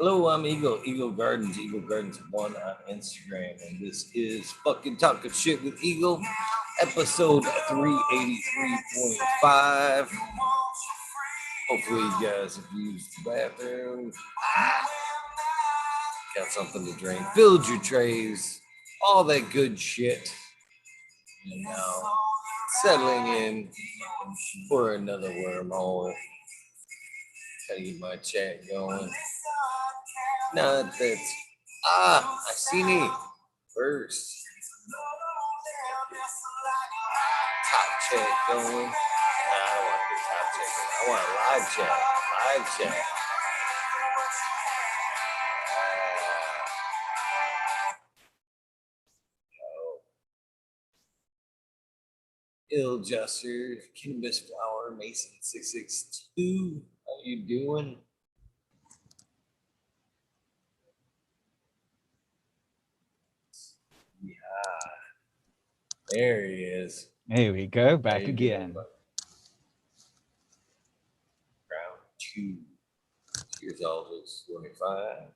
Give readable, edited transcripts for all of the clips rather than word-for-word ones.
Hello, I'm Eagle Gardens 1 on Instagram, and this is fucking talking shit with Eagle, episode 383.5. Hopefully, you guys have used the bathroom, got something to drink, filled your trays, all that good shit. And now, settling in for another wormhole. Gotta get my chat going. Not that. I seen it first. Top chat going. Nah, I don't want to do top chat. I want a live chat. Live chat. Ill Jester, Cannabis Flower, Mason 662. How you doing? Yeah. There he is. Here we go, back again. Round 2. Here's all those 25.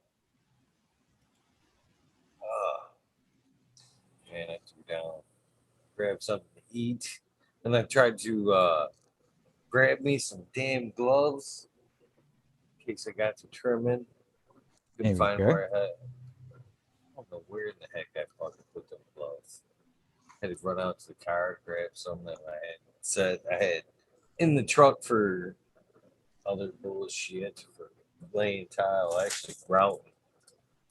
Man, I threw down, grab something to eat. And I tried to grab me some damn gloves in case I got to trimming. Couldn't find where I had. I don't know where in the heck I fucking put them gloves. I had to run out to the car, grab some that I had said I had in the truck for other bullshit, for laying tile, actually grouting,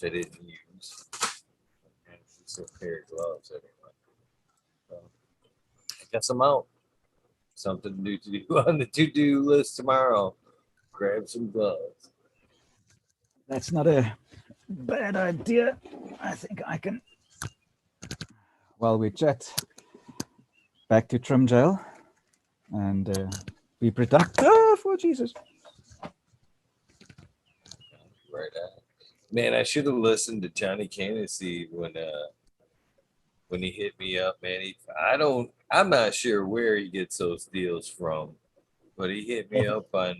which I didn't use. And it's a pair of gloves anyway. So I got some out. Something new to do on the to-do list tomorrow. Grab some gloves. That's not a bad idea. I think I can, while we chat, back to trim jail and be productive. Oh, Jesus. Right at. Man, I should have listened to Johnny Cannacy when he hit me up, man. I'm not sure where he gets those deals from, but he hit me up on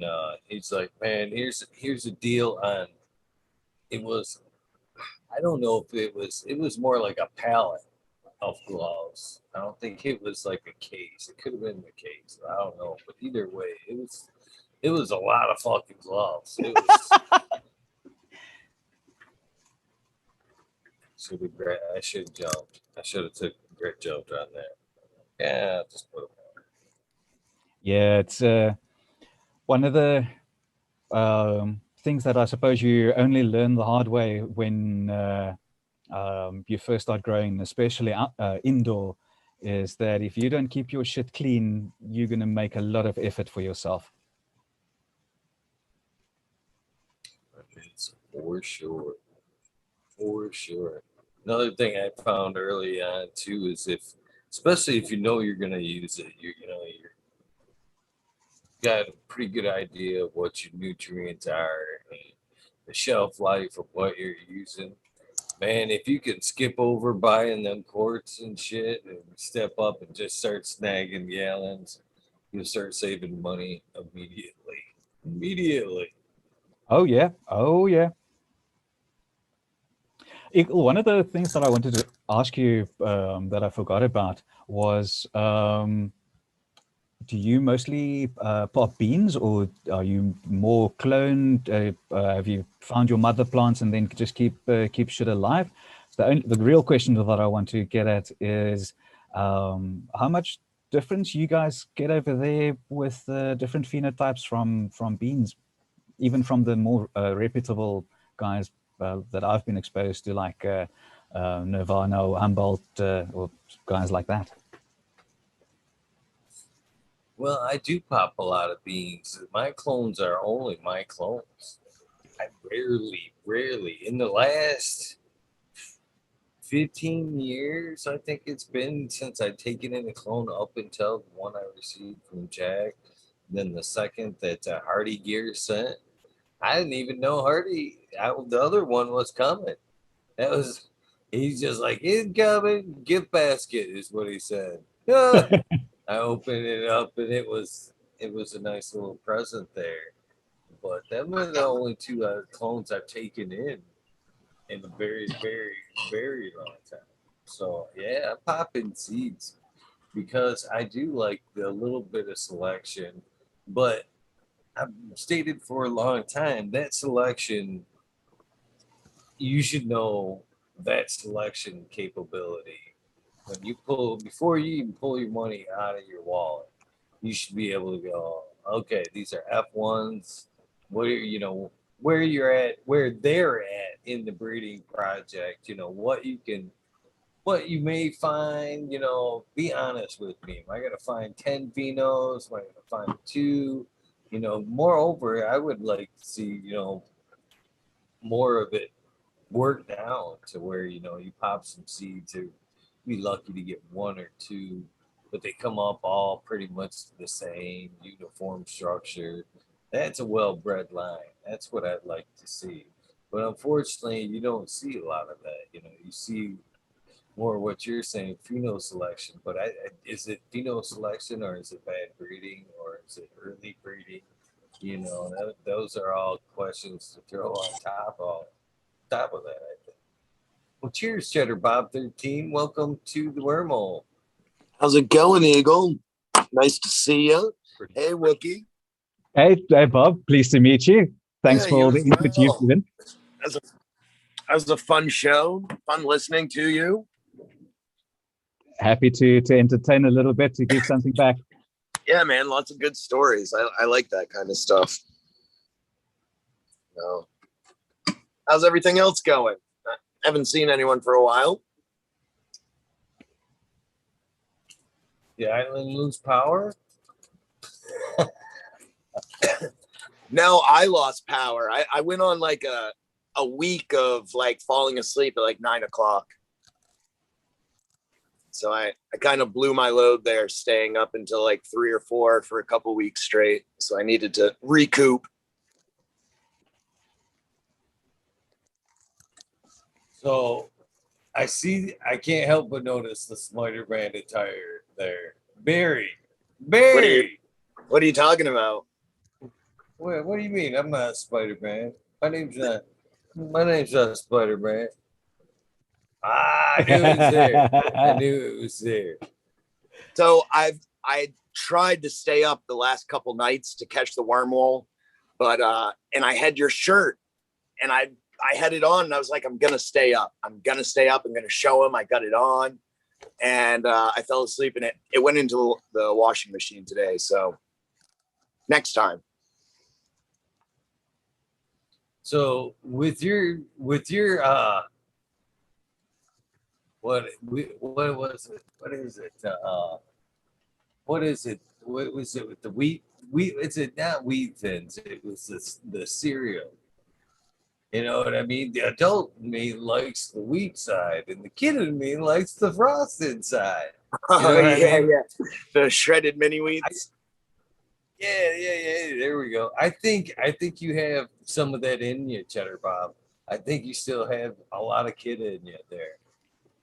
he's like, man, here's a deal on, it was, I don't know if it was more like a pallet of gloves. I don't think it was like a case. It could have been the case. I don't know, but either way, it was a lot of fucking gloves. It was I should have jumped. I should have took a great jump on that. Yeah, just put them on. Yeah, it's one of the things that I suppose you only learn the hard way when you first start growing, especially indoor, is that if you don't keep your shit clean, you're going to make a lot of effort for yourself. It's for sure. For sure. Another thing I found early on too is especially if you know you're gonna use it, you're got a pretty good idea of what your nutrients are and the shelf life of what you're using. Man, if you can skip over buying them quarts and shit and step up and just start snagging gallons, you'll start saving money immediately. Immediately. Oh yeah. Oh yeah. One of the things that I wanted to ask you that I forgot about was, do you mostly pop beans, or are you more cloned? Have you found your mother plants and then just keep shit alive? So the real question that I want to get at is how much difference you guys get over there with different phenotypes from beans, even from the more reputable guys that I've been exposed to, like Nirvana or Humboldt or guys like that. Well, I do pop a lot of beans. My clones are only my clones. I rarely, in the last 15 years, I think it's been since I've taken in a clone up until the one I received from Jack. Then the second that Hardy Gear sent. I didn't even know the other one was coming. He's just like, incoming, gift basket is what he said. I opened it up and it was a nice little present there. but them are the only two clones I've taken in a very, very, very long time. So yeah, I'm popping seeds because I do like the little bit of selection, but I've stated for a long time that selection, you should know that selection capability. When you pull, before you even pull your money out of your wallet, you should be able to go, okay, these are F1s. Where, where you're at, where they're at in the breeding project, what you may find, be honest with me. Am I going to find 10 phenos? Am I going to find two? Moreover, I would like to see, more of it worked out to where, you pop some seeds or be lucky to get one or two, but they come up all pretty much the same uniform structure. That's a well-bred line. That's what I'd like to see. But unfortunately, you don't see a lot of that. You see more what you're saying, pheno selection. But is it pheno selection or is it bad breeding or is it early breeding? Those are all questions to throw on top of that, I think. Well, cheers, Cheddar Bob 13. Welcome to the wormhole. How's it going, Eagle? Nice to see you. Hey, Wookie. Hey, Bob. Pleased to meet you. Thanks Yeah, for you all the as input you've well. given. That was a fun show. Fun listening to you. Happy to entertain a little bit, to give something back. Yeah, man. Lots of good stories. I like that kind of stuff. No. How's everything else going? I haven't seen anyone for a while. The island lose power? No, I lost power. I went on like a week of like falling asleep at like 9 o'clock. So I kind of blew my load there, staying up until like 3 or 4 for a couple weeks straight. So I needed to recoup. So I can't help but notice the Spider-Man attire there. Barry. What are you talking about? What do you mean? I'm not Spider-Man. My name's not Spider-Man. I knew it was there. I knew it was there. So I tried to stay up the last couple nights to catch the wormhole, but and I had your shirt and I had it on and I was like, I'm gonna stay up. I'm gonna show him I got it on. And I fell asleep and it went into the washing machine today. So next time. So with your what was it? What is it? What is it? What was it with the wheat? It's not wheat thins. It was the cereal. You know what I mean? The adult in me likes the wheat side, and the kid in me likes the frosted side. You know what I mean? Yeah. The shredded mini wheats. Yeah. There we go. I think you have some of that in you, Cheddar Bob. I think you still have a lot of kid in you there,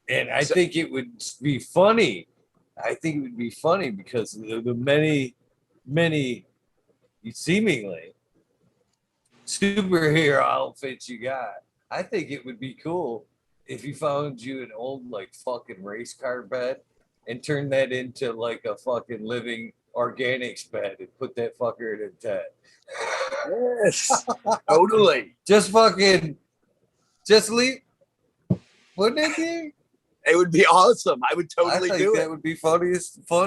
and I think it would be funny. I think it would be funny because of the many seemingly superhero outfits you got. I think it would be cool if you found you an old like fucking race car bed and turned that into like a fucking living organics bed and put that fucker in a tent. Yes, totally. Just leave. Wouldn't it be? It would be awesome. I would totally I think do that it. would be fun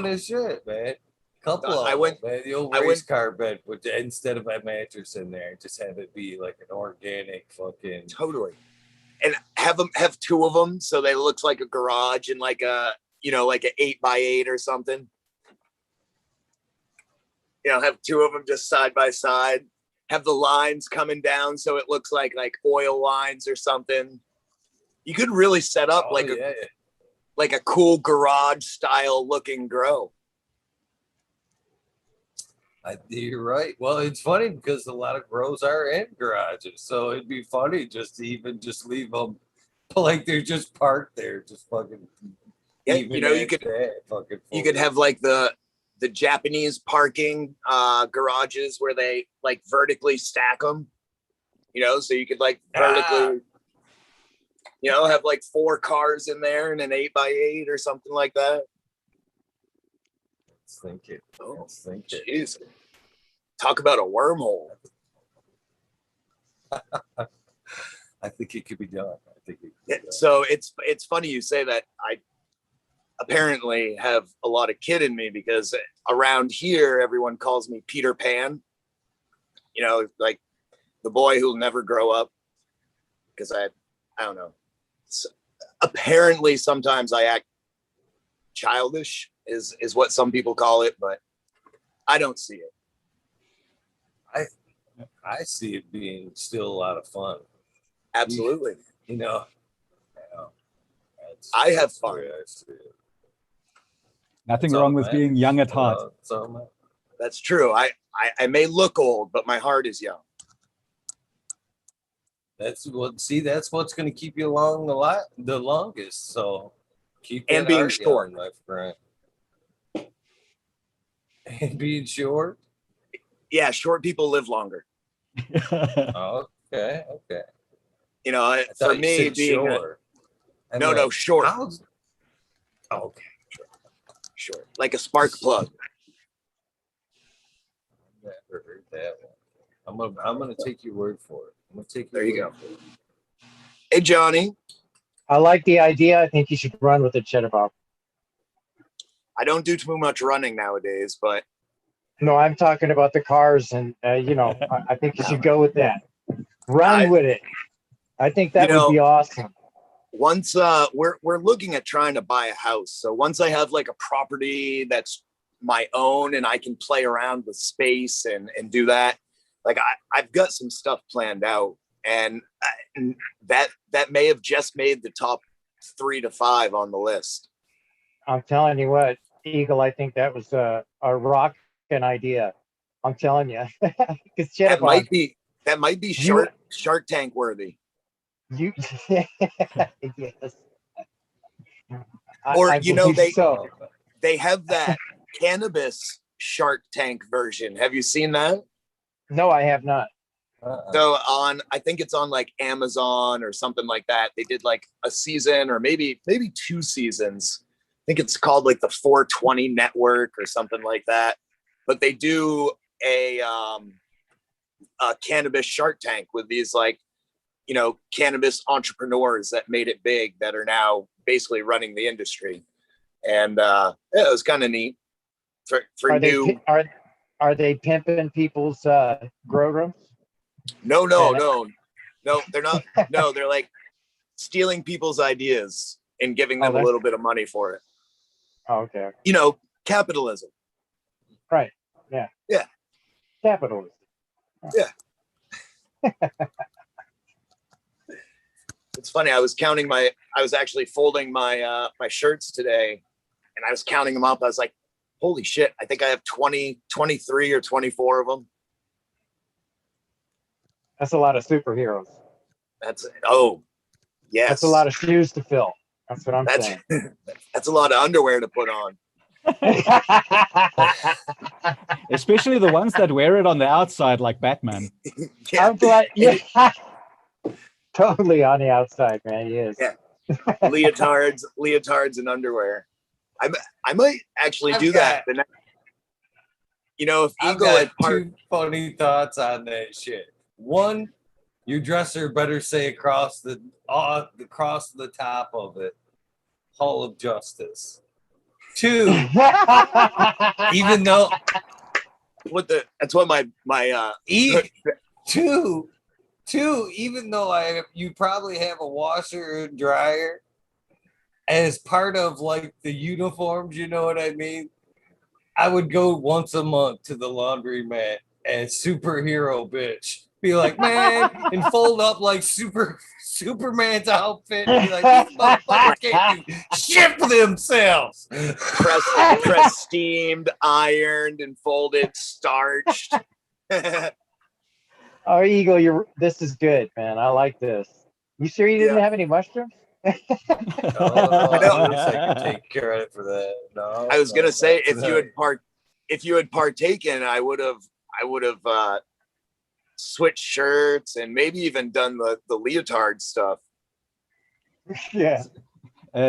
as shit, man. Couple of them, man. The old race car bed, but instead of a mattress in there, just have it be like an organic fucking. Totally. And have two of them so they look like a garage and like a like an 8x8 or something. Have two of them just side by side. Have the lines coming down so it looks like oil lines or something. You could really set up like a cool garage style looking grow. You're right. Well, it's funny because a lot of grows are in garages, so it'd be funny just to even just leave them like they're just parked there, just fucking. Yeah, you could have like the the Japanese parking garages where they like vertically stack them, so you could like vertically, have like 4 cars in there and an 8x8 or something like that. Let's think it. Let's think it. Jeez. Talk about a wormhole. I think it could be done. So it's funny you say that. I apparently have a lot of kid in me because around here everyone calls me Peter Pan. Like the boy who'll never grow up. Because I don't know. So apparently sometimes I act childish is what some people call it, but I don't see it. I see it being still a lot of fun. Absolutely. I have fun. Nothing wrong with being young at heart. That's true. I may look old, but my heart is young. That's what's going to keep you along the longest. So keep and being short, young, my friend. And being short. Yeah, short people live longer. Okay. For me, being short. No, short. Okay, short, like a spark plug. Never heard that one. I'm gonna take your word for it. I'm gonna take. There you go. Hey, Johnny. I like the idea. I think you should run with it, Cheddar Bob. I don't do too much running nowadays, but no, I'm talking about the cars, and I think you should go with that. Run with it. I think that would be awesome. Once we're looking at trying to buy a house, so once I have like a property that's my own and I can play around with space and do that, like I've got some stuff planned out, and that may have just made the top 3 to 5 on the list. I'm telling you what, Eagle, I think that was a rockin' idea. I'm telling you, because that might be Shark Tank worthy. Yes. Or they have that cannabis Shark Tank version. Have you seen that? No, I have not. So I think it's on like Amazon or something like that. They did like a season or maybe 2 seasons. I think it's called like the 420 Network or something like that. But they do a cannabis Shark Tank with these like, cannabis entrepreneurs that made it big that are now basically running the industry. And it was kind of neat for are they pimping people's grow rooms? No, they're not. No, they're like stealing people's ideas and giving them a little bit of money for it. Oh, okay. Capitalism. Right. Yeah. Yeah. Capitalism. Yeah. It's funny. I was actually folding my shirts today, and I was counting them up. I was like, holy shit. I think I have 23 or 24 of them. That's a lot of superheroes. Yes. That's a lot of shoes to fill. That's what I'm saying. That's a lot of underwear to put on. Especially the ones that wear it on the outside like Batman. Yeah. I'm glad. Yeah. Totally on the outside, man. He is. Yeah. Leotards and underwear. I might actually do that. If Eagle had 2 funny thoughts on that shit. One, your dresser better say across the top of it, Hall of Justice. 2, even though that's what my 2, even though you probably have a washer and dryer as part of like the uniforms, you know what I mean? I would go once a month to the laundromat as superhero bitch. Be like, man, and fold up like Superman's outfit. Be like, these motherfuckers can't do shit for themselves. Press steamed, ironed, and folded, starched. Oh, Eagle, this is good, man. I like this. You sure you didn't have any mushrooms? No, I wish I could take credit for that. No, I was gonna say if if you had partaken, I would have switched shirts and maybe even done the leotard stuff. Yeah.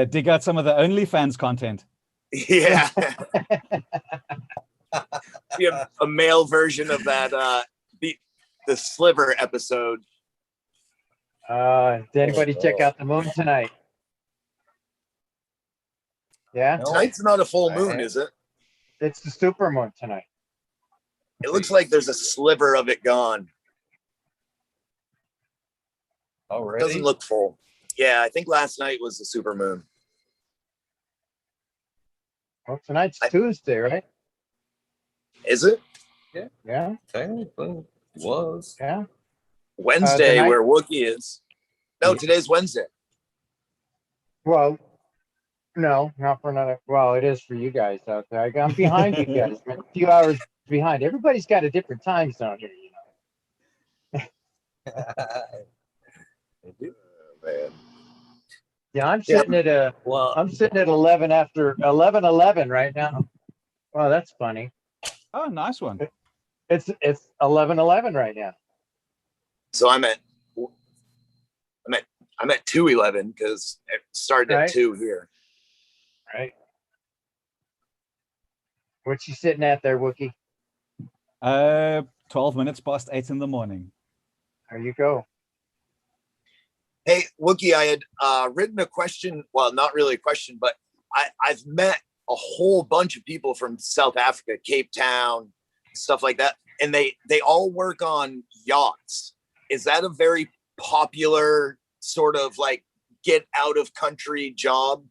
Dig out some of the OnlyFans content. Yeah. We have a male version of that the Sliver episode. Did anybody check out the moon tonight? Yeah, No. Tonight's not a full moon, is it? it's the super moon tonight. It looks like there's a sliver of it gone. Already? Doesn't look full. Yeah, I think last night was the super moon. Well, tonight's Tuesday, right? Is it? Yeah, Technically, was. yeah. Wednesday, tonight- where Wookie is. No, today's Wednesday. Well, no, not for another. Well, it is for you guys out there. I'm behind you guys. I'm a few hours behind. Everybody's got a different time zone here, you know. Man. Yeah, I'm sitting at Well, I'm sitting at 11 after 11:11 right now. Well, that's funny. Oh, nice one. It's 11:11 right now. So I'm at 2:11 because it started Right. at 2 here. Right. What's you sitting at there, Wookie? 12 minutes past 8 in the morning. There you go. Hey, Wookie, I had written a question. Well, not really a question, but I've met a whole bunch of people from South Africa, Cape Town, stuff like that. And they all work on yachts. Is that a very popular sort of like get out of country job?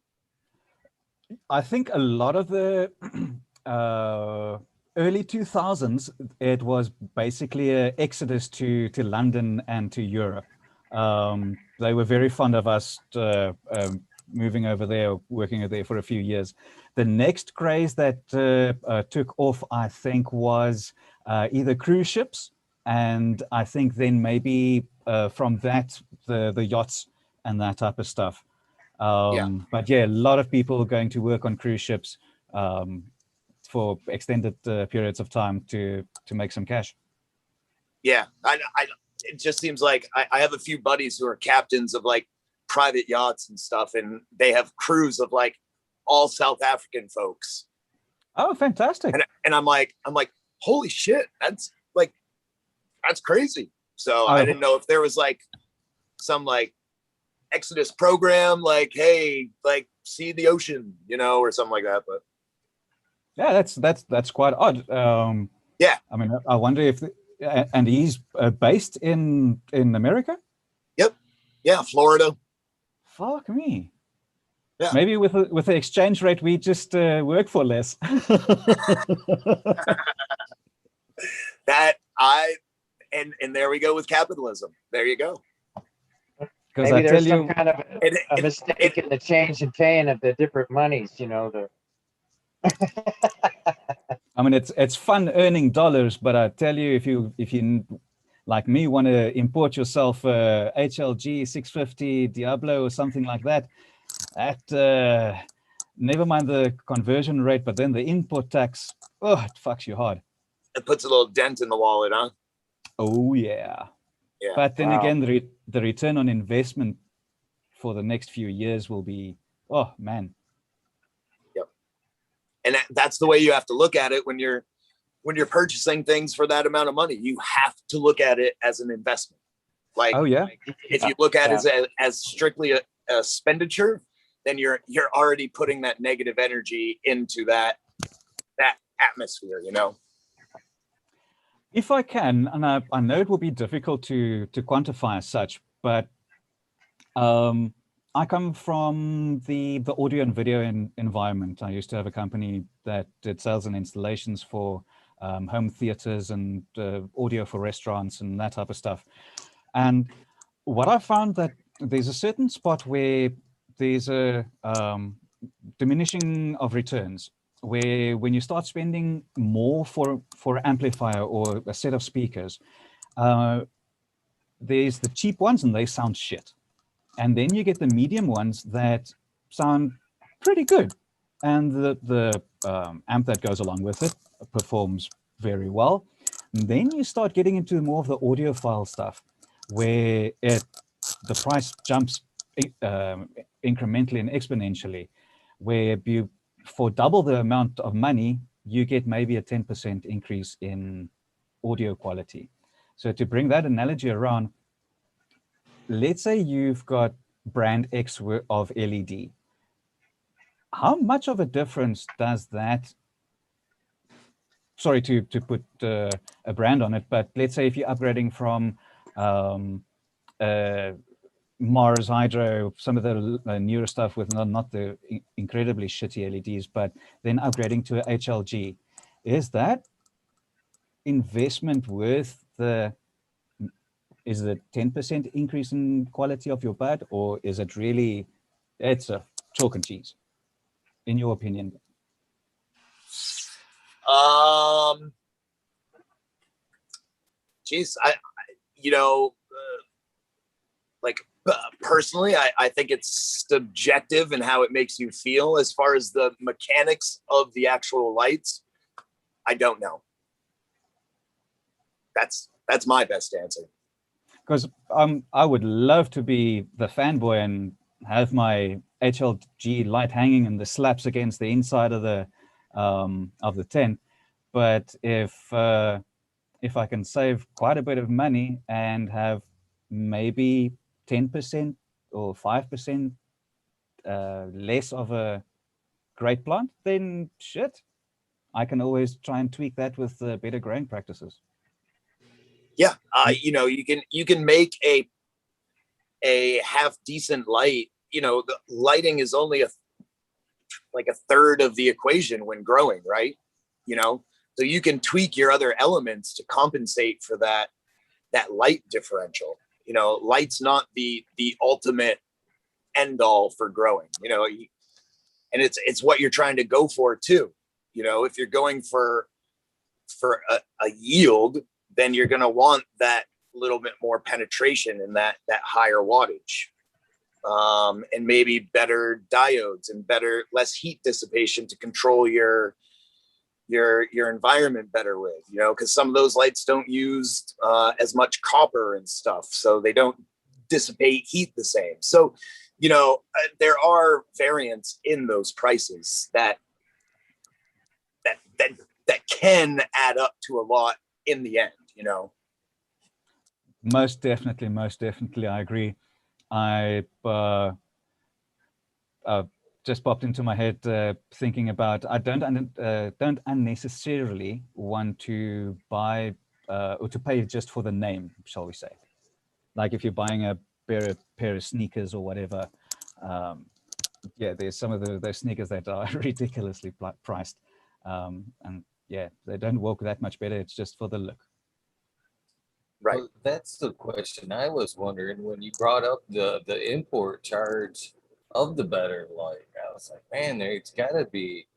I think a lot of the early 2000s, it was basically an exodus to London and to Europe. They were very fond of us moving over there, working over there for a few years. The next craze that took off, I think, was either cruise ships, and I think then maybe from that, the yachts and that type of stuff. But yeah, a lot of people going to work on cruise ships for extended periods of time to make some cash. Yeah, it just seems like I have a few buddies who are captains of like private yachts and stuff, and they have crews of like all South African folks. Oh, fantastic! And I'm like, holy shit, that's crazy. So I didn't know if there was like some like Exodus program, like, hey, like see the ocean, you know, or something like that. But yeah, that's quite odd. Yeah, I mean, I wonder if, and he's based in America. Yep. Yeah, Florida. Fuck me. Yeah. Maybe with the exchange rate, we just work for less. And there we go with capitalism. There you go. Because Maybe I tell there's some you, kind of a mistake in the change and paying of the different monies, you know. I mean, it's fun earning dollars, but I tell you, if you like me want to import yourself HLG 650 Diablo or something like that, never mind the conversion rate, but then the import tax, oh, it fucks you hard. It puts a little dent in the wallet, huh? Oh yeah. Yeah. But then Wow. again, the return on investment for the next few years will be, oh man. Yep. And that's the way you have to look at it when you're purchasing things for that amount of money. You have to look at it as an investment. Like, Oh yeah. if you look at it as strictly a expenditure, then you're already putting that negative energy into that atmosphere, you know. If I can, and I know it will be difficult to quantify as such, but I come from the audio and video environment. I used to have a company that did sales and installations for home theaters and audio for restaurants and that type of stuff. And what I found that there's a certain spot where there's a diminishing of returns, where when you start spending more for an amplifier or a set of speakers, there's the cheap ones and they sound shit. And then you get the medium ones that sound pretty good. And the amp that goes along with it performs very well. And then you start getting into more of the audiophile stuff, where the price jumps incrementally and exponentially, where you, for double the amount of money, you get maybe a 10% increase in audio quality. So to bring that analogy around, let's say you've got brand X of LED. How much of a difference does that, sorry to put a brand on it, but let's say if you're upgrading from Mars Hydro, some of the newer stuff with not the incredibly shitty LEDs, but then upgrading to a HLG, is that investment worth is it a 10% increase in quality of your bud, or is it really, it's a chalk and cheese, in your opinion? Geez, like personally, I think it's subjective in how it makes you feel. As far as the mechanics of the actual lights, I don't know. That's my best answer. Because I would love to be the fanboy and have my HLG light hanging and the slaps against the inside of the tent. But if I can save quite a bit of money and have maybe 10% or 5% less of a great plant, then shit, I can always try and tweak that with better growing practices. Yeah, you can make a half decent light. The lighting is only a third of the equation when growing, right? So you can tweak your other elements to compensate for that light differential. Light's not the ultimate end all for growing, and it's what you're trying to go for too. If you're going for a yield, then you're going to want that little bit more penetration and that higher wattage, and maybe better diodes and less heat dissipation to control your environment better with, because some of those lights don't use as much copper and stuff, so they don't dissipate heat the same. So, there are variants in those prices that can add up to a lot in the end. Most definitely, I agree. I just popped into my head thinking about, I don't unnecessarily want to buy or to pay just for the name, shall we say. Like if you're buying a pair of sneakers or whatever, yeah, there's some of those sneakers that are ridiculously priced, and yeah, they don't work that much better. It's just for the look. Right. Well, that's the question I was wondering when you brought up the import charge of the better light. I was like, man, there's got to be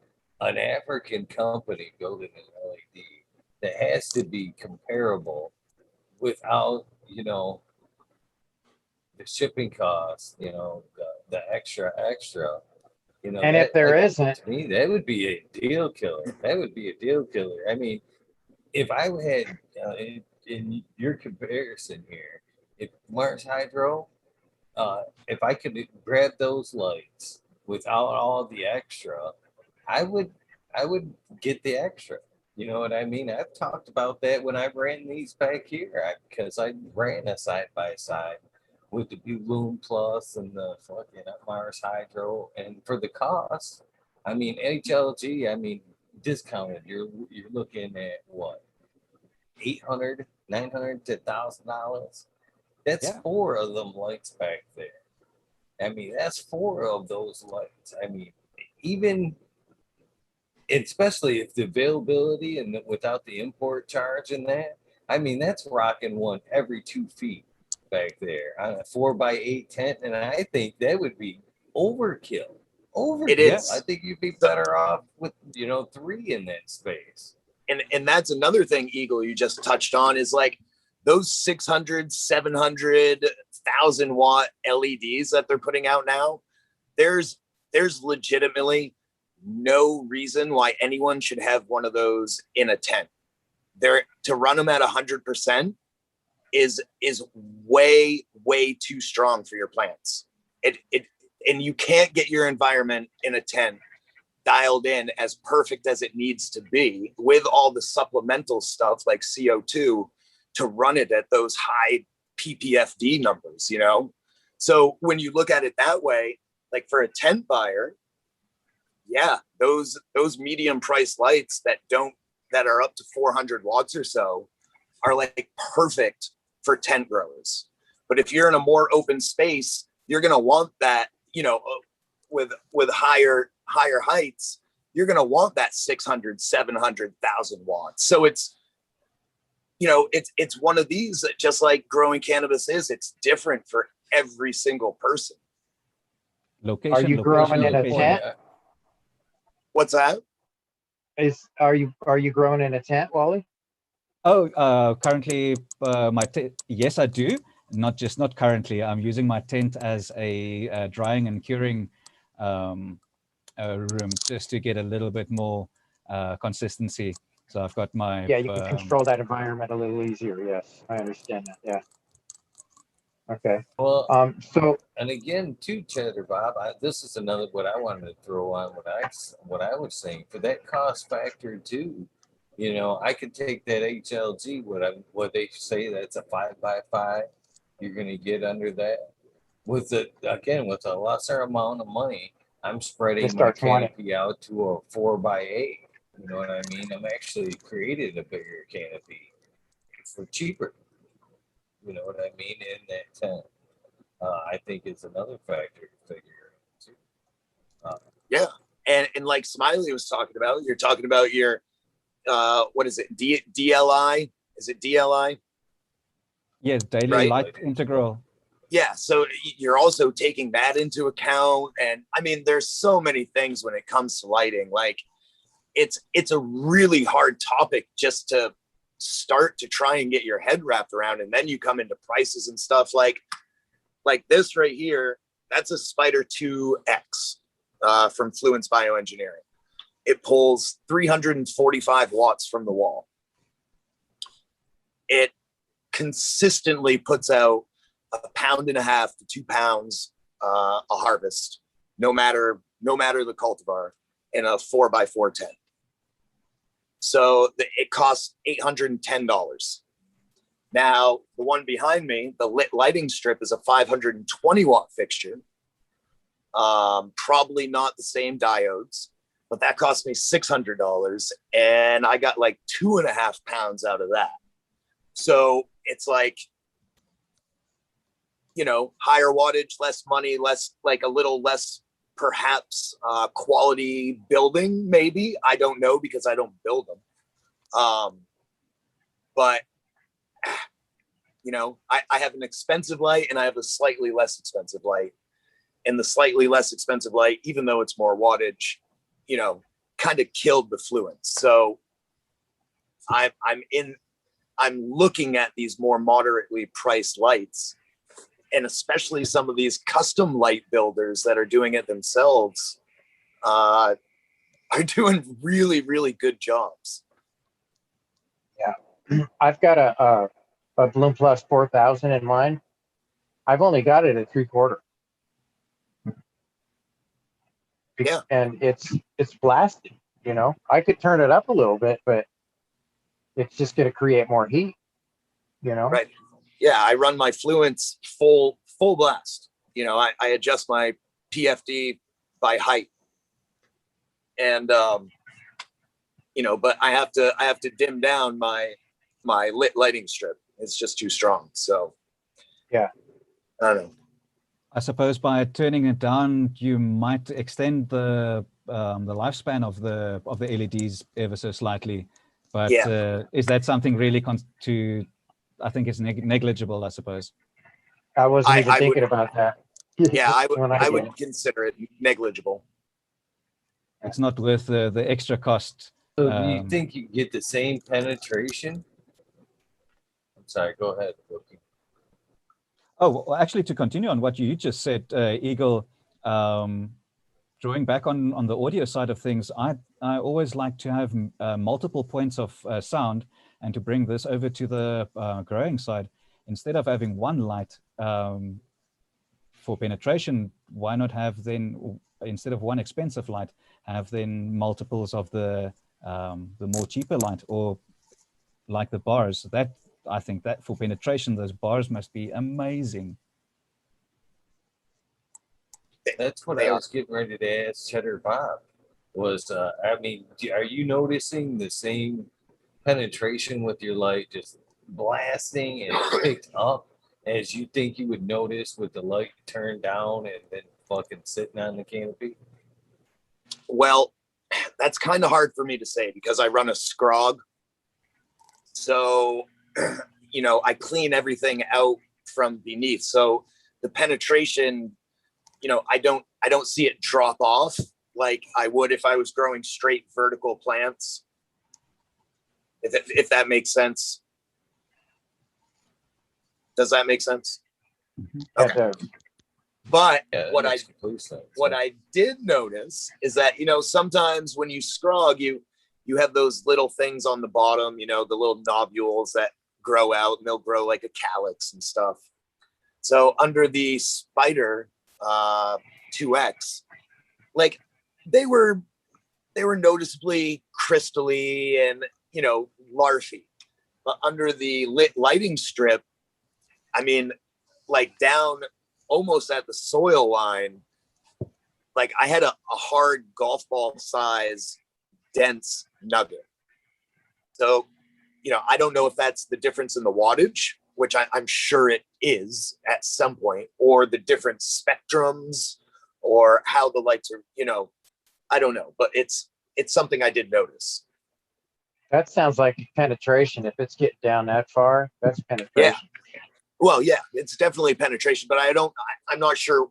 an African company building an LED that has to be comparable without, the shipping costs, the extra. And if there isn't, to me, that would be a deal killer. I mean, if I had in your comparison here, if Mars Hydro, if I could grab those lights without all the extra, I would get the extra. You know what I mean? I've talked about that when I ran these back here, because I ran a side by side with the Blue Loom Plus and the fucking Mars Hydro, and for the cost, I mean HLG, I mean discounted, you're looking at what, $800, $900 to $1,000. That's 4 of them lights back there. I mean, that's 4 of those lights. I mean, even, especially if the availability and without the import charge and that, I mean, that's rocking one every 2 feet back there on a 4x8 tent, and I think that would be overkill. It is. I think you'd be better off with 3 in that space. And that's another thing, Eagle, you just touched on, is like those 600, 700, 1,000 watt LEDs that they're putting out now. There's legitimately no reason why anyone should have one of those in a tent. They're to run them at 100% is way too strong for your plants. And you can't get your environment in a tent dialed in as perfect as it needs to be with all the supplemental stuff like CO2 to run it at those high ppfd numbers, you know. So when you look at it that way, like for a tent buyer, yeah, those medium price lights that are up to 400 watts or so are like perfect for tent growers. But if you're in a more open space, you're going to want that, you know, with higher heights, you're going to want that 600, 700,000 watts. So it's, you know, it's one of these that, just like growing cannabis is, it's different for every single person. Location. Are you growing in a tent? What's that? Are you growing in a tent, Wally? Oh, currently, yes, I do. Not currently. I'm using my tent as a drying and curing room, just to get a little bit more consistency. So I've got my Yeah, you can control that environment a little easier. Yes, I understand that. Yeah. Okay. Well, So, and again, too, Cheddar Bob, this is another what I wanted to throw on what I was saying for that cost factor too. You know, I could take that HLG, what they say that's a 5x5. You're going to get under that with a lesser amount of money. I'm spreading Just my start 20. canopy out to a 4x8. You know what I mean? I'm actually created a bigger canopy for cheaper. You know what I mean? In that tent. I think it's another factor to figure out too. Yeah, and like Smiley was talking about, you're talking about your what is it? DLI? Is it DLI? Yeah, daily Right? light integral. Yeah, so you're also taking that into account, and I mean, there's so many things when it comes to lighting. Like, it's a really hard topic just to start to try and get your head wrapped around, and then you come into prices and stuff like this right here. That's a Spider 2X from Fluence Bioengineering. It pulls 345 watts from the wall. It consistently puts out 1.5 pounds to 2 pounds a harvest, no matter the cultivar, in a 4x4 tent. So it costs $810. Now, the one behind me, the lit lighting strip, is a 520 watt fixture. Probably not the same diodes, but that cost me $600, and I got like 2.5 pounds out of that. So it's like, you know, higher wattage, less money, less, like a little less perhaps quality building, maybe. I don't know, because I don't build them. But you know, I have an expensive light and I have a slightly less expensive light. And the slightly less expensive light, even though it's more wattage, you know, kind of killed the Fluence. So I'm looking at these more moderately priced lights, and especially some of these custom light builders that are doing it themselves are doing really, really good jobs. yeah, I've got a Bloom Plus 4000 in mine. I've only got it at 3/4. Yeah. And it's blasted. You know, I could turn it up a little bit, but it's just going to create more heat. You know, Right. Yeah, I run my Fluence full blast. You know, I adjust my PFD by height, and you know, but I have to dim down my lit lighting strip. It's just too strong. So yeah, I don't know. I suppose by turning it down, you might extend the lifespan of the LEDs ever so slightly. But Yeah. Is that something really I think it's negligible, I suppose. I wasn't even I thinking would, about that. yeah, I did would consider it negligible. It's not worth the extra cost. So do you think you get the same penetration? I'm sorry, go ahead, Wokie. Oh, well, actually, to continue on what you just said, Eagle, drawing back on the audio side of things, I always like to have multiple points of sound, and to bring this over to the growing side, instead of having one light for penetration, why not have then, instead of one expensive light, have then multiples of the more cheaper light, or like the bars. That, I think that for penetration, those bars must be amazing. That's what I was getting ready to ask Cheddar Bob. Was I mean, are you noticing the same penetration with your light just blasting and picked up as you think you would notice with the light turned down and then fucking sitting on the canopy? Well, that's kind of hard for me to say because I run a scrog. So, you know, I clean everything out from beneath. So the penetration, you know, I don't see it drop off like I would if I was growing straight vertical plants. If that makes sense. Does that make sense? Mm-hmm. Okay. But Yeah, what I did notice is that, you know, sometimes when you scrog, you have those little things on the bottom, you know, the little nodules that grow out, and they'll grow like a calyx and stuff. So under the spider 2X, like they were noticeably crystally and, you know, larvae. But under the lighting strip, I mean, like down almost at the soil line, like I had a hard golf ball size dense nugget. So, you know, I don't know if that's the difference in the wattage, which I'm sure it is at some point, or the different spectrums, or how the lights are, you know, I don't know, but it's something I did notice. That sounds like penetration. If it's getting down that far, that's penetration. Yeah. Well, yeah, it's definitely penetration, but I'm not sure.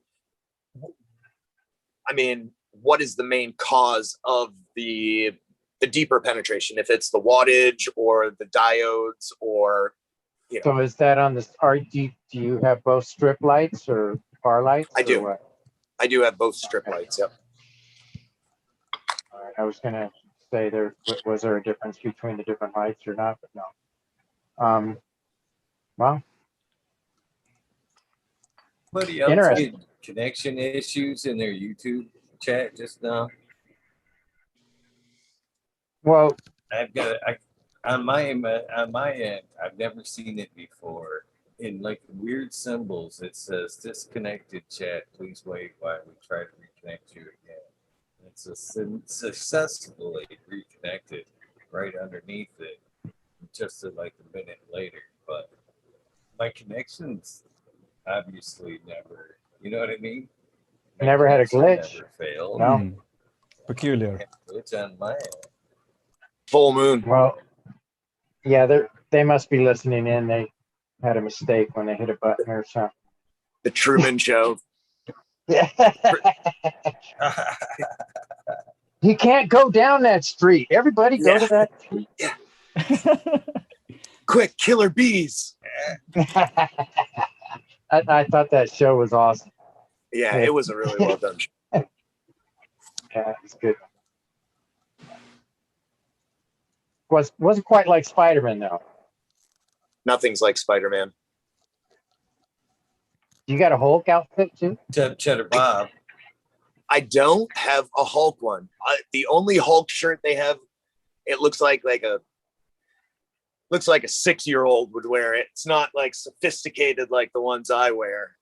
I mean, what is the main cause of the deeper penetration? If it's the wattage or the diodes, or, you know. So is that on this? Do you have both strip lights or bar lights? I do. What? I do have both strip lights. Yep. All right. I was gonna say was there a difference between the different lights or not, but no. Well. Somebody else get connection issues in their YouTube chat just now? Well, I've got on my end. I've never seen it before. In like weird symbols, it says disconnected chat. Please wait while we try to reconnect you again. It's successfully reconnected right underneath it, just like a minute later. But my connection's obviously never, you know what I mean? Never had a glitch. Never failed. No. Peculiar. Glitch on my end. Full moon. Well, yeah, they must be listening in. They had a mistake when they hit a button or something. The Truman Show. You can't go down that street. Everybody go to that street. Yeah. Quick, killer bees. I thought that show was awesome. Yeah, it was a really well done show. Yeah, it's good. Wasn't quite like Spider-Man though. Nothing's like Spider-Man. You got a Hulk outfit too? Cheddar Bob. I don't have a Hulk one. The only Hulk shirt they have, it looks like a 6-year-old would wear it. It's not like sophisticated like the ones I wear.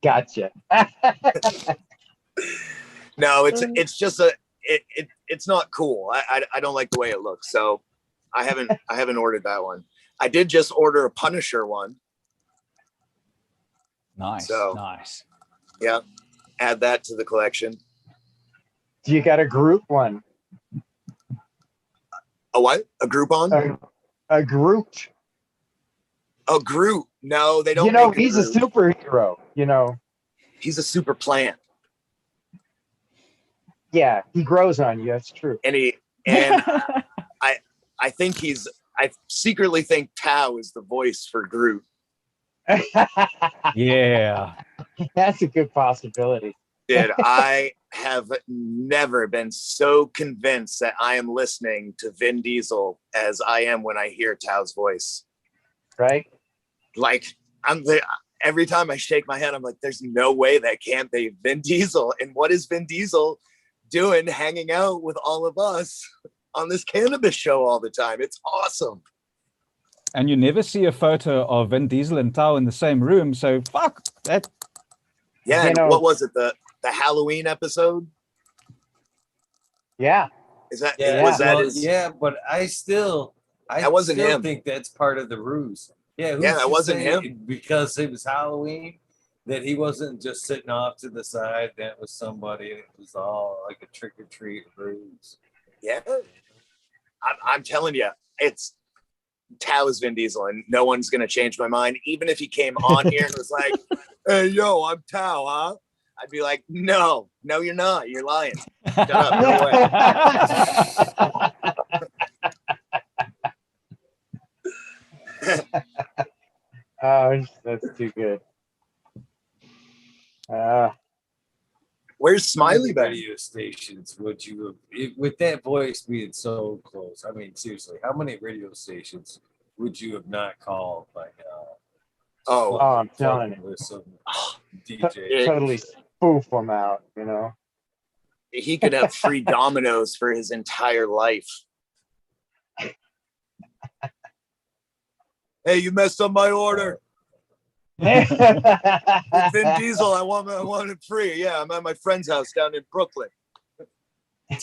Gotcha. No, it's just it's not cool. I don't like the way it looks, so I haven't ordered that one. I did just order a Punisher one. Nice. So, nice. Yeah, add that to the collection. Do you got a group one? A what? A Groupon? A Groot. A Groot? No, they don't. You know, make he's a superhero. You know, he's a super plant. Yeah, he grows on you. That's true. And I think I secretly think Tao is the voice for Groot. Yeah. That's a good possibility. Dude, I have never been so convinced that I am listening to Vin Diesel as I am when I hear Tao's voice. Right? Like, every time I shake my head, I'm like, there's no way that can't be Vin Diesel. And what is Vin Diesel doing hanging out with all of us on this cannabis show all the time? It's awesome. And you never see a photo of Vin Diesel and Tao in the same room. So fuck that. Yeah, You and know- what was it? The Halloween episode? Yeah. Is that Yeah, was that well, his? yeah, but I still That wasn't him. think that's part of the ruse. Yeah, who's Yeah, that to wasn't say him. because it was Halloween that he wasn't just sitting off to the side. That was somebody, and it was all like a trick or treat ruse. Yeah, I'm telling you, it's Tao is Vin Diesel, and no one's gonna change my mind. Even if he came on here and was like, "Hey, yo, I'm Tao, huh?" I'd be like, "No, you're not. You're lying. Shut up. No way." Oh, that's too good. Where's Smiley been? Radio stations would you have, with that voice being so close? I mean, seriously, how many radio stations would you have not called by now? Oh, I'm telling you. With some DJ. Totally spoof them out, you know. he could have free Dominoes for his entire life. Hey, you messed up my order. Vin Diesel, I want it free. Yeah, I'm at my friend's house down in Brooklyn.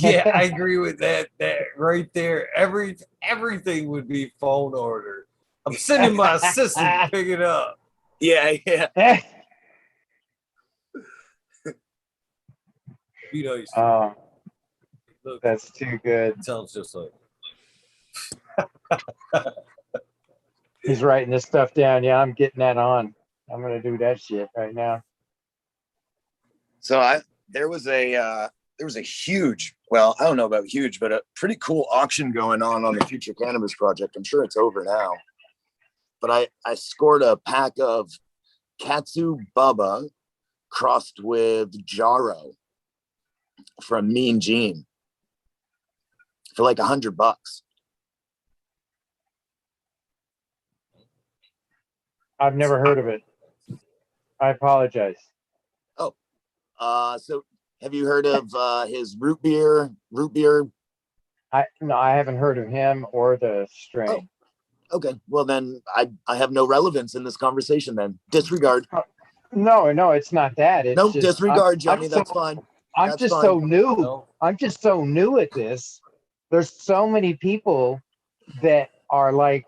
Yeah, I agree with that. That right there, everything would be phone order. I'm sending my assistant to pick it up. Yeah. You know, Oh, look, that's too good. it sounds just like. He's writing this stuff down. Yeah, I'm getting that on. I'm gonna do that shit right now. So there was a huge, well, I don't know about huge, but a pretty cool auction going on the Future Cannabis Project. I'm sure it's over now. But I scored a pack of Katsu Bubba crossed with Jarro from Mean Gene for like $100. I've never heard of it. I apologize. So have you heard of his root beer? I haven't heard of him or the strain. Oh, okay. Well, then I have no relevance in this conversation then. Disregard. No, it's not that. It's No, just, disregard, Johnny. That's fine. I'm That's just fine. so new. No. I'm just so new at this. There's so many people that are like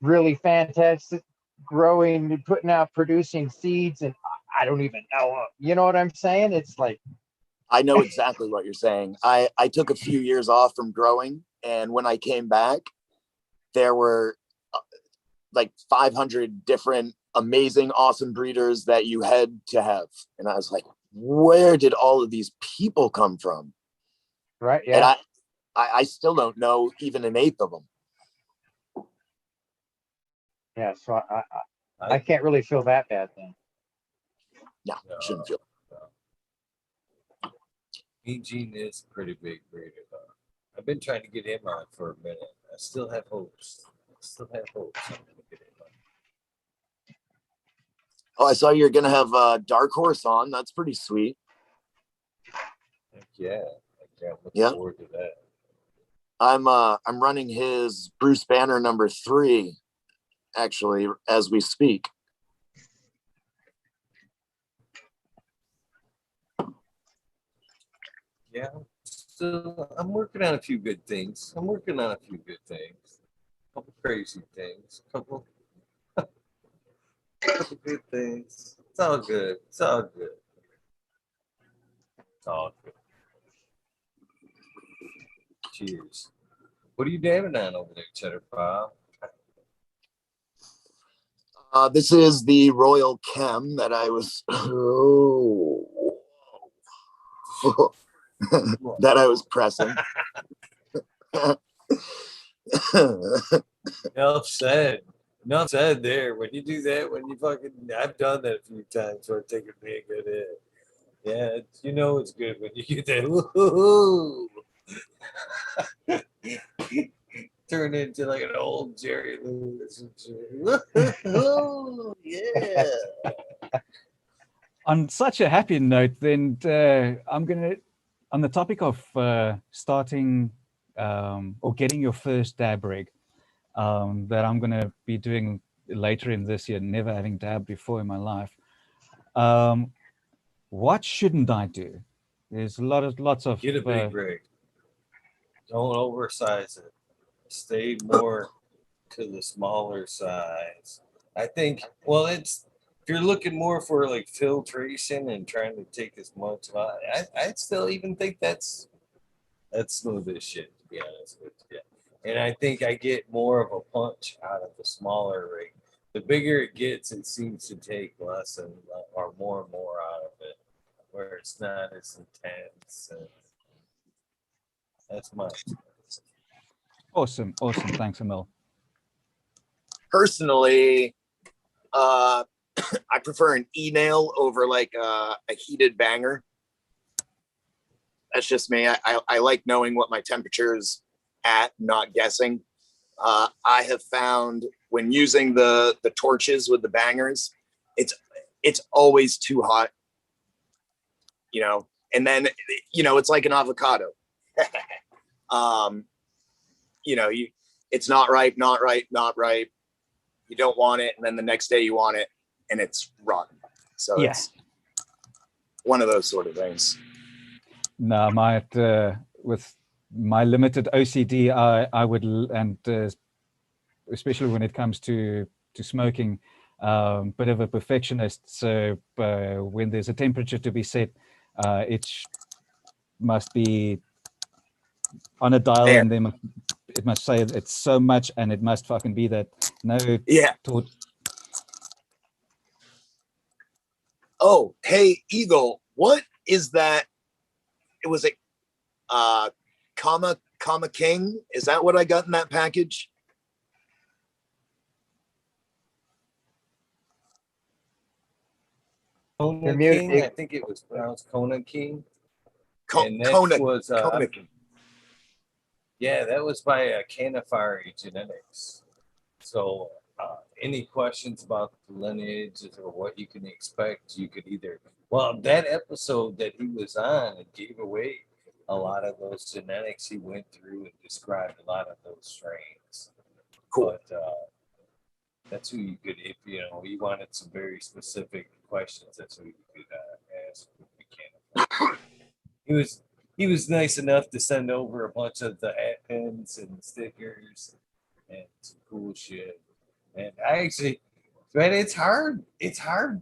really fantastic growing, putting out, producing seeds, and I don't even know. You know what I'm saying? It's like, I know exactly what you're saying. I took a few years off from growing, and when I came back, there were like 500 different amazing, awesome breeders that you had to have. And I was like, where did all of these people come from? right? Yeah. And I still don't know even an eighth of them. Yeah. So I can't really feel that bad then. No, shouldn't feel. Mean Gene is a pretty big breeder, though. I've been trying to get him on for a minute. I still have hopes. I'm gonna get him on. Oh, I saw you're gonna have Dark Horse on. That's pretty sweet. Heck yeah. I'm looking Yeah. forward to that. I'm running his Bruce Banner number 3, actually, as we speak. Yeah. So I'm working on a few good things. Couple crazy things. Couple good things. It's all good. Cheers. What are you dabbing on over there, Cheddar Pop? This is the Royal Chem that I was that I was pressing. Enough said. enough said there. When you do that, I've done that a few times where I take a big good hit. Yeah, you know it's good when you get that. Woo-hoo-hoo. Turn into like an old Jerry Lewis and shit. Woo-hoo-hoo. Yeah. On such a happy note, then I'm gonna, on the topic of starting or getting your first dab rig, that I'm gonna be doing later in this year, never having dabbed before in my life. What shouldn't I do? There's lots of Get a big rig. Don't oversize it. Stay more to the smaller size. I think, well, it's if you're looking more for like filtration and trying to take as much out, I still even think that's smooth as shit, to be honest with you. And I think I get more of a punch out of the smaller rig. The bigger it gets, it seems to take less or more and more out of it, where it's not as intense. And that's my experience. awesome. Thanks, Emil. Personally, I prefer an e-nail over like a heated banger. That's just me. I like knowing what my temperature is at, not guessing. I have found when using the torches with the bangers, it's always too hot, and then, it's like an avocado. It's not ripe, not ripe, not ripe. You don't want it. And then the next day you want it and it's rotten. So Yeah. It's one of those sort of things. No, I might, with my limited OCD, I would, and especially when it comes to smoking, bit of a perfectionist. So when there's a temperature to be set, it must be on a dial, There. and then it must say it's so much, and it must fucking be that. No. Yeah. Oh, hey, Eagle, what is that? It was a comma king. Is that what I got in that package? Kona King, I think it was pronounced Kona King. And that was Kona King. Yeah, that was by Canna Genetics. So any questions about the lineage or what you can expect, you could either, well, that episode that he was on, it gave away a lot of those genetics. He went through and described a lot of those strains. Cool. But that's who you could, if you wanted some very specific questions, that's who you could ask. He was nice enough to send over a bunch of the hat pins and stickers and some cool shit. And I actually, man, it's hard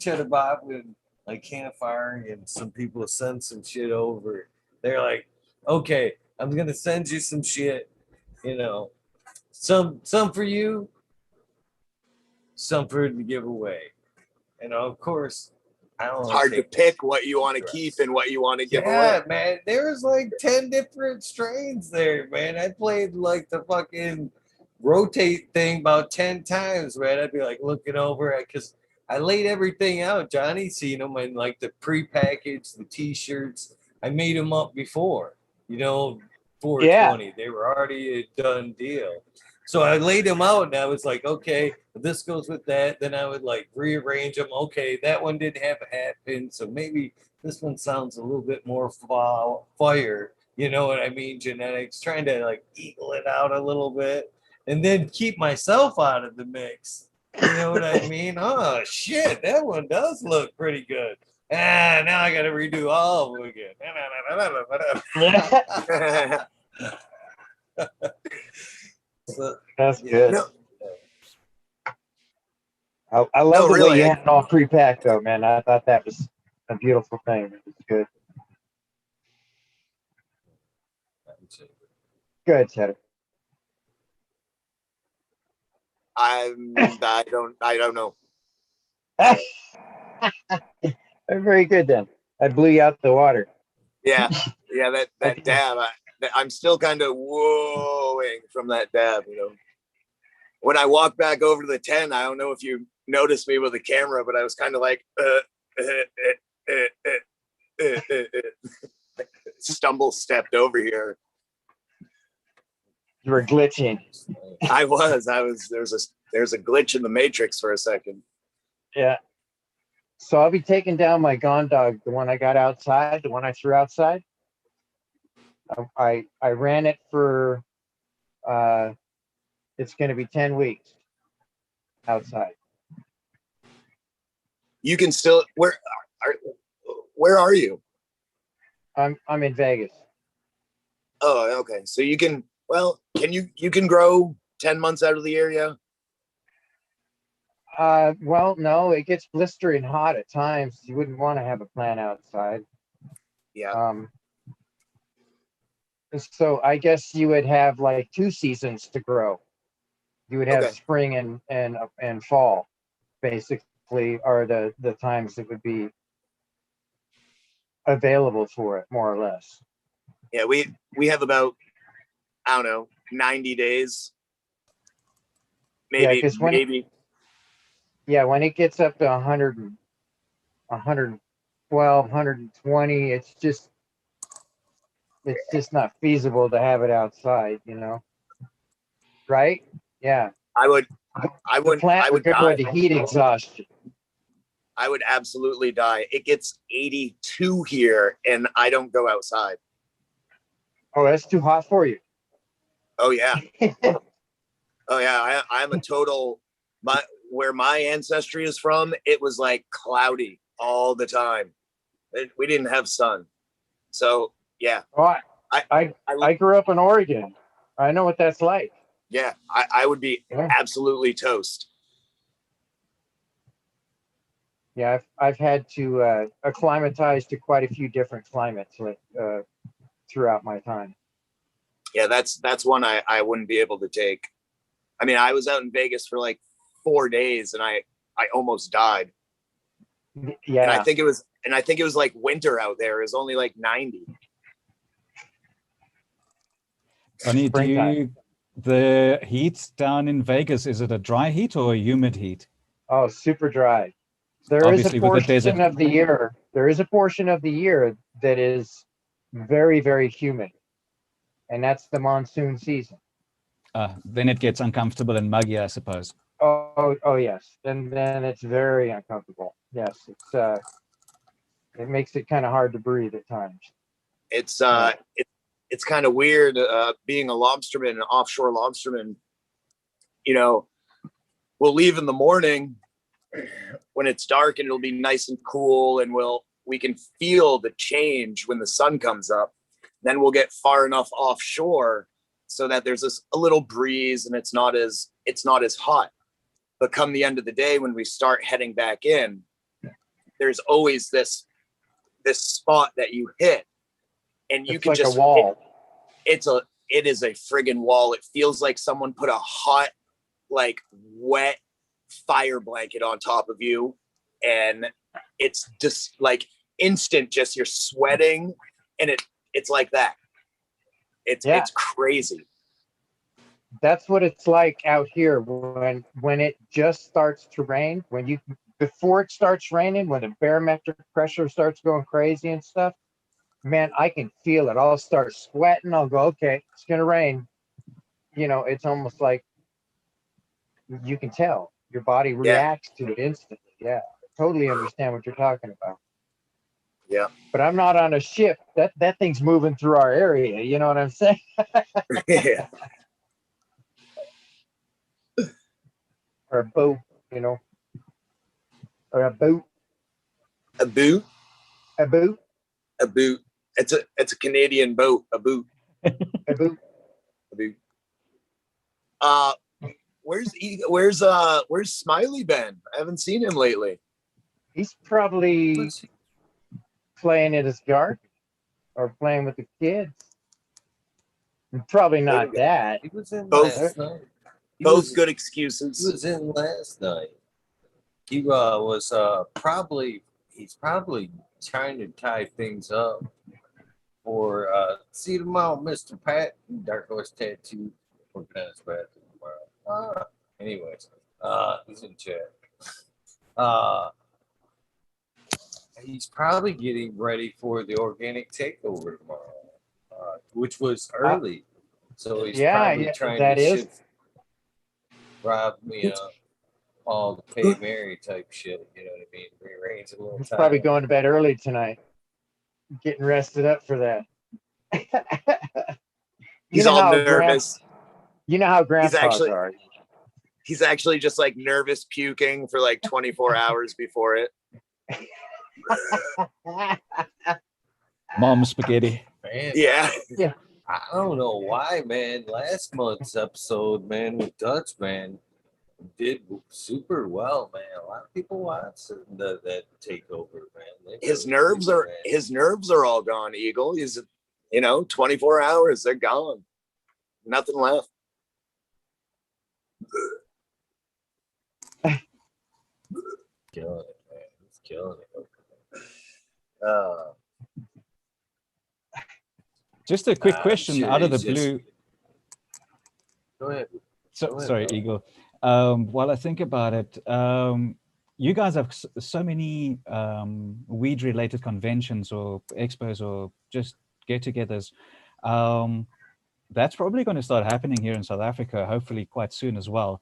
to Bob, when like Campfire and some people send some shit over. They're like, okay, I'm gonna send you some shit, some for you, some for to give away. And of course, I don't It's hard to pick what you want to keep and what you want to give away. Yeah, man. There was like 10 different strains there, man. I played like the fucking rotate thing about 10 times, man. I'd be like looking over it because I laid everything out. Johnny seen them in like the pre-packaged, the t-shirts. I made them up before, 420. Yeah. They were already a done deal. So I laid them out and I was like, okay, this goes with that. Then I would like rearrange them. Okay, that one didn't have a hat pin, so maybe this one sounds a little bit more fire. You know what I mean? Genetics, trying to like equal it out a little bit and then keep myself out of the mix. You know what I mean? Oh, shit, that one does look pretty good. Now I got to redo all of them again. That's good. No. I love the way you had it all pre-packed, though, man. I thought that was a beautiful thing. It was good. Good, Cheddar. I don't know. Very good then. I blew you out the water. Yeah, that dab. I'm still kind of whoaing from that dab, when I walked back over to the tent, I don't know if you noticed me with the camera, but I was kind of like, stumble stepped over here. You were glitching. I was. There's a glitch in the matrix for a second. Yeah. So I'll be taking down my gone dog, the one I got outside, the one I threw outside. I ran it for it's going to be 10 weeks outside. You can still where are you? I'm in Vegas. Oh, okay. So you can you can grow 10 months out of the area? Well, no, it gets blistering hot at times. You wouldn't want to have a plant outside. Yeah. So I guess you would have like 2 seasons to grow. You would have Okay. spring and fall, basically, are the times that would be available for it, more or less. Yeah, we have about, I don't know, 90 days. Maybe, 'cause when it gets up to 100, 112, 120, it's just not feasible to have it outside, right? Yeah. I would The plant would go die. into heat exhaustion. I would absolutely die. It gets 82 here and I don't go outside. Oh, that's too hot for you. Oh yeah. Oh yeah. I'm a total, where my ancestry is from, it was like cloudy all the time. We didn't have sun. So yeah. Oh, I grew up in Oregon. I know what that's like. Yeah, I would be absolutely toast. Yeah, I've had to acclimatize to quite a few different climates throughout my time. Yeah, that's one I wouldn't be able to take. I mean, I was out in Vegas for like 4 days and I almost died. Yeah. And I think it was like winter out there. It was only like 90. The heat down in Vegas, is it a dry heat or a humid heat? Oh, super dry. There is a portion of the year that is very, very humid, and that's the monsoon season. Then it gets uncomfortable and muggy, I suppose. Oh yes, and then it's very uncomfortable. Yes, it makes it kind of hard to breathe at times. It's kind of weird being a lobsterman, an offshore lobsterman. We'll leave in the morning when it's dark and it'll be nice and cool, and we can feel the change when the sun comes up. Then we'll get far enough offshore so that there's a little breeze and it's not as hot. But come the end of the day, when we start heading back in, there's always this spot that you hit, and you can like just a wall. It is a friggin' wall. It feels like someone put a hot, like wet fire blanket on top of you, and it's just like instant. Just you're sweating, and it's like that. It's crazy. That's what it's like out here when it just starts to rain. Before it starts raining, when the barometric pressure starts going crazy and stuff, man, I can feel it. I'll start sweating. I'll go, okay, it's gonna rain. It's almost like you can tell your body reacts to it instantly. Yeah, I totally understand what you're talking about. Yeah, but I'm not on a ship. That thing's moving through our area. You know what I'm saying? Yeah. Or a boat, or a boot. A boot. A boot. A boot. It's a Canadian boat. A boot. A boot. A boot. Where's Smiley been? I haven't seen him lately. He's probably playing in his garden or playing with the kids. Probably not that. He was in Both. last night. Both good excuses. He was in last night. He he's probably trying to tie things up for see you tomorrow, Mr. Pat, Dark Horse Tattoo, working on his bathroom tomorrow. Anyways, he's in chat. Uh, he's probably getting ready for the organic takeover tomorrow, which was early. So he's probably trying that to is. rob me all the pay Mary type shit. You know what I mean? Rearrange a little He's time. probably going to bed early tonight, getting rested up for that. He's all nervous. You know how grandpas are. He's actually just like nervous puking for like 24 hours before it. Mom spaghetti. Man, Yeah. I don't know why, man. Last month's episode, man, with Dutch, man, did super well, man. A lot of people watched that takeover, man. His nerves are all gone, Eagle. He's 24 hours, they're gone. Nothing left. Killing it, man. He's killing it. Just a quick question out of the blue. Go ahead. Sorry, Eagle. While I think about it, you guys have so many weed-related conventions or expos or just get-togethers. That's probably going to start happening here in South Africa, hopefully quite soon as well.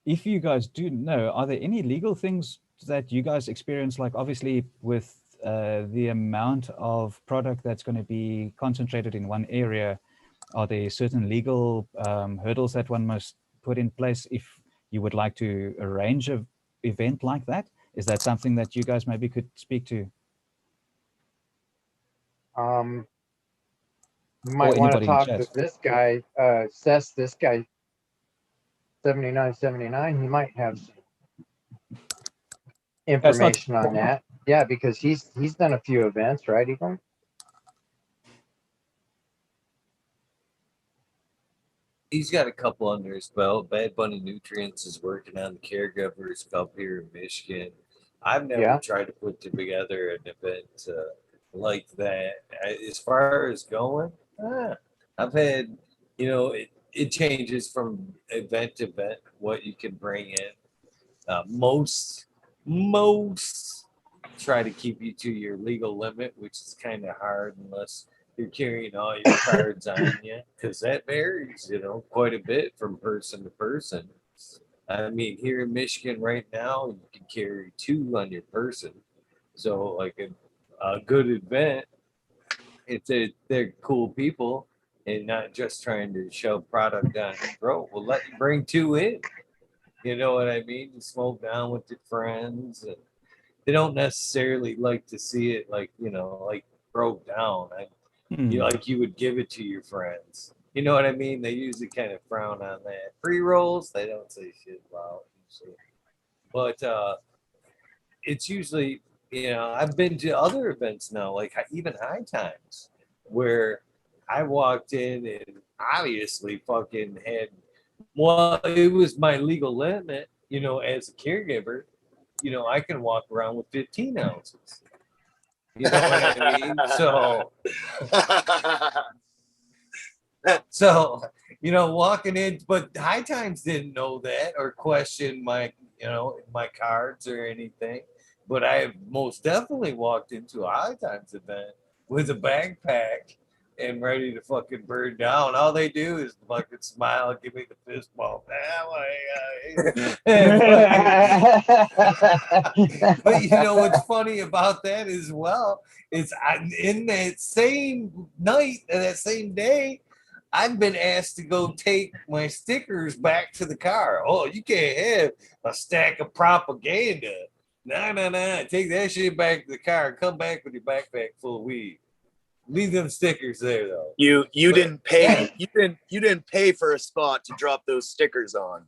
If you guys do know, are there any legal things that you guys experience, like obviously with the amount of product that's going to be concentrated in one area? Are there certain legal hurdles that one must put in place if you would like to arrange an event like that? Is that something that you guys maybe could speak to? You might want to talk to this guy, Seth, this guy, 7979. He might have some information on that. Yeah, because he's done a few events, right, Eagle? He's got a couple under his belt. Bad Bunny Nutrients is working on the caregivers up here in Michigan. I've never tried to put together an event like that. As far as going, I've had, it changes from event to event what you can bring in. Most try to keep you to your legal limit, which is kind of hard unless you're carrying all your cards on you, because that varies, quite a bit from person to person. I mean, here in Michigan right now, you can carry 2 on your person. So, like a good event, they're cool people and not just trying to shove product down your throat. We'll let you bring 2 in. You know what I mean? You smoke down with your friends, and they don't necessarily like to see it like broke down. You would give it to your friends. You know what I mean? They usually kind of frown on that. Pre-rolls, they don't say shit about usually. But it's usually, I've been to other events now, like even High Times, where I walked in and obviously fucking had, it was my legal limit, as a caregiver, I can walk around with 15 ounces. You know what I mean? So, walking in, but High Times didn't know that or question my cards or anything. But I have most definitely walked into a High Times event with a backpack and ready to fucking burn down. All they do is fucking smile and give me the fist bump. But what's funny about that as well is in that same night, that same day, I've been asked to go take my stickers back to the car. Oh, you can't have a stack of propaganda. Nah. Take that shit back to the car and come back with your backpack full of weed. Leave them stickers there, though. You didn't pay. You didn't pay for a spot to drop those stickers on.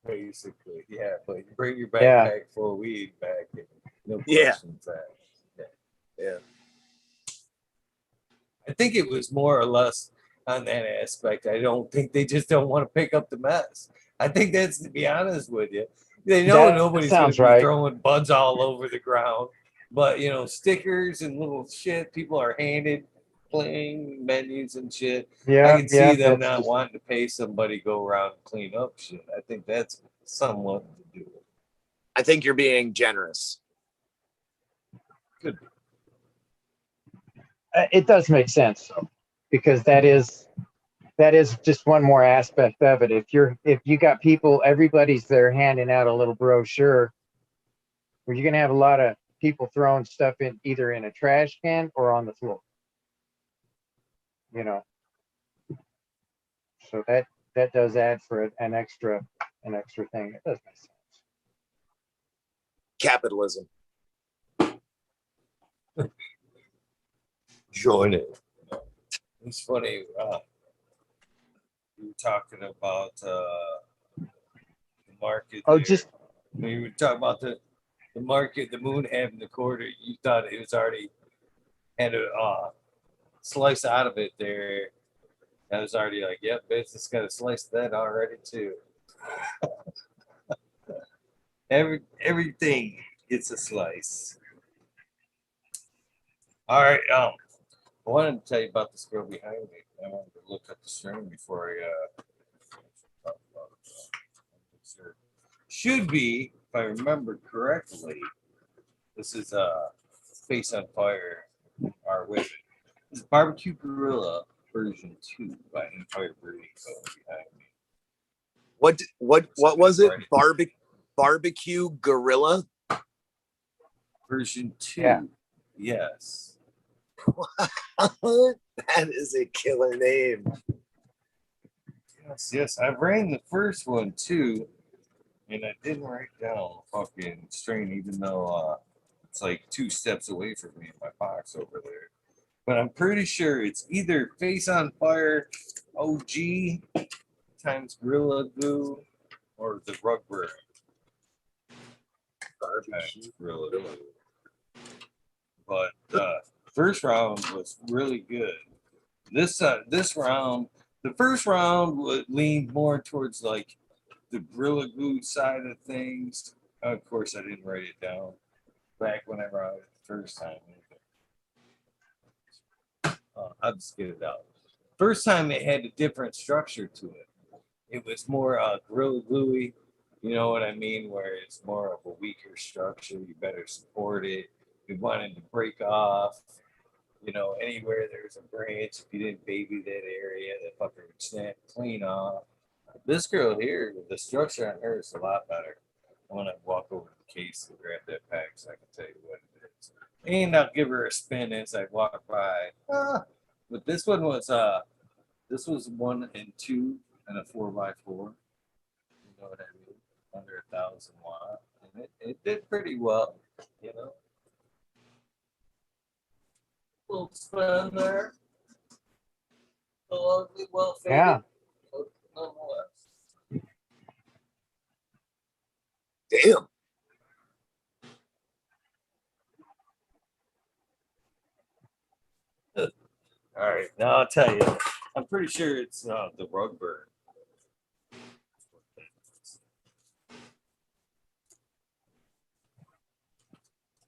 Basically, yeah. But you bring your backpack full of weed back. And no questions asked. Yeah. I think it was more or less on that aspect. I don't think they just don't want to pick up the mess. I think that's, to be honest with you, they know nobody's going to be throwing buds all over the ground. But stickers and little shit people are handed playing menus and shit. Yeah, I can see yeah, them that's not just- wanting to pay somebody to go around and clean up shit. I think that's somewhat to do it. I think you're being generous. Could be. It does make sense though, because that is just one more aspect of it. If you got people, everybody's there handing out a little brochure, where you're gonna have a lot of people throwing stuff in either in a trash can or on the floor. You know, so that does add for an extra thing. It does make sense. Capitalism. Join it. It's funny. We were talking about the market. Oh, there. just When you were talking about the market, the moon having the quarter, you thought it was already had a slice out of it there. I was already like, yep, business got a slice of that already too. Everything gets a slice. All right. I wanted to tell you about this girl behind me. I wanted to look at the stream before I talk about it. Should be, if I remember correctly, this is Face on Fire, our women. This is Barbecue Gorilla version 2 by Empire Breeding Co. behind me. What was it? Barbecue Gorilla? Version 2. Yeah. Yes. That is a killer name. Yes. I ran the first one too, and I didn't write down fucking strain, even though it's like 2 steps away from me in my box over there. But I'm pretty sure it's either Face on Fire OG times Gorilla Glue or the Rugburn. Gorilla Glue. But first round was really good. This round, the first round would lean more towards like the Gorilla Glue side of things. Of course, I didn't write it down back when I wrote it the first time. I'll just get it out. First time it had a different structure to it. It was more Gorilla Gluey, you know what I mean? Where it's more of a weaker structure. You better support it. We wanted to break off. You know, anywhere there's a branch, if you didn't baby that area, that fucker would snap clean off. This girl here, the structure on her is a lot better. I want to walk over to the case and grab that pack so I can tell you what it is. And I'll give her a spin as I walk by. But this one was 1 and 2 and a 4x4. You know what I mean? Under 1,000 watt. And it did pretty well, you know. Little spin there. Lovely, well faded. Yeah. Nonetheless. Damn. All right, now I'll tell you. I'm pretty sure it's the Rugburn.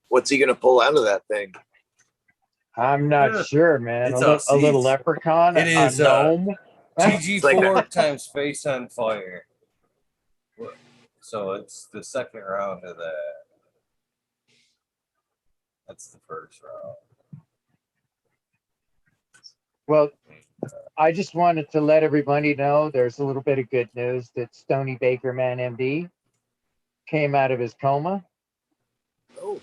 What's he gonna pull out of that thing? I'm not Yeah. sure, man. It's A all little seeds. leprechaun, It is, a gnome. TG4 times Face on Fire. So it's the second round of that. That's the first round. Well, I just wanted to let everybody know there's a little bit of good news that Stony Baker Man MD came out of his coma. Oh,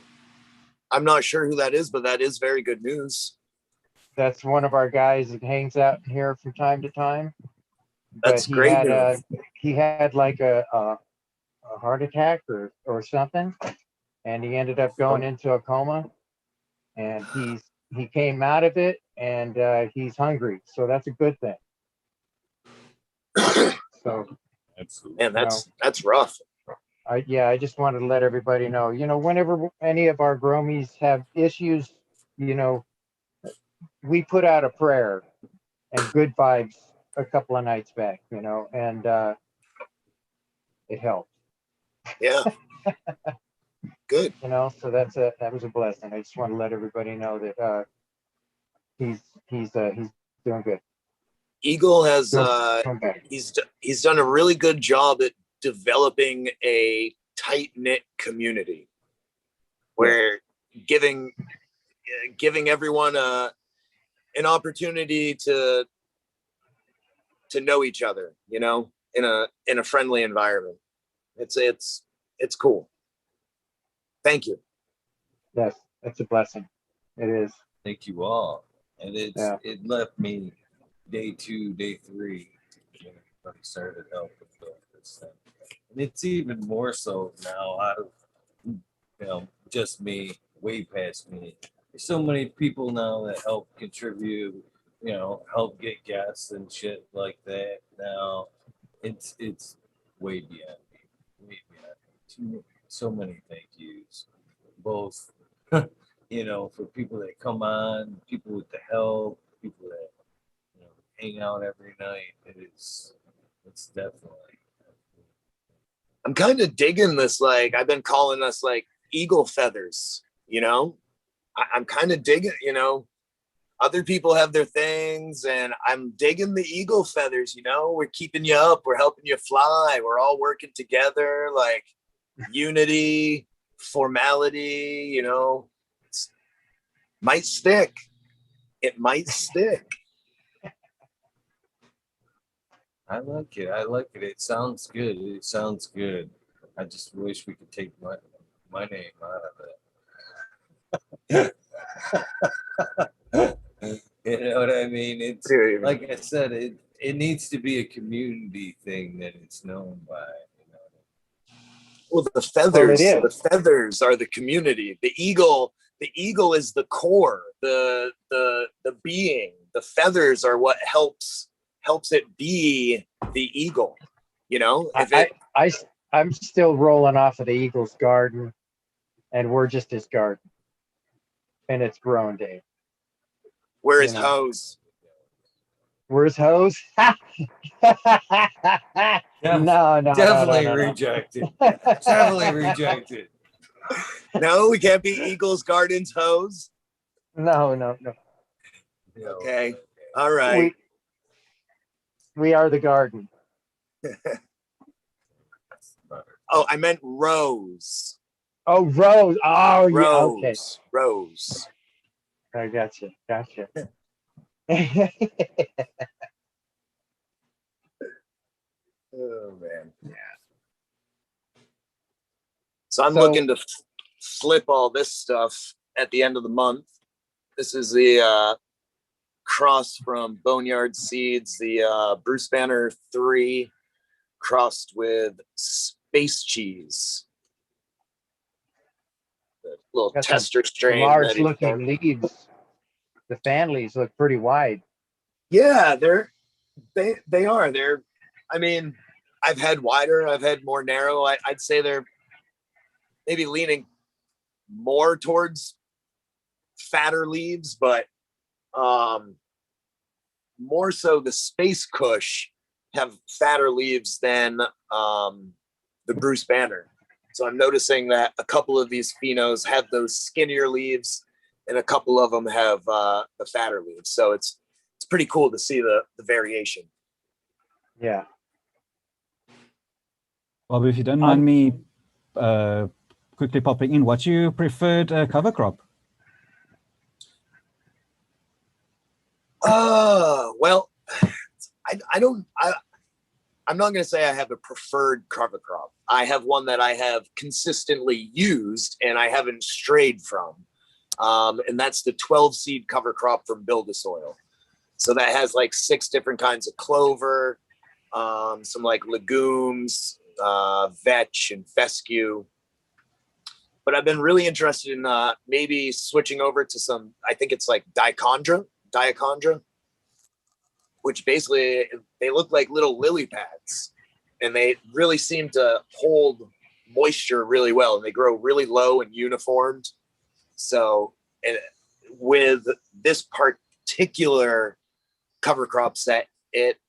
I'm not sure who that is, but that is very good news. That's one of our guys that hangs out here from time to time. That's But great news. he had like a heart attack or something, and he ended up going into a coma. And he came out of it, and he's hungry, so that's a good thing. So, Absolutely. Man, that's rough. I just wanted to let everybody know. You know, whenever any of our gromies have issues, you know, we put out a prayer and good vibes a couple of nights back. You know, and it helped. Yeah. Good. You know, so that was a blessing. I just want to let everybody know that he's doing good. Eagle has Doing better. he's done a really good job at developing a tight knit community where giving everyone an opportunity to know each other, you know, in a friendly environment. It's cool. Thank you. Yes, it's a blessing. It is. Thank you all. And Yeah. it left me day 2, day 3 when everybody started helping with this thing. And it's even more so now out of, you know, just me, way past me. There's so many people now that help contribute, you know, help get guests and shit like that. Now it's way beyond me. Way beyond me. So many thank yous. Both you know, for people that come on, people with the help, people that, you know, hang out every night. It's definitely. I'm kind of digging this. Like, I've been calling us like eagle feathers, you know. I'm kind of digging, you know, other people have their things, and I'm digging the eagle feathers, you know. We're keeping you up, we're helping you fly, we're all working together, like unity, formality, you know. Might stick. It might stick. I like it. I like it. It sounds good. It sounds good. I just wish we could take my name out of it. You know what I mean? It's like I said, it needs to be a community thing that it's known by. You know? Well, the feathers are the community. The eagle is the core, the being. The feathers are what helps it be the eagle. You know, I'm still rolling off of the Eagles garden, and we're just his garden, and it's growing, Dave. Where is hose? Where's hose? No, definitely rejected. Definitely rejected. No, we can't be Eagles Gardens hose. No. Okay, all right. We are the garden. Oh, I meant rose. Oh, Rose. Oh, yeah. Okay. Rose. I gotcha. Oh man. Yeah. So I'm looking to flip all this stuff at the end of the month. This is the cross from Boneyard Seeds, the Bruce Banner 3 crossed with Space Cheese. The little Got tester strain. Large looking leaves. The fan leaves look pretty wide. Yeah, they are. They're, I mean, I've had wider, I've had more narrow. I'd say they're maybe leaning more towards fatter leaves, but more so the Space Kush have fatter leaves than the Bruce Banner. So I'm noticing that a couple of these phenos have those skinnier leaves, and a couple of them have the fatter leaves. So it's pretty cool to see the variation. Yeah. Well, if you don't mind me quickly popping in, what's your preferred cover crop? Well, I'm not going to say I have a preferred cover crop. I have one that I have consistently used and I haven't strayed from. And that's the 12 seed cover crop from Build-A-Soil. So that has like 6 different kinds of clover, some like legumes, vetch and fescue. But I've been really interested in maybe switching over to some, I think it's like diachondra, which basically they look like little lily pads, and they really seem to hold moisture really well, and they grow really low and uniformed. So with this particular cover crop set, it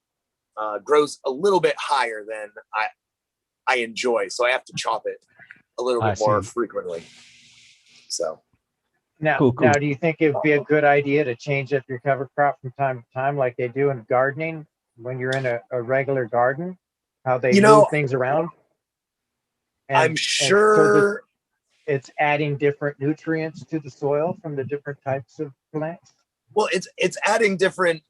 grows a little bit higher than I enjoy. So I have to chop it a little bit more frequently. So Cool. Now, do you think it'd be a good idea to change up your cover crop from time to time, like they do in gardening when you're in a regular garden? How they You move know, things around, I'm and so that sure. it's adding different nutrients to the soil from the different types of plants. Well, it's adding different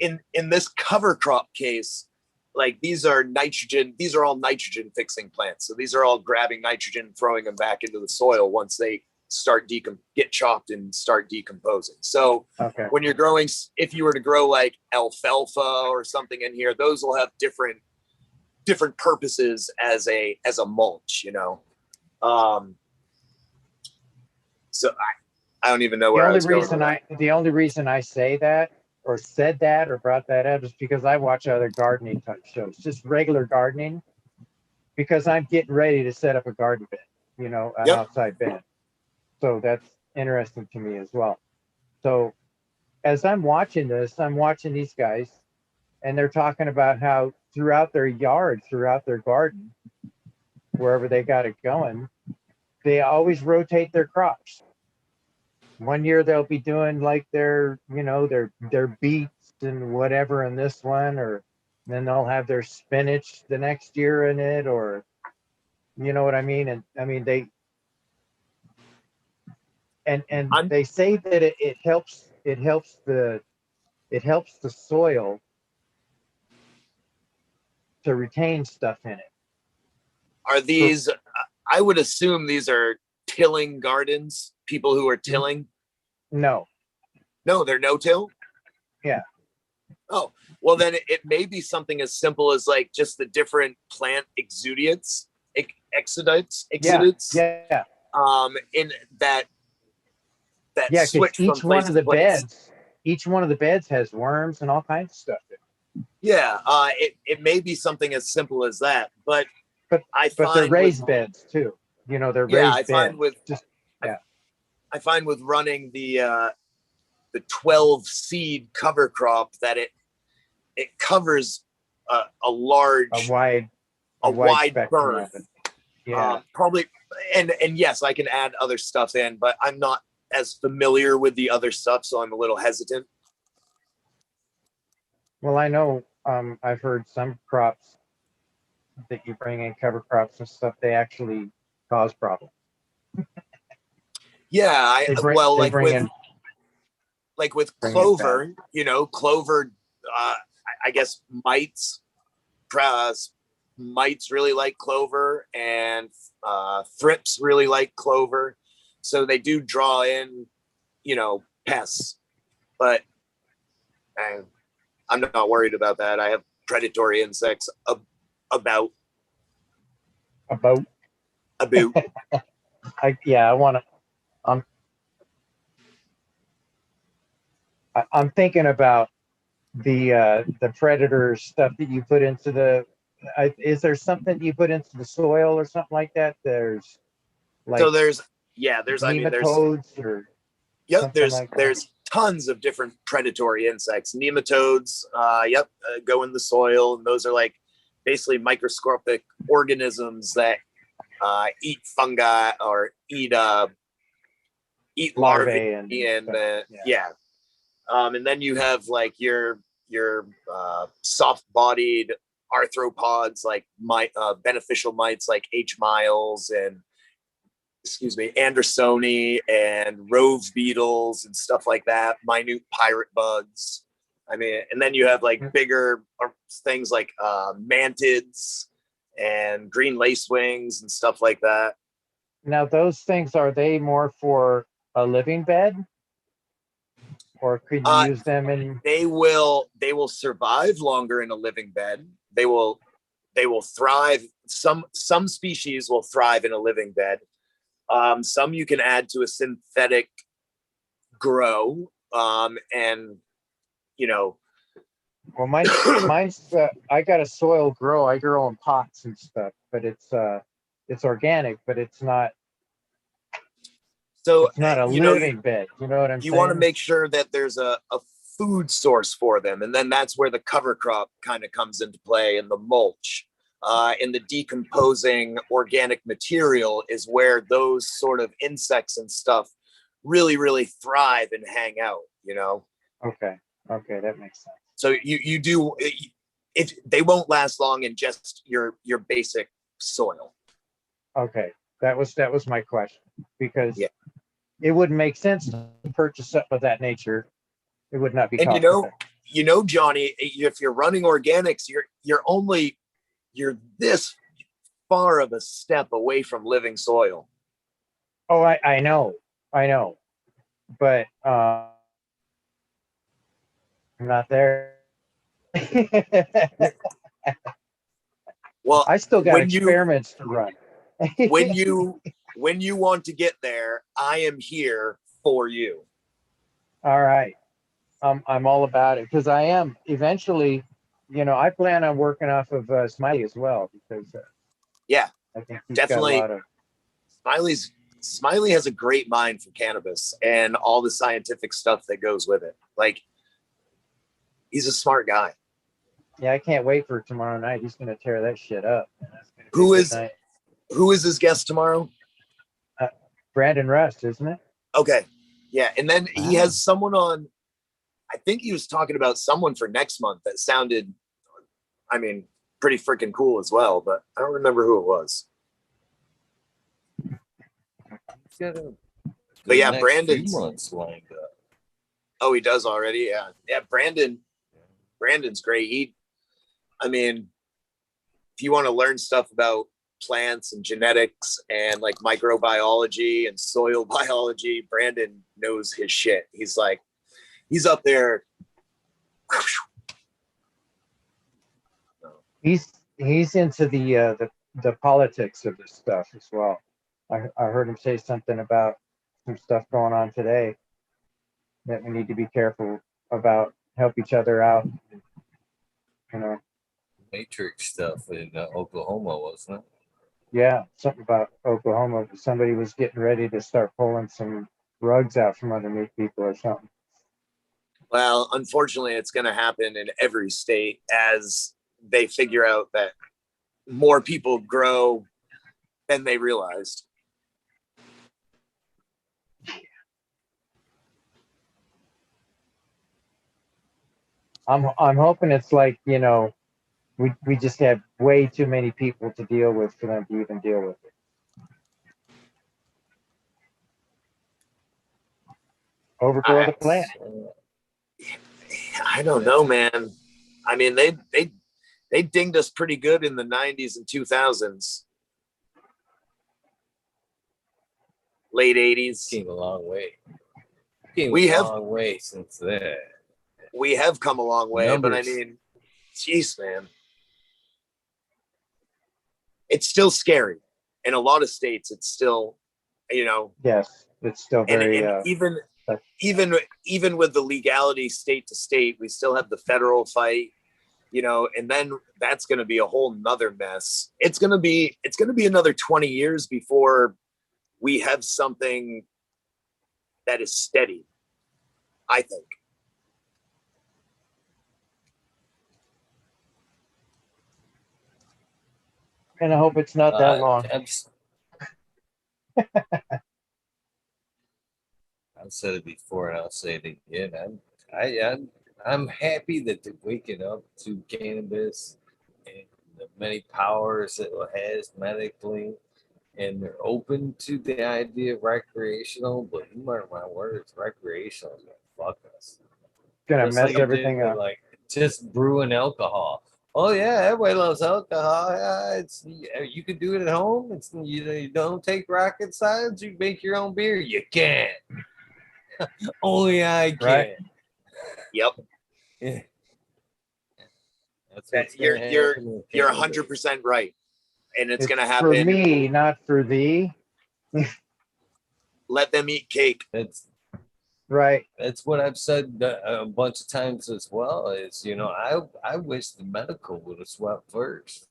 in this cover crop case. Like these are nitrogen. These are all nitrogen fixing plants. So these are all grabbing nitrogen, throwing them back into the soil once they start get chopped and start decomposing. So Okay. when you're growing, if you were to grow like alfalfa or something in here, those will have different purposes as a mulch. You know. So I don't even know where I was going with that. The only reason I say that or said that or brought that up is because I watch other gardening type shows, just regular gardening, because I'm getting ready to set up a garden bed, you know, an Yep. outside bed. So that's interesting to me as well. So as I'm watching this, I'm watching these guys, and they're talking about how throughout their yard, throughout their garden, wherever they got it going, they always rotate their crops. One year they'll be doing like their, you know, their beets and whatever in this one, or then they'll have their spinach the next year in it, or you know what I mean? And I mean and I'm they say that it helps the soil to retain stuff in it. Are So these? I would assume these are tilling gardens. People who are tilling. no, No, they're no till. yeah, Oh, well then it may be something as simple as like just the different plant exudates, exudates. yeah, In that yeah, because switch from place to place. each one of the beds has worms and all kinds of stuff in it. Yeah, it may be something as simple as that, but But I but they're find with raised beds too. You know, they're yeah, raised beds. Just yeah. I find with running the 12 seed cover crop that it covers a a large wide a wide spectrum berth. of it. Yeah. Probably and yes, I can add other stuff in, but I'm not as familiar with the other stuff, so I'm a little hesitant. Well, I know I've heard some crops that you bring in cover crops and stuff, they actually cause problems. Yeah, well, They bring in clover, you know, clover. I guess mites really like clover, and thrips really like clover, so they do draw in, you know, pests. But I'm not worried about that. I have predatory insects about. I want to. I'm thinking about the predator stuff that you put into the. Is there something you put into the soil or something like that? There's like So there's I mean there's nematodes or yep something like that. there's tons of different predatory insects. Nematodes, go in the soil, and those are like basically microscopic organisms that eat fungi or eat larvae and yeah. And then you have like your soft-bodied arthropods like beneficial mites like H. miles and Andersoni and rove beetles and stuff like that, minute pirate bugs. I mean, and then you have like bigger things like mantids and green lacewings and stuff like that. Now, those things, are they more for a living bed, or could you use them in? They will survive longer in a living bed. They will thrive. Some species will thrive in a living bed. Some you can add to a synthetic grow, and you know. Well, mine's I got a soil grow. I grow in pots and stuff, but it's organic, but it's not. So it's not a living bed. You know what I'm saying? You want to make sure that there's a food source for them, and then that's where the cover crop kind of comes into play, and the mulch. In the decomposing organic material is where those sort of insects and stuff really, really thrive and hang out, you know? Okay. Okay, that makes sense. So you do, if they won't last long in just your basic soil. Okay, that was my question, because Yeah. it wouldn't make sense to purchase stuff of that nature. It would not be And cost you know, Johnny, if you're running organics, you're this far of a step away from living soil. Oh, I know, but I'm not there. Well, I still got when you experiments to run. when you want to get there, I am here for you. All right, I'm all about it, because I am eventually. I plan on working off of Smiley as well, because Yeah, I think he's definitely. got a lot of. Smiley has a great mind for cannabis and all the scientific stuff that goes with it. Like, he's a smart guy. Yeah, I can't wait for tomorrow night. He's gonna tear that shit up. That's gonna be Who a good is night. who is his guest tomorrow? Brandon Rust, isn't it? Okay, yeah, and then he Wow. has someone on. I think he was talking about someone for next month that sounded, I mean, pretty freaking cool as well, but I don't remember who it was. But yeah, Brandon's few months lined up. Oh, he does already. Yeah, yeah. Brandon's great. I mean, if you want to learn stuff about plants and genetics and like microbiology and soil biology, Brandon knows his shit. He's up there. He's into the politics of this stuff as well. I heard him say something about some stuff going on today that we need to be careful about, help each other out. Matrix stuff in Oklahoma, wasn't it? Yeah, something about Oklahoma. Somebody was getting ready to start pulling some rugs out from underneath people or something. Well, unfortunately, it's going to happen in every state as they figure out that more people grow than they realized. I'm hoping it's like, we just have way too many people to deal with for them to even deal with it. Overgrow the planet. I don't know, man. I mean, they dinged us pretty good in the 90s and 2000s. Late 80s. Came a long way. We have long way since then. We have come a long way, Numbers. but I mean, jeez, man. It's still scary. In a lot of states, it's still, Yes, it's still very. And even with the legality state to state, we still have the federal fight, and then that's going to be a whole nother mess. It's going to be another 20 years before we have something that is steady, I think. And I hope it's not that long. I've said it before, and I'll say it again. I'm happy that they're waking up to cannabis and the many powers that it has medically, and they're open to the idea of recreational. But you mark my words, recreational is gonna fuck us. Gonna Just mess like it everything did with, up. like just brewing alcohol. Oh yeah, everybody loves alcohol. Yeah, you can do it at home. It's you don't take rocket science. You make your own beer. You can't. Only I can. Right. Yep. Yeah. You're 100% right, and it's going to happen for me, not for thee. Let them eat cake. That's right. That's what I've said a bunch of times as well. Is I wish the medical would have swept first.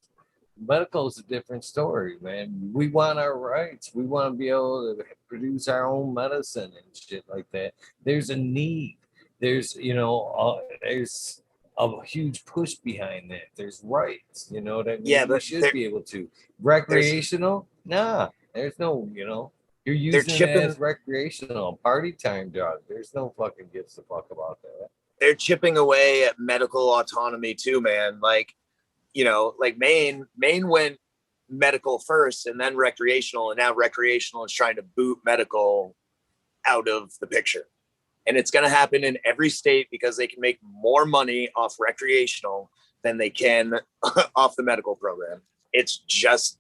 Medical is a different story, man. We want our rights. We want to be able to produce our own medicine and shit like that. There's a need. There's there's a huge push behind that. There's rights. You know what I mean? Yeah, but we should be able to. Recreational? Nah. There's no. You're They're using it chipping as recreational party time drug. There's no fucking gives a fuck about that. they're chipping away at medical autonomy too, man. Like, like Maine went medical first and then recreational, and now recreational is trying to boot medical out of the picture. And it's going to happen in every state because they can make more money off recreational than they can off the medical program. It's just,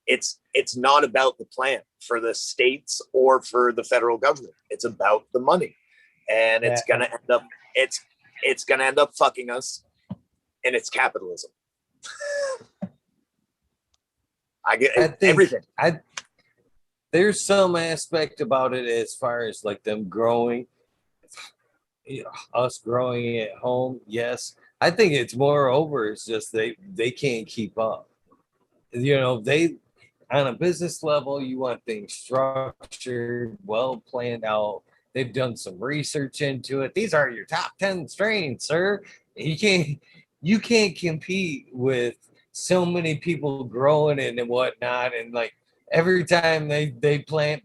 it's not about the plan for the states or for the federal government. It's about the money, and it's going to end up, it's going to end up fucking us, and it's capitalism. I think everything. There's some aspect about it as far as like them growing, us growing at home. Yes, I think it's moreover. It's just they can't keep up. They on a business level, you want things structured, well planned out. They've done some research into it. These are your top 10 strains, sir. You can't compete with so many people growing it and whatnot. And like every time they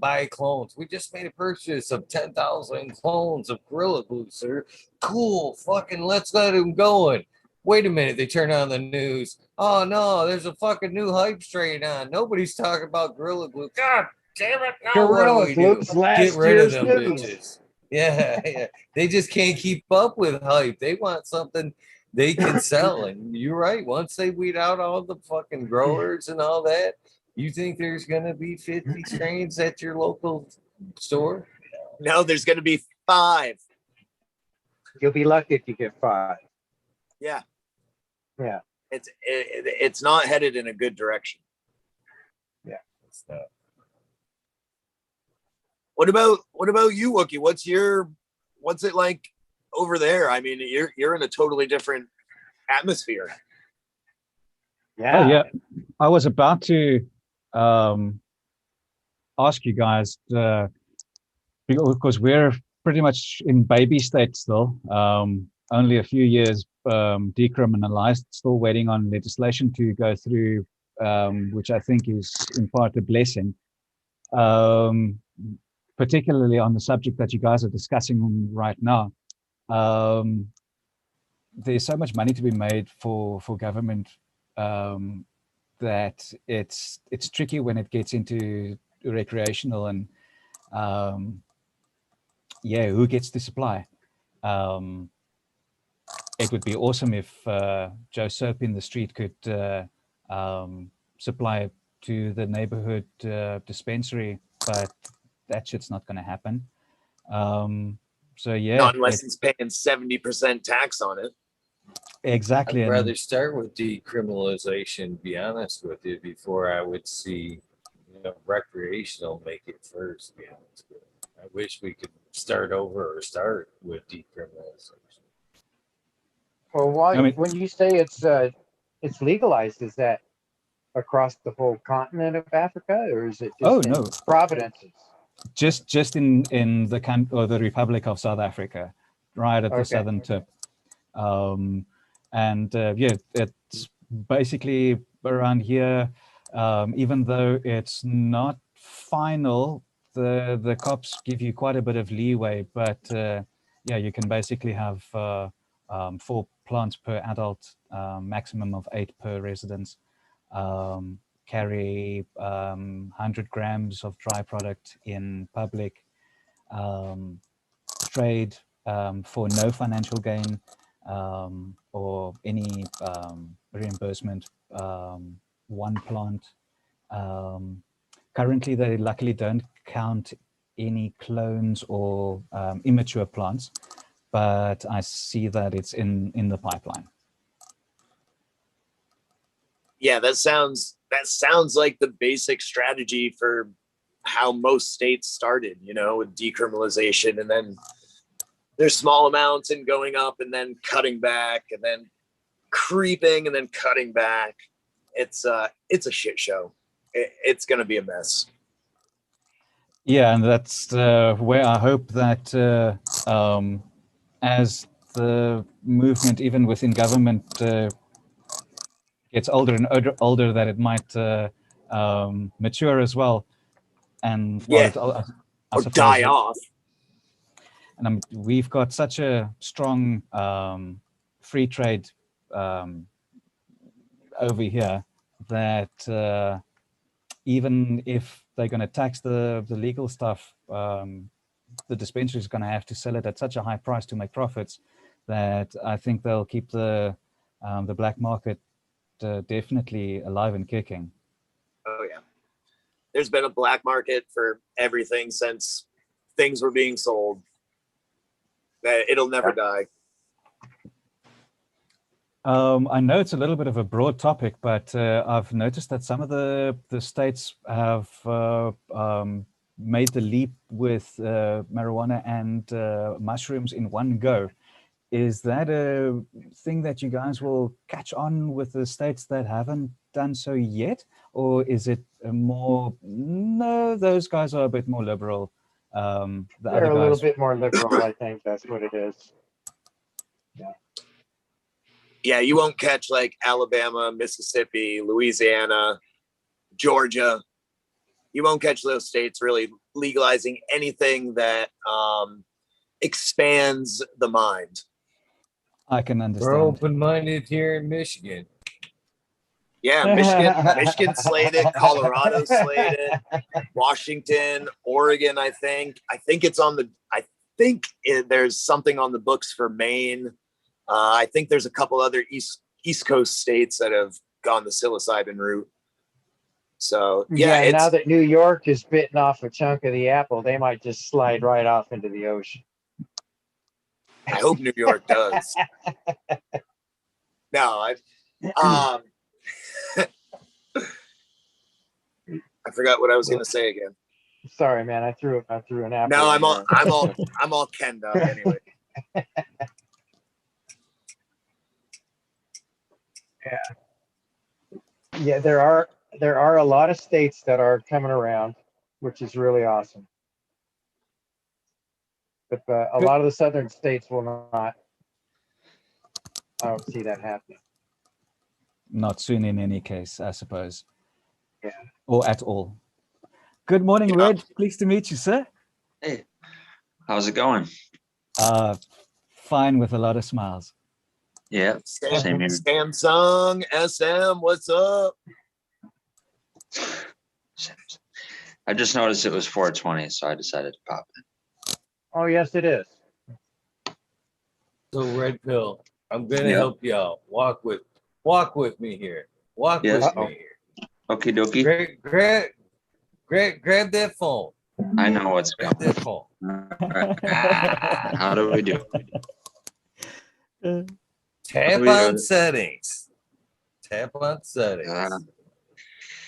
buy clones, we just made a purchase of 10,000 clones of Gorilla Glue, sir. Cool, fucking let's let them go. Wait a minute, they turn on the news. Oh no, there's a fucking new hype strain on. Nobody's talking about Gorilla Glue. God damn it, now Gorilla what do we do? Glue's last Get rid of year's them news. bitches. Yeah. They just can't keep up with hype. They want something they can sell. And you're right. Once they weed out all the fucking growers and all that, you think there's gonna be 50 strains at your local store? No, there's going to be 5. You'll be lucky if you get 5. Yeah. Yeah. It's not headed in a good direction. Yeah. It's not. What about you, Wookie? What's it like over there? I mean, you're in a totally different atmosphere. Yeah. Oh yeah, I was about to ask you guys because we're pretty much in baby state still. Only a few years decriminalized, still waiting on legislation to go through, which I think is in part a blessing. Particularly on the subject that you guys are discussing right now. There's so much money to be made for government that it's tricky when it gets into recreational and who gets the supply. It would be awesome if Joe Soap in the street could supply to the neighborhood dispensary, but that shit's not going to happen. So yeah, not unless he's paying 70% tax on it. Exactly. I'd rather start with decriminalization, be honest with you, before I would see recreational make it first, be honest with you. I wish we could start over or start with decriminalization. Well, when you say it's legalized, is that across the whole continent of Africa, or is it just in provinces? Just in the country or the Republic of South Africa, right at the southern tip. It's basically around here. Even though it's not final, the cops give you quite a bit of leeway, but you can basically have 4 plants per adult, maximum of 8 per residence. Carry 100 grams of dry product in public, trade for no financial gain or any reimbursement, 1 plant. Currently, they luckily don't count any clones or immature plants, but I see that it's in the pipeline. Yeah, that sounds like the basic strategy for how most states started, with decriminalization, and then there's small amounts and going up and then cutting back and then creeping and then cutting back. It's a shit show. It's going to be a mess. Yeah, and that's where I hope that as the movement, even within government, gets older and older, that it might mature as well. and Yeah. I Or suppose die that- off. and we've got such a strong free trade over here that even if they're going to tax the legal stuff, the dispensary is going to have to sell it at such a high price to make profits that I think they'll keep the black market definitely alive and kicking. Oh yeah. There's been a black market for everything since things were being sold. It'll never die. I know it's a little bit of a broad topic, but I've noticed that some of the states have made the leap with marijuana and mushrooms in one go. Is that a thing that you guys will catch on with the states that haven't done so yet? Or is it more, no, those guys are a bit more liberal? The They're other a little guys, bit more liberal, I think that's what it is. Yeah, you won't catch like Alabama, Mississippi, Louisiana, Georgia. You won't catch those states really legalizing anything that expands the mind. I can We're understand. open-minded here in Michigan. Yeah, Michigan slayed it. Colorado slayed it. Washington, Oregon, I think it's on the. There's something on the books for Maine. I think there's a couple other East Coast states that have gone the psilocybin route. So yeah, now that New York is bitten off a chunk of the apple, they might just slide right off into the ocean. I hope New York does. No, I forgot what I was going to say again. Sorry, man, I threw an apple. No, in there. I'm all kenned up anyway. Yeah, there are a lot of states that are coming around, which is really awesome. But a lot of the southern states will not. I don't see that happening. Not soon in any case, I suppose. Yeah. Or at all. Good morning, Yeah. Red. Pleased to meet you, sir. Hey, how's it going? Fine with a lot of smiles. Yeah, same here. Samsung SM, what's up? I just noticed it was 420, so I decided to pop in. Oh yes, it is. So Red Pill, I'm gonna Yeah. help you out. Walk with me here. Walk Yes. with me here. Okie dokie. Grab that phone. I know what's Grab going that phone. on. How do we do? Tap We on are- settings. Tap on settings. Uh,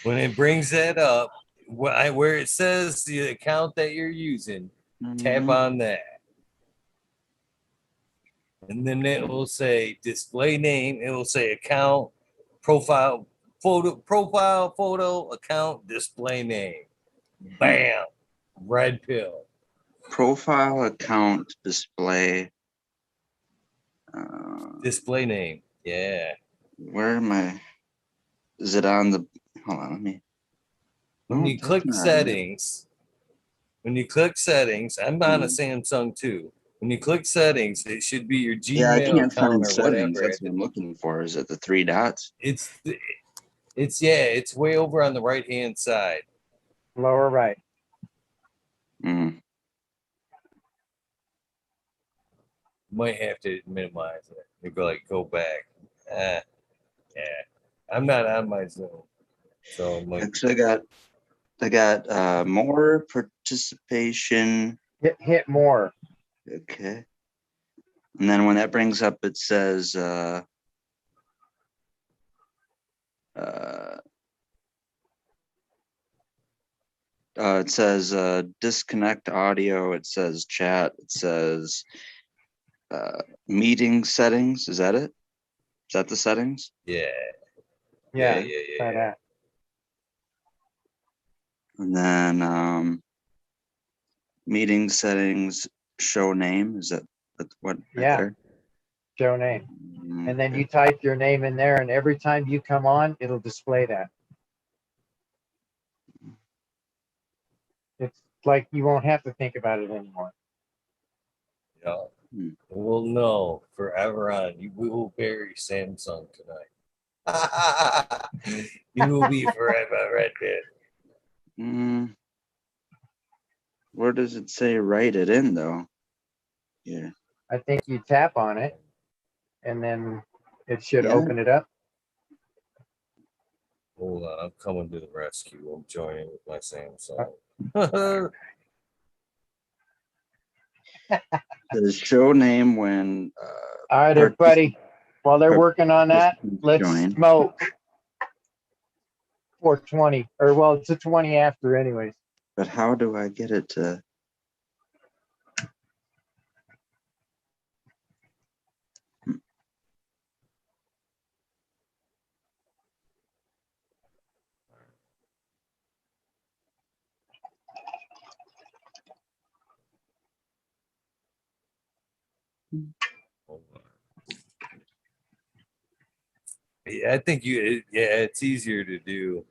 When it brings that up, where it says the account that you're using, tap mhm. on that. And then it will say display name. It will say account, profile, photo, account, display name. Bam. Red Pill. Profile account display. Display name. Yeah. Where am I? Is it on the? Hold on, let me. When No, you that's click not it. settings, I'm on a Samsung too. When you click settings, it should be your Gmail Yeah, I can't account find or settings. whatever. That's what I'm looking for. Is it the three dots? It's way over on the right hand side. Lower right. Mm. Might have to minimize it. You go back. Yeah. I'm not on my Zoom, so I'm like, Actually, I got more participation. Hit more. Okay. And then when that brings up, it says disconnect audio. It says chat. It says meeting settings. Is that it? Is that the settings? yeah. Yeah. Yeah. Try that. And then meeting settings, show name. Is that what? Right Yeah. there? Show name. Mm, And then you type your name in there, and every time you come on, it'll display that. It's like you won't have to think about it anymore. Yeah. Hmm. We'll know forever on. We will bury Samsung tonight. You will be forever Red Pit. Mm, where does it say write it in though? Yeah. I think you tap on it, and then it should Yeah. open it up. Hold on, I'm coming to the rescue. I'm joining with my Samsung. The show name when All right, everybody. While they're working on that, let's join. smoke 420, or well, it's a 20 after, anyways. But how do I get it to? Hold on. Yeah, I think it's easier to do.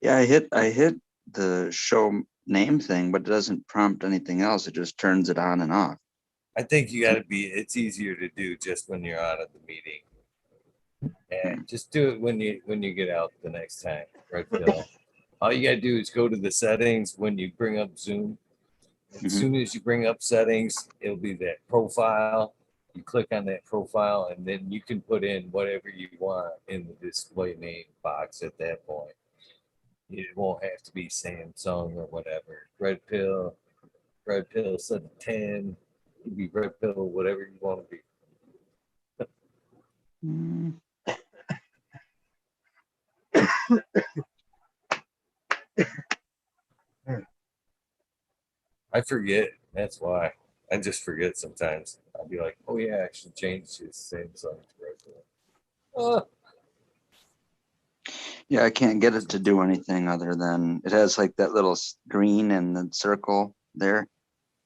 Yeah, I hit the show name thing, but it doesn't prompt anything else. It just turns it on and off. I think you got to be. It's easier to do just when you're out of the meeting, and just do it when you get out the next time. Right, Phil? All you got to do is go to the settings when you bring up Zoom. As Mhm. soon as you bring up settings, it'll be that profile. You click on that profile, and then you can put in whatever you want in the display name box at that point. It won't have to be Samsung or whatever. Red pill 710. You be red pill, whatever you want to be. Mm. I forget. That's why. I just forget sometimes. I'll be like, oh yeah, I should change his Samsung to red pill. Yeah, I can't get it to do anything other than it has like that little green and the circle there.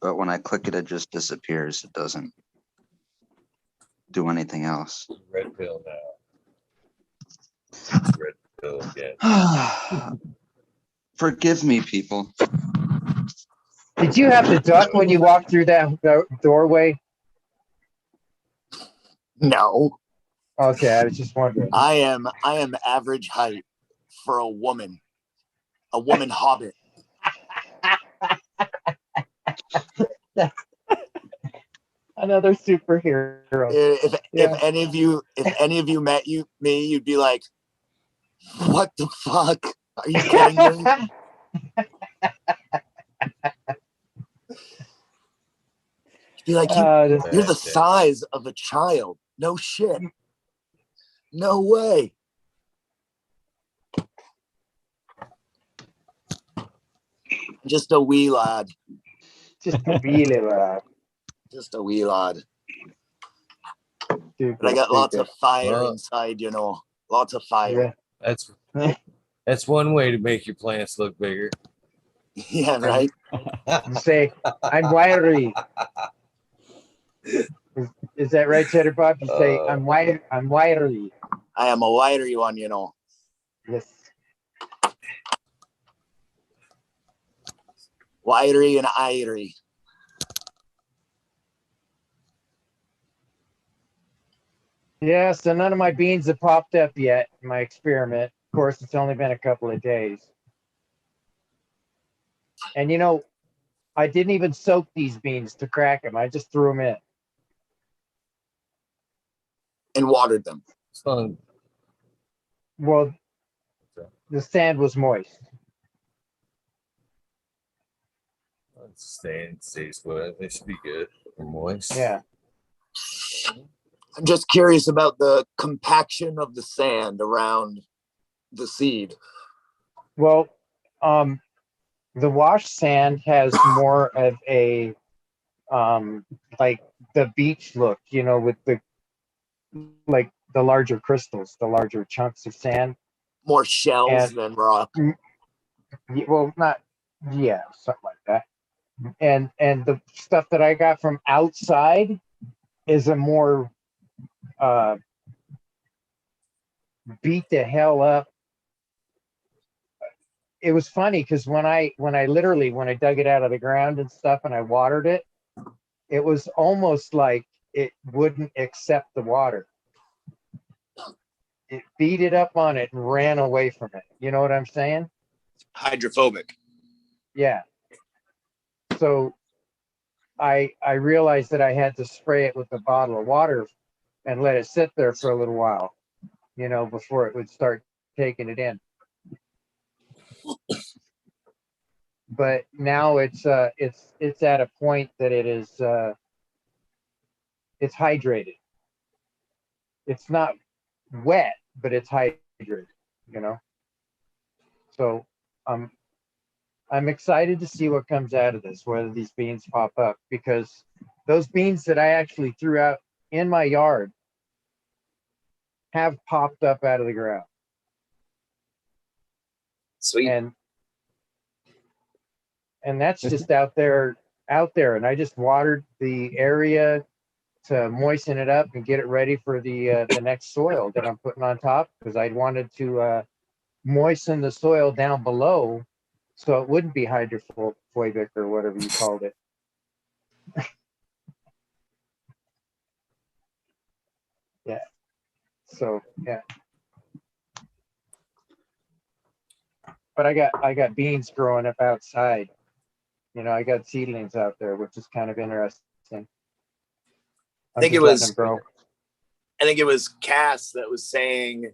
But when I click it, it just disappears. It doesn't do anything else. Red pill now. It's red pill again. Forgive me, people. Did you have to duck when you walked through that doorway? No, Okay, I was just wondering. I am average height for a woman hobbit. Another superhero. If Yeah. any of you met me, you'd be like, "What the fuck? Are you kidding me?" You'd be like, "You're the size of a child." No shit. No way. Just a wee lad. Just a wheelie lad. Just a wee lad. Stupid, But I got lots stupid. of fire inside, you know. Lots of fire. That's one way to make your plants look bigger. Yeah, right. You say, I'm wiry. Is that right, Cheddar Bob? You say, I'm wiry. I am a wiry one, you know. Yes. Wiry and iry. Yeah, so none of my beans have popped up yet in my experiment. Of course, it's only been a couple of days. And you know, I didn't even soak these beans to crack them. I just threw them in. And watered them. So, Well, the sand was moist. stays wet. They should be good or moist. Yeah. I'm just curious about the compaction of the sand around the seed. Well, the wash sand has more of a like the beach look, you know, with the like the larger crystals, the larger chunks of sand. More shells And- than rock. Well, not something like that. And the stuff that I got from outside is a more beat the hell up it was funny because when I dug it out of the ground and stuff and I watered it, it was almost like it wouldn't accept the water. It beat it up on it and ran away from it. You know what I'm saying? Hydrophobic. Yeah. So I realized that I had to spray it with a bottle of water and let it sit there for a little while, before it would start taking it in. But now it's at a point that it's hydrated. It's not wet, but it's hydrated, you know. So I'm excited to see what comes out of this, whether these beans pop up, because those beans that I actually threw out in my yard have popped up out of the ground. Sweet. And that's just out there. And I just watered the area to moisten it up and get it ready for the next soil that I'm putting on top, because I wanted to moisten the soil down below so it wouldn't be hydrophobic or whatever you called it. Yeah. So yeah. But I got beans growing up outside. I got seedlings out there, which is kind of interesting. I think it was Cass that was saying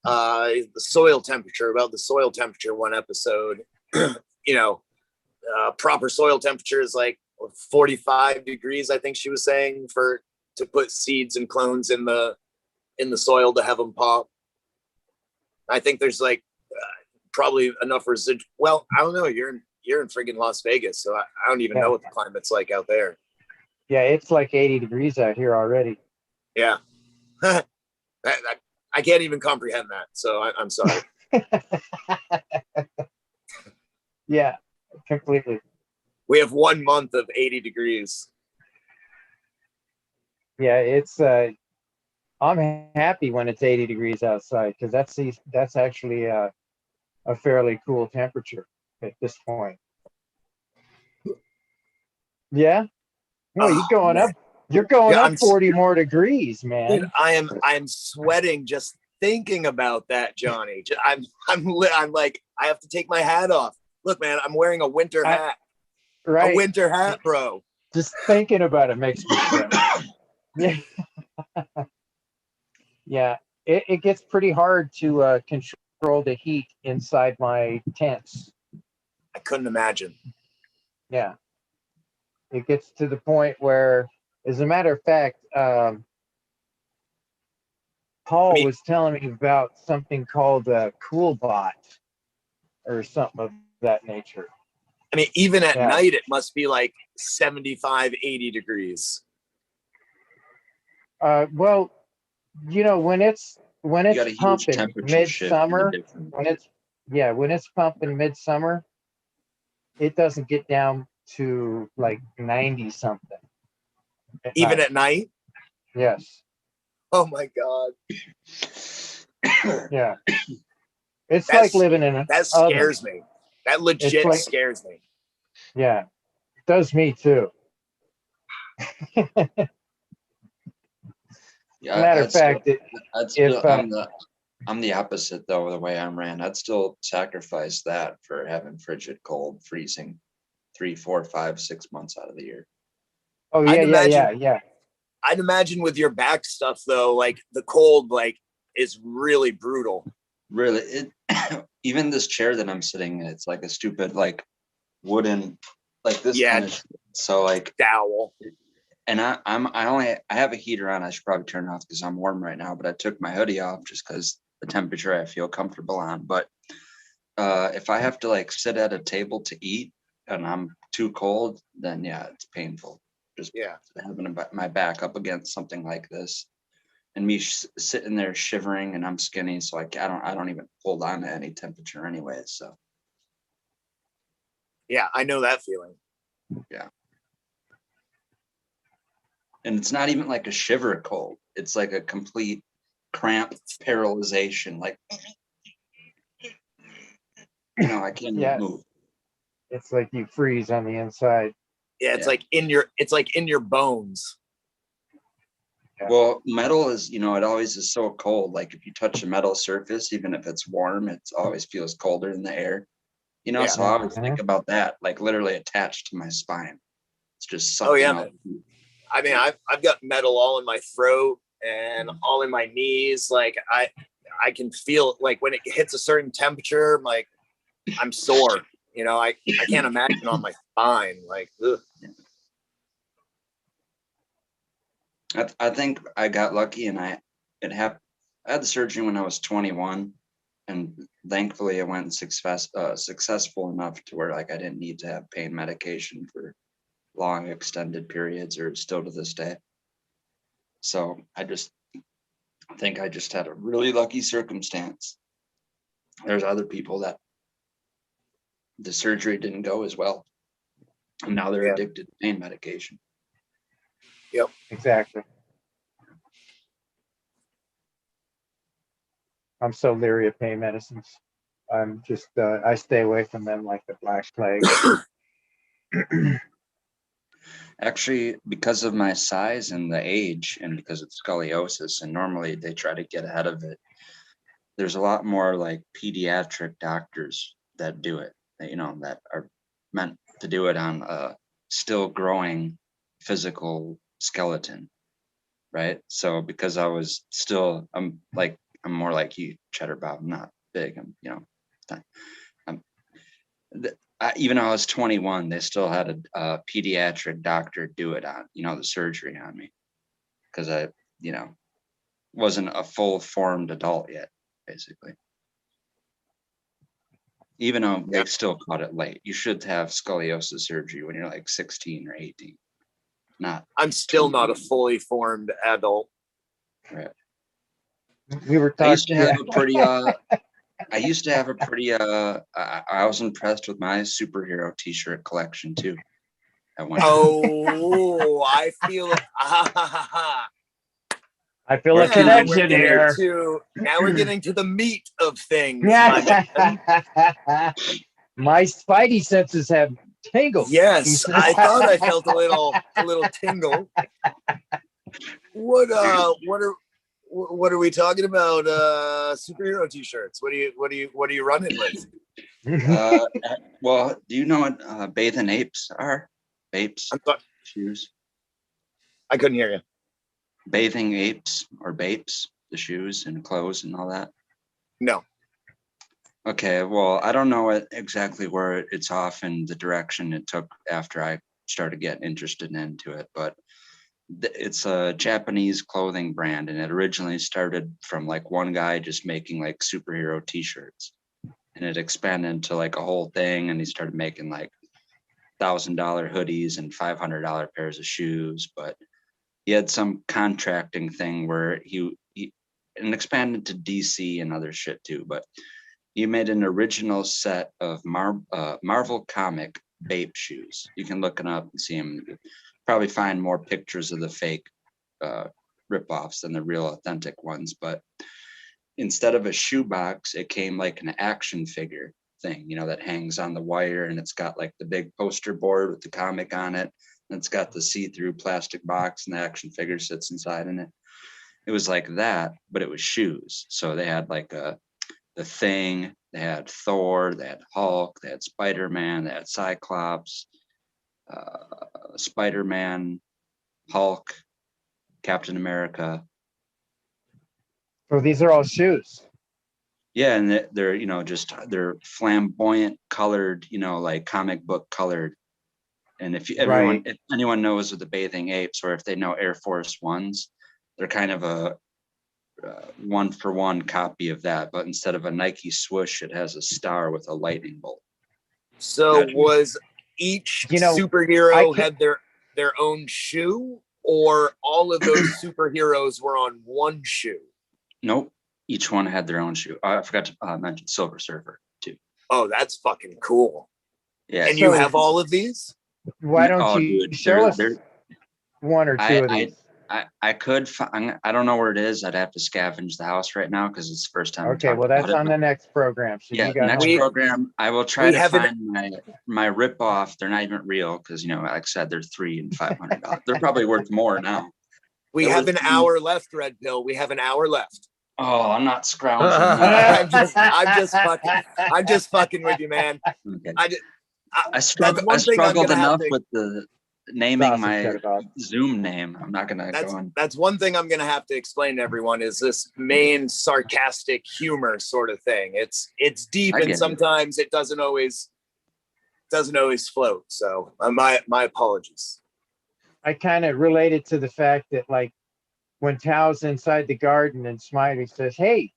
the soil temperature, one episode. Proper soil temperature is like 45 degrees, I think she was saying, to put seeds and clones in the soil to have them pop. I think there's like probably enough residual. Well, I don't know. You're in friggin' Las Vegas, so I don't even know what the climate's like out there. Yeah, it's like 80 degrees out here already. Yeah. I can't even comprehend that, so I'm sorry. Yeah, completely. We have 1 month of 80 degrees. Yeah, it's I'm happy when it's 80 degrees outside, because that's actually a fairly cool temperature at this point. Yeah. Well, you're going up 40 more degrees, man. Dude, I'm sweating just thinking about that, Johnny. I'm like, I have to take my hat off. Look, man, I'm wearing a winter hat. Right. A winter hat, bro. Just thinking about it makes me sweat. Yeah. Yeah. It gets pretty hard to control the heat inside my tents. I couldn't imagine. Yeah. It gets to the point where, as a matter of fact, Paul was telling me about something called a cool bot or something of that nature. I mean, even at night, it must be like 75, 80 degrees. Well, when it's pumping midsummer, when it's pumping midsummer, it doesn't get down to like 90 something. Even at night? Yes. Oh my God. Yeah. It's like living in an That scares me. That legit scares me. Yeah. It does me too. Yeah, matter of fact, I'm the opposite though, the way I'm ran. I'd still sacrifice that for having frigid cold, freezing 3, 4, 5, 6 months out of the year. Oh yeah, yeah. I'd imagine with your back stuff though, like the cold, like is really brutal. Really, even this chair that I'm sitting in, it's like a stupid like wooden, like this kind of. So like dowel. And I have a heater on. I should probably turn it off because I'm warm right now. But I took my hoodie off just because the temperature I feel comfortable on. But if I have to like sit at a table to eat and I'm too cold, then yeah, it's painful. Just having my back up against something like this, and me sitting there shivering, and I'm skinny, so I don't even hold on to any temperature anyway. So yeah, I know that feeling. Yeah. And it's not even like a shiver cold. It's like a complete cramp paralyzation. Like, I can't Yeah. move. It's like you freeze on the inside. Yeah, it's Yeah. like in your bones. Yeah. Well, metal is, it always is so cold. Like if you touch a metal surface, even if it's warm, it always feels colder in the air. Yeah. So I always think about that, like literally attached to my spine. It's just something Oh yeah, else. man. I mean, I've got metal all in my throat and all in my knees. Like I can feel like when it hits a certain temperature, like I'm sore. I can't imagine on my spine. Like, ugh. I think I got lucky, and I had the surgery when I was 21, and thankfully it went successful enough to where like I didn't need to have pain medication for long extended periods, or still to this day. So I think I just had a really lucky circumstance. There's other people that the surgery didn't go as well, and now they're Yeah. addicted to pain medication. Yep. Exactly. I'm so leery of pain medicines. I'm just I stay away from them like the Black Plague. Actually, because of my size and the age, and because of scoliosis, and normally they try to get ahead of it, there's a lot more like pediatric doctors that do it, that are meant to do it on a still growing physical skeleton, right? So because I was still, I'm more like you, Cheddar Bob. I'm not big. Even though I was 21, they still had a pediatric doctor do it on, the surgery on me, because I, wasn't a full formed adult yet, basically. Even though they still caught it late. You should have scoliosis surgery when you're like 16 or 18. I'm still 21. not a fully formed adult. Right. We were I used talking. to have a pretty I was impressed with my superhero t-shirt collection too. At one time. Oh, I feel I feel Or a if you connection here. now we're getting to the meat of things. My man. My spidey senses have tingled. Yes, I thought I felt a little tingle. What are we talking about? Superhero t-shirts. What are you running with? Well, do you know what bathing apes are? Apes I'm sorry, shoes. I couldn't hear you. Bathing apes or bapes, the shoes and clothes and all that. No. Okay, well, I don't know exactly where it's off in the direction it took after I started getting interested into it, but it's a Japanese clothing brand, and it originally started from like one guy just making like superhero t-shirts, and it expanded into like a whole thing, and he started making like $1,000 hoodies and $500 pairs of shoes. But he had some contracting thing where he and expanded to DC and other shit too, but he made an original set of Marvel comic Bape shoes. You can look it up and see them. You'll probably find more pictures of the fake ripoffs than the real authentic ones. But instead of a shoebox, it came like an action figure thing, that hangs on the wire, and it's got like the big poster board with the comic on it. And it's got the see-through plastic box, and the action figure sits inside in it. It was like that, but it was shoes. So they had like the Thing, they had Thor, they had Hulk, they had Spider-Man, they had Cyclops, Spider-Man, Hulk, Captain America. So these are all shoes. Yeah, and they're they're flamboyant colored, like comic book colored. And if anyone knows of the Bathing Apes, or if they know Air Force Ones, they're kind of a one-for-one copy of that, but instead of a Nike swoosh, it has a star with a lightning bolt. So was each superhero had their own shoe, or all of those superheroes were on one shoe? Nope. Each one had their own shoe. I forgot to mention Silver Surfer too. Oh, that's fucking cool. Yeah. And you have all of these? Why don't you show us one or two of these? I could find, I don't know where it is. I'd have to scavenge the house right now because it's the first time. Okay, well, that's on the next program. So Yeah, you got next We- program, I will try we to haven't- find my rip off. They're not even real because, you know, like I said, they're $300 and $500. They're probably worth more now. We It have was an the- hour left, Red Pill. We have an hour left. Oh, I'm not scrounging. I'm just fucking with you, man. Okay. I I one thing I'm struggled gonna have enough to- with the naming Sausage my cheddar dog. Zoom name. I'm not gonna go on. that's one thing I'm gonna have to explain to everyone is this main sarcastic humor sort of thing. It's deep I get and it. sometimes it doesn't always float. So my apologies. I kind of related to the fact that, like, when Tao's inside the garden and Smiley says, "Hey,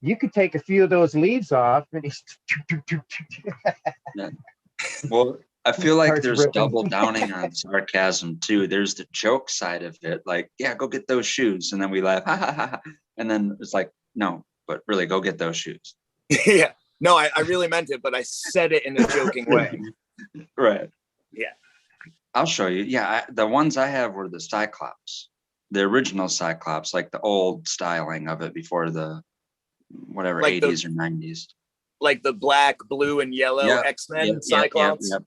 you could take a few of those leaves off," and he's Well, I feel like Starts there's ripping. double downing on sarcasm too. There's the joke side of it, like, yeah, go get those shoes, and then we laugh, ha ha ha, ha. And then it's like, no, but really, go get those shoes. Yeah. No, I really meant it, but I said it in a joking way. Right. Yeah. I'll show you. Yeah, the ones I have were the Cyclops, the original Cyclops, like the old styling of it before the whatever Like the- 80s or 90s. Like the black, blue, and yellow Yeah, X-Men Cyclops. Yep.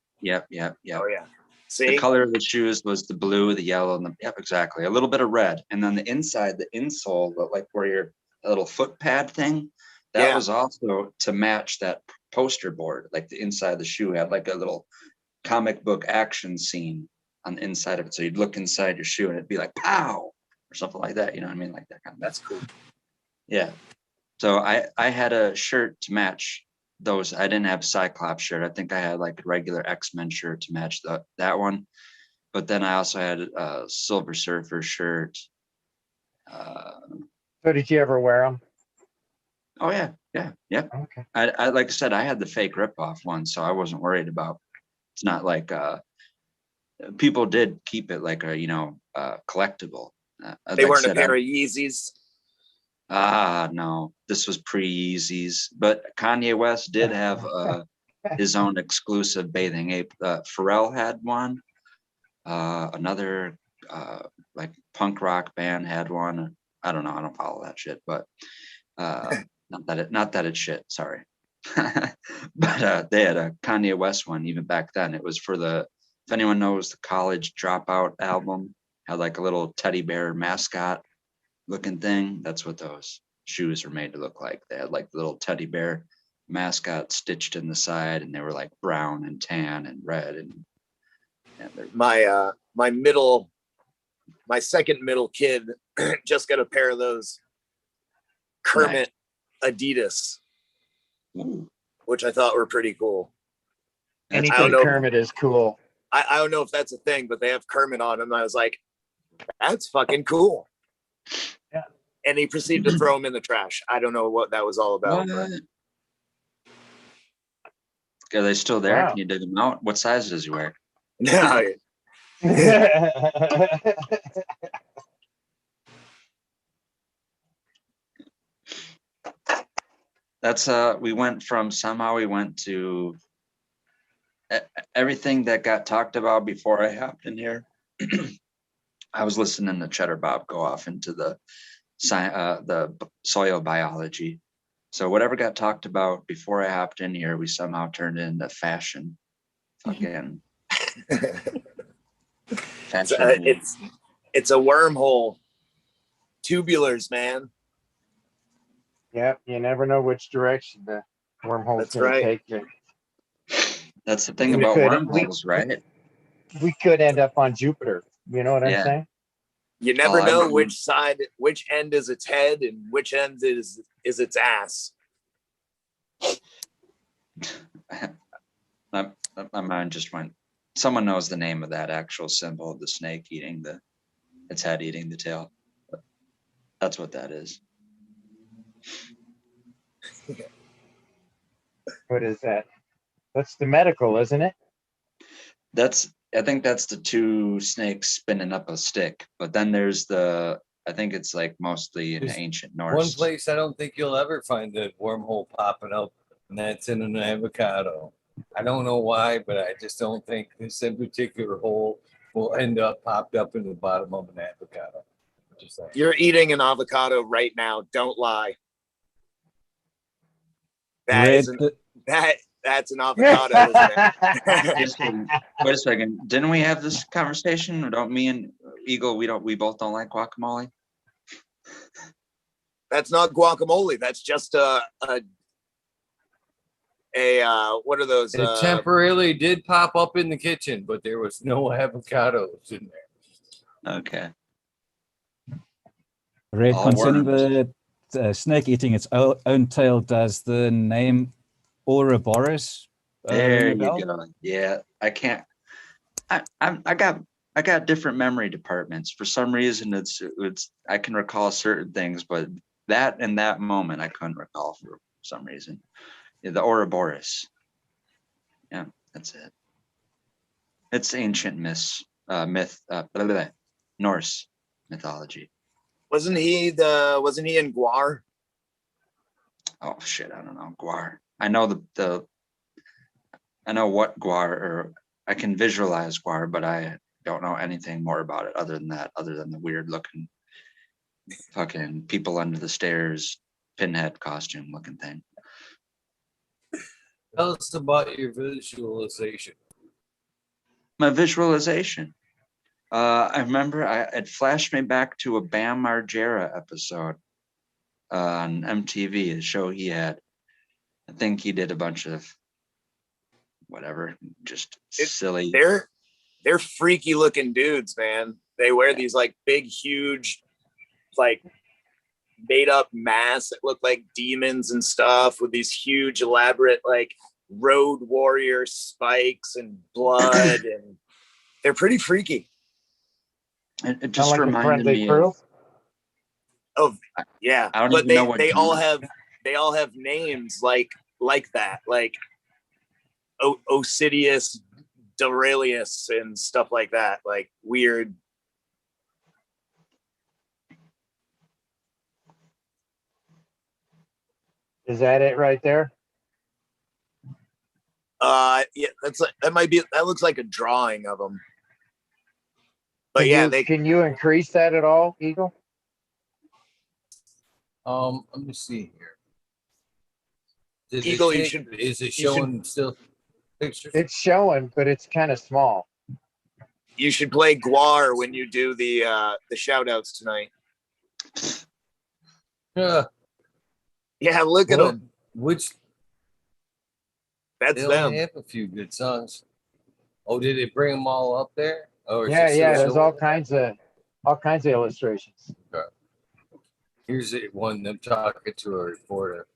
Oh yeah. The See? color of the shoes was the blue, the yellow, and the, yep, exactly. A little bit of red. And then the inside, the insole, like where your little foot pad thing, that Yeah. was also to match that poster board. Like the inside of the shoe had like a little comic book action scene on the inside of it. So you'd look inside your shoe and it'd be like pow or something like that. You know what I mean? Like that kind of. That's cool. Yeah. So I had a shirt to match those. I didn't have a Cyclops shirt. I think I had like a regular X-Men shirt to match that one. But then I also had a Silver Surfer shirt. So did you ever wear them? Oh yeah. Okay. I like I said, I had the fake ripoff one, so I wasn't worried about. It's not like people did keep it like a collectible. They Like I weren't a said, pair of Yeezys. No, this was pre-Yeezys, but Kanye West did have his own exclusive bathing ape. Pharrell had one. Another like punk rock band had one. I don't know. I don't follow that shit, but not that it's shit. Sorry, but they had a Kanye West one even back then. It was for the, if anyone knows the College Dropout album, had like a little teddy bear mascot looking thing. That's what those shoes were made to look like. They had like the little teddy bear mascot stitched in the side, and they were like brown and tan and red and they're My second middle kid just got a pair of those Kermit Adidas, ooh, which I thought were pretty cool. that's I Anything don't know. Kermit is cool. I don't know if that's a thing, but they have Kermit on them. I was like, that's fucking cool. Yeah. And he proceeded to throw them in the trash. I don't know what that was all about. what? But Are they still there? Wow. Can you dig them out? What size does he wear? no, That's we went to everything that got talked about before I hopped in here. I was listening to Cheddar Bob go off into the soil biology. So whatever got talked about before I hopped in here, we somehow turned into fashion. Fucking fashion. it's a wormhole. Tubulars, man. Yep, you never know which direction the wormhole's That's going right. to take you. That's the thing We about could- wormholes, right? We could end up on Jupiter. You know what Yeah. I'm saying? You never I know remember- which end is its head and which end is its ass. My mind just went. Someone knows the name of that actual symbol of the snake eating its head eating the tail. But that's what that is. What is that? That's the medical, isn't it? I think that's the two snakes spinning up a stick. But then there's I think it's like mostly in There's ancient One Norse. place I don't think you'll ever find a wormhole popping up, and that's in an avocado. I don't know why, but I just don't think this in particular hole will end up popped up in the bottom of an avocado. Just saying. You're eating an avocado right now. Don't lie. That Red, is an, that's an avocado, isn't it? Just wait a second. Didn't we have this conversation? Don't me and Eagle? We both don't like guacamole. That's not guacamole. That's just a what are those? It temporarily did pop up in the kitchen, but there was no avocados in there. Okay. Red, All concerning worms. the snake eating its own tail, does the name Ouroboros There ring a you bell? go. Yeah, I can't. I got different memory departments. For some reason, it's I can recall certain things, but that in that moment I couldn't recall for some reason. Yeah, the Ouroboros. Yeah, that's it. It's ancient myth, blah, blah, blah, Norse mythology. Wasn't he in Guar? Oh shit, I don't know. Guar. I know I know what Guar, or I can visualize Guar, but I don't know anything more about it other than the weird looking fucking people under the stairs, pinhead costume looking thing. Tell us about your visualization. My visualization. I remember it flashed me back to a Bam Margera episode on MTV, a show he had. I think he did a bunch of whatever, just silly. They're freaky looking dudes, man. They wear these like big, huge, like made up masks that look like demons and stuff with these huge, elaborate like road warrior spikes and blood, and they're pretty freaky. It just Sound like a reminded friendly me crew. Of yeah, I don't but even know what they all genre. have names like that, like Osidius, Dorelius, and stuff like that, like weird. Is that it right there? Yeah, that looks like a drawing of them. But Can yeah, can you increase that at all, Eagle? Let me see here. Eagle, is it showing still pictures? It's showing, but it's kind of small. You should play Guar when you do the shout outs tonight. Yeah. Yeah, look at them. Which That's they them. only have a few good songs. Oh, did it bring them all up there? Or Yeah, yeah. There's all kinds. all kinds of illustrations. Okay. Here's one them talking to a reporter,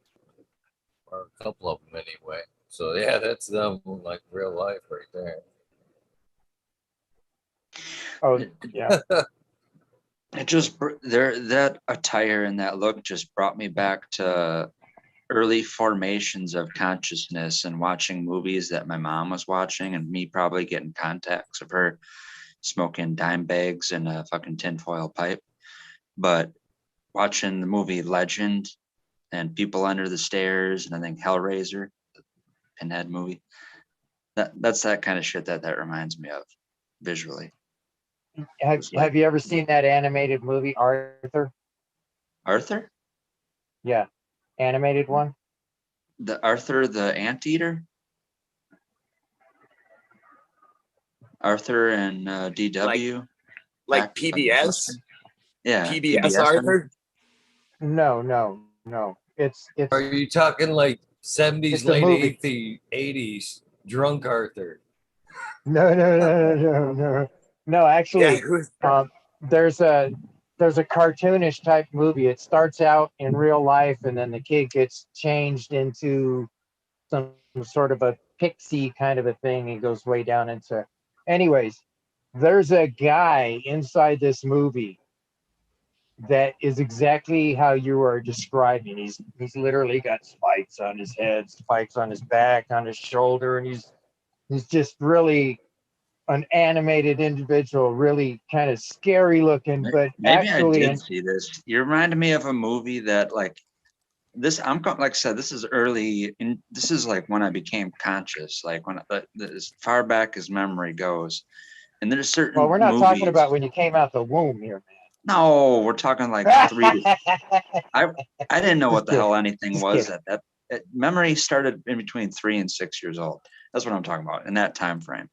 or a couple of them anyway. So yeah, that's them like real life right there. Oh, yeah. It just that attire and that look just brought me back to early formations of consciousness and watching movies that my mom was watching, and me probably getting contacts of her smoking dime bags and a fucking tinfoil pipe. But watching the movie Legend and People Under the Stairs, and I think Hellraiser, the Pinhead movie, that's that kind of shit that reminds me of visually. Have you ever seen that animated movie, Arthur? Arthur? Yeah, animated one. The Arthur the Anteater? Arthur and DW? Like PBS? Yeah. PBS Arthur? No. It's Are you talking like 70s, It's a late movie. 80s drunk Arthur? No. No, actually, there's a cartoonish type movie. It starts out in real life, and then the kid gets changed into some sort of a pixie kind of a thing. He goes way down into. Anyways, there's a guy inside this movie that is exactly how you are describing. He's literally got spikes on his head, spikes on his back, on his shoulder, and he's just really an animated individual, really kind of scary looking, but maybe actually, I did see this. You reminded me of a movie that like this. Like I said, this is early, and this is like when I became conscious, like when as far back as memory goes. And there's certain well, we're not movies, talking about when you came out the womb here, No, we're talking like 3. I didn't know what the hell anything Just was kidding. at that. Memory started in between 3 and 6 years old. That's what I'm talking about in that time frame.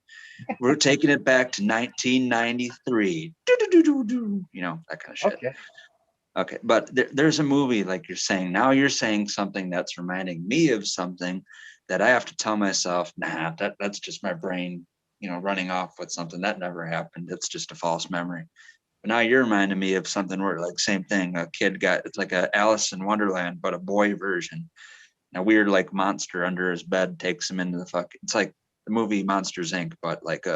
We're taking it back to 1993. You know, that kind of shit. Okay. Okay, but there's a movie like you're saying. Now you're saying something that's reminding me of something that I have to tell myself, nah, that's just my brain, you know, running off with something that never happened. It's just a false memory. But now you're reminding me of something where like same thing. A kid got, it's like a Alice in Wonderland, but a boy version. A weird like monster under his bed takes him into the it's like the movie Monsters Inc., but like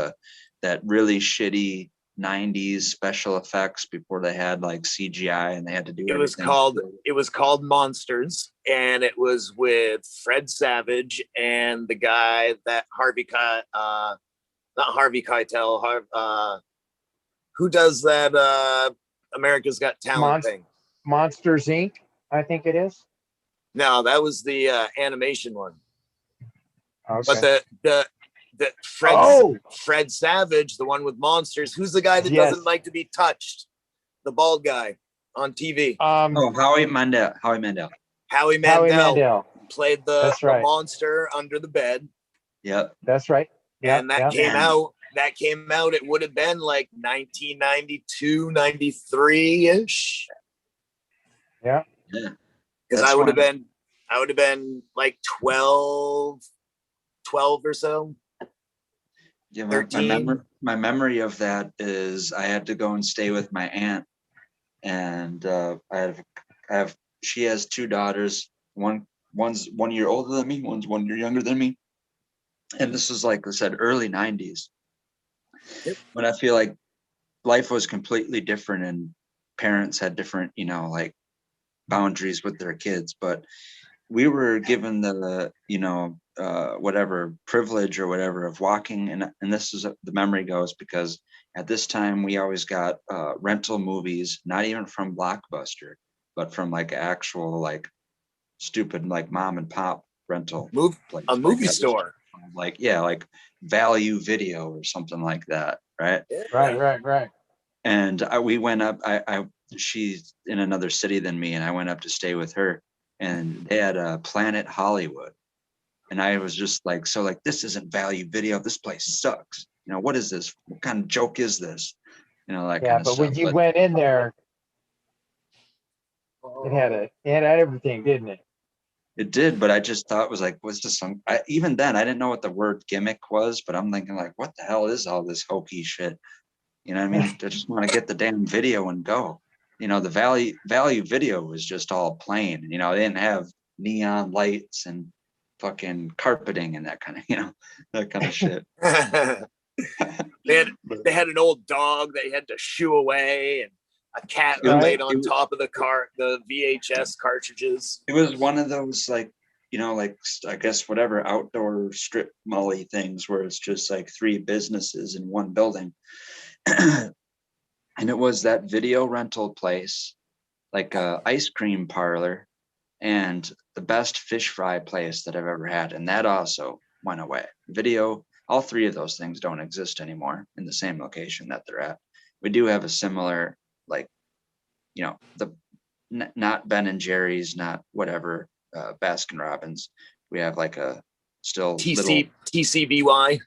that really shitty 90s special effects before they had like CGI and they had to do everything. It was called Monsters, and it was with Fred Savage and the guy that not Harvey Keitel, who does that America's Got Talent thing. Monsters Inc., I think it is. No, that was the animation one. Okay. But the Fred Savage, the one with monsters, who's the guy that doesn't like to be touched? The bald guy on TV. Howie Mandel. Howie Mandel played the monster under the bed. Yep. That's right. Yep. And that came out, it would have been like 1992, 93-ish. Yeah. Because I would have been like 12 or so. Yeah, 13. My memory of that is I had to go and stay with my aunt, and she has 2 daughters. One's 1 year older than me, one's 1 year younger than me. And this was, like I said, early 90s. Yep. But I feel like life was completely different and parents had different, you know, like boundaries with their kids. But we were given the, you know, whatever privilege or whatever of walking. And this is the memory goes because at this time we always got rental movies, not even from Blockbuster, but from like actual, like stupid, like mom and pop rental place. A movie store. Like, yeah, like Value Video or something like that. Right. Right. And we went up, she's in another city than me. And I went up to stay with her and they had a Planet Hollywood. And I was just like, so like, this isn't Value Video. This place sucks. You know, what is this? What kind of joke is this? You know, like, yeah, but when you went in there, it had everything, didn't it? It did, but I just thought it was like, was this some? Even then, I didn't know what the word gimmick was, but I'm thinking like, what the hell is all this hokey shit? You know what I mean? I just want to get the damn video and go. You know, the Value Video was just all plain. You know, they didn't have neon lights and fucking carpeting and that kind of, you know, that kind of shit. They had an old dog they had to shoo away, and a cat laid on top of the VHS cartridges. It was one of those, like, you know, like, I guess whatever outdoor strip molly things where it's just like 3 businesses in one building. And it was that video rental place, like a ice cream parlor, and the best fish fry place that I've ever had. And that also went away. Video, all 3 of those things don't exist anymore in the same location that they're at. We do have a similar, like, you know, not Ben and Jerry's, not whatever, Baskin Robbins. We have like a still TCBY.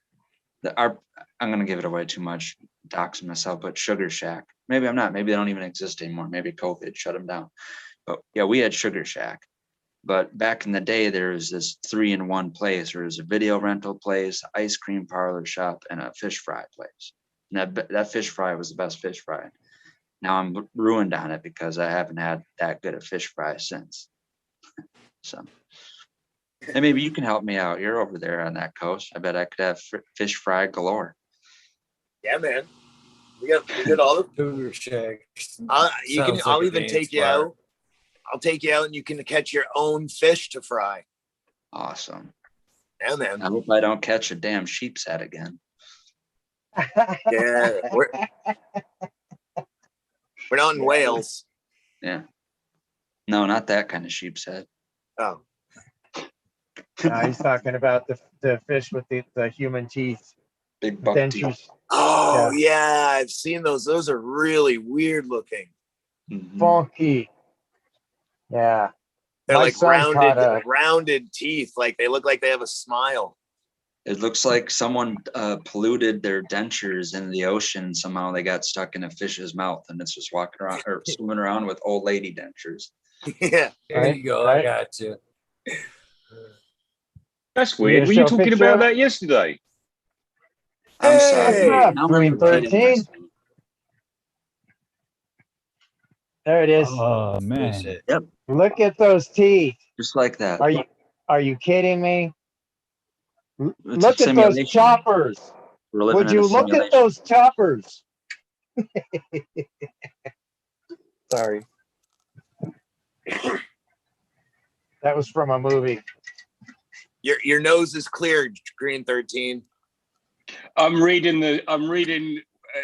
I'm going to give it away too much, doxing myself, but Sugar Shack. Maybe I'm not. Maybe they don't even exist anymore. Maybe COVID shut them down. But yeah, we had Sugar Shack. But back in the day, there was this 3-in-1 place. There was a video rental place, ice cream parlor shop, and a fish fry place. And that fish fry was the best fish fry. Now I'm ruined on it because I haven't had that good a fish fry since. So, and maybe you can help me out. You're over there on that coast. I bet I could have fish fry galore. Yeah, man. We got all the Sugar Shack. I'll even take you out. I'll take you out and you can catch your own fish to fry. Awesome. Yeah, man. I hope I don't catch a damn sheep's head again. Yeah. We're not in Wales. Yeah. No, not that kind of sheep's head. Oh. He's talking about the fish with the human teeth. Big buck dentures. teeth. Oh, yeah. I've seen those. Those are really weird looking. Mhm. funky. Yeah. They're My like son caught rounded teeth. Like they look like they have a smile. It looks like someone polluted their dentures in the ocean. Somehow they got stuck in a fish's mouth, and it's just walking around or swimming around with old lady dentures. Yeah. There Right, you go. right. I got you. That's You weird. gonna Were you show a talking picture about of it? that yesterday? I'm sorry. Hey! Now I'm Green repeating 13. myself. There it is. Oh man. Shit. Look at those teeth. Just like that. Are you kidding me? It's Look a at those simulation. choppers. We're living Would in a you look simulation. at those choppers? Sorry. That was from a movie. Your nose is clear, Green 13. I'm reading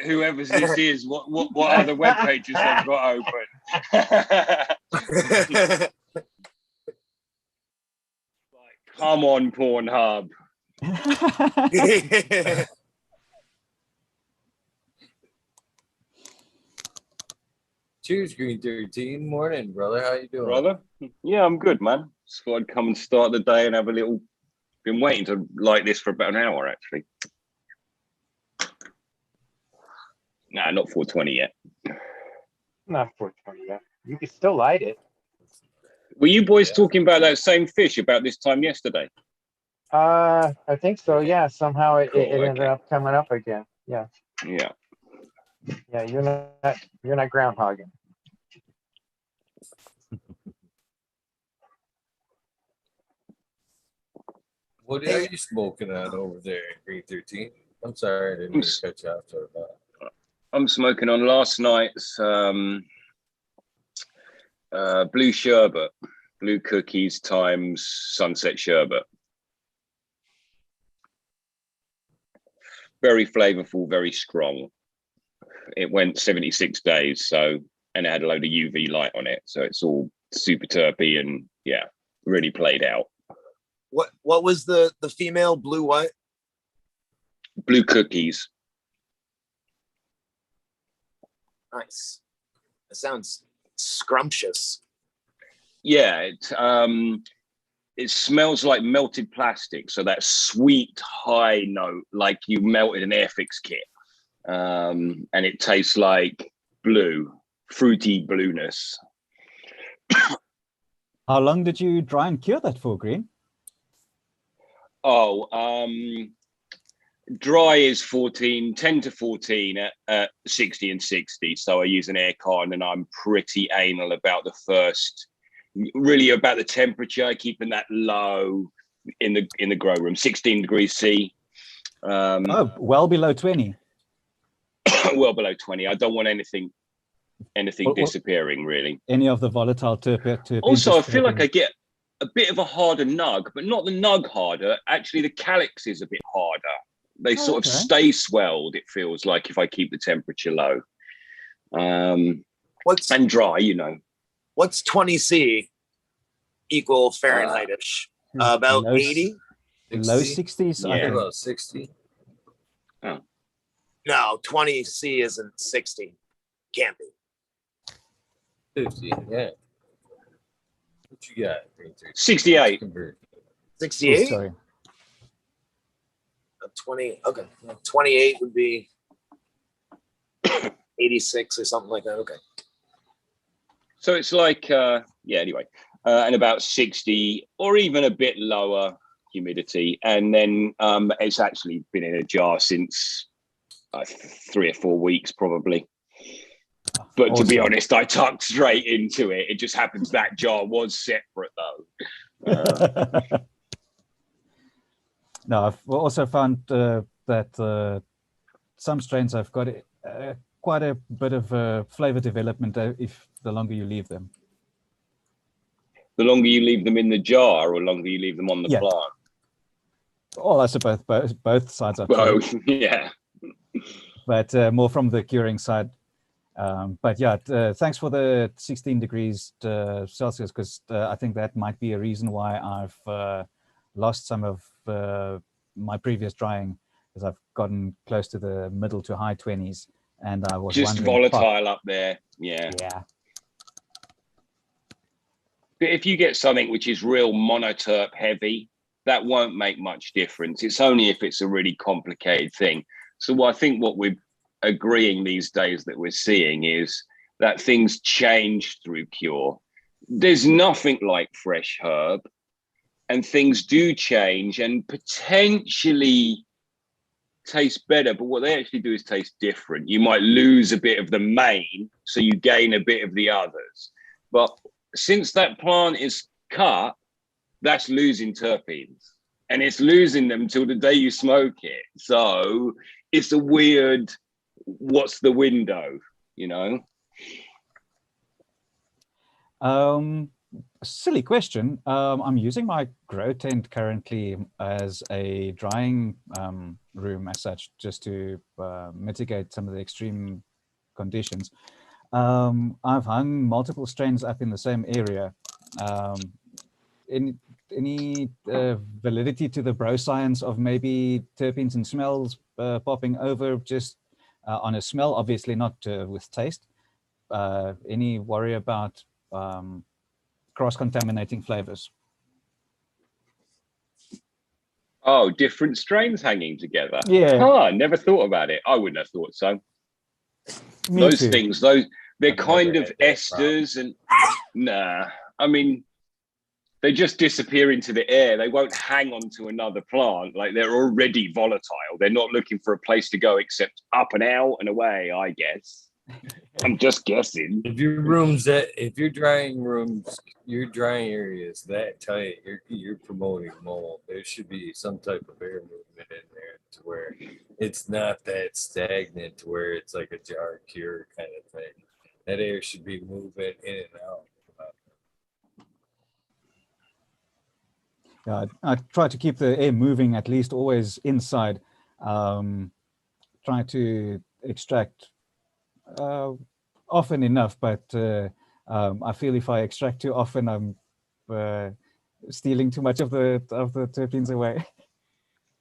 whoever's this is, what other web pages they've got open. Come on, Pornhub. Cheers, Green 13. Morning, brother. How you doing? Brother? Yeah, I'm good, man. Just thought I'd come and start the day and have a little. Been waiting to like this for about an hour, actually. Nah, not 420 yet. Not 420 yet. You can still light it. Were you boys talking about that same fish about this time yesterday? I think so. Yeah. Somehow it Cool, ended okay. up coming up again. Yeah. Yeah. Yeah. You're not groundhogging. What are you smoking on over there, Green 13? I'm sorry, I didn't mean to cut you off. Sorry about that. I'm smoking on last night's blue sherbet, blue cookies times sunset sherbet. Very flavorful, very strong. It went 76 days, so, and it had a load of UV light on it, so it's all super terpy and yeah, really played out. What was the female blue what? Blue cookies. Nice. It sounds scrumptious. Yeah, it smells like melted plastic, so that sweet high note, like you melted an Airfix kit. And it tastes like blue, fruity blueness. How long did you dry and cure that for, Green? Oh, dry is 10 to 14 at 60 and 60. So I use an air con, and I'm pretty anal about the first, really about the temperature, keeping that low in the grow room, 16 degrees C. Oh, well below 20. Well below 20. I don't want anything disappearing, really. Any of the volatile terpenes. Also, I feel like I get a bit of a harder nug, but not the nug harder. Actually, the calyx is a bit harder. They sort of stay swelled, it feels like, if I keep the temperature low. And dry, you know. What's 20C equal Fahrenheit-ish? About 80? Low 60s, yeah. I think. About 60. Oh. No, 20C isn't 60. Can't be. 50, yeah. What you got, Green 13? 68. 68? Oh, sorry. 20, okay. 28 would be 86 or something like that. Okay. So it's like, anyway. And about 60 or even a bit lower humidity. And then it's actually been in a jar since 3 or 4 weeks, probably. But to be honest, I tucked straight into it. It just happens that jar was separate, though. No, I've also found that some strains have got quite a bit of flavor development if the longer you leave them. The longer you leave them in the jar, or longer you leave them on the plant? Well, I suppose both sides are true. true. Yeah. But more from the curing side. But yeah, thanks for the 16 degrees Celsius, because I think that might be a reason why I've lost some of my previous drying, because I've gotten close to the middle to high 20s, and I was just wondering, volatile up there. Yeah. But if you get something which is real monoterp heavy, that won't make much difference. It's only if it's a really complicated thing. So I think what we're agreeing these days that we're seeing is that things change through cure. There's nothing like fresh herb, and things do change and potentially taste better, but what they actually do is taste different. You might lose a bit of the main, so you gain a bit of the others. But since that plant is cut, that's losing terpenes, and it's losing them till the day you smoke it. So it's a weird, what's the window, you know? Silly question. I'm using my grow tent currently as a drying room as such, just to mitigate some of the extreme conditions. I've hung multiple strains up in the same area. Any validity to the bro science of maybe terpenes and smells popping over just on a smell, obviously not with taste. Any worry about cross-contaminating flavors? Oh, different strains hanging together. Yeah. Oh, never thought about it. I wouldn't have thought so. Me Those too. things, they're I've kind never of had that esters and nah. I mean, they just disappear into the air. They won't hang on to another plant. Like, they're already volatile. They're not looking for a place to go except up and out and away, I guess. I'm just guessing. If your drying rooms, your drying areas that tight, you're promoting mold. There should be some type of air movement in there to where it's not that stagnant, to where it's like a jar cure kind of thing. That air should be moving in and out. I try to keep the air moving, at least always inside. Try to extract often enough, but I feel if I extract too often, I'm stealing too much of the terpenes away.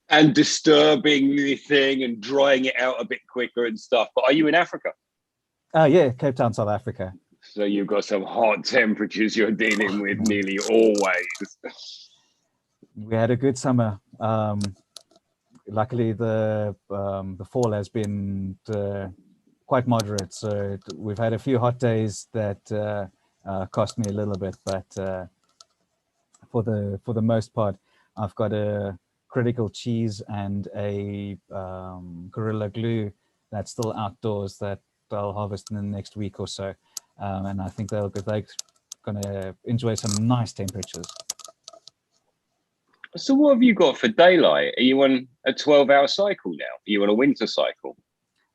And disturbing the thing and drying it out a bit quicker and stuff. But are you in Africa? Yeah, Cape Town, South Africa. So you've got some hot temperatures you're dealing with nearly always. We had a good summer. Luckily, the fall has been quite moderate. So we've had a few hot days that cost me a little bit, but for the most part, I've got a critical cheese and a Gorilla Glue that's still outdoors that I'll harvest in the next week or so, and I think they're going to enjoy some nice temperatures. So what have you got for daylight? Are you on a 12-hour cycle now? Are you on a winter cycle?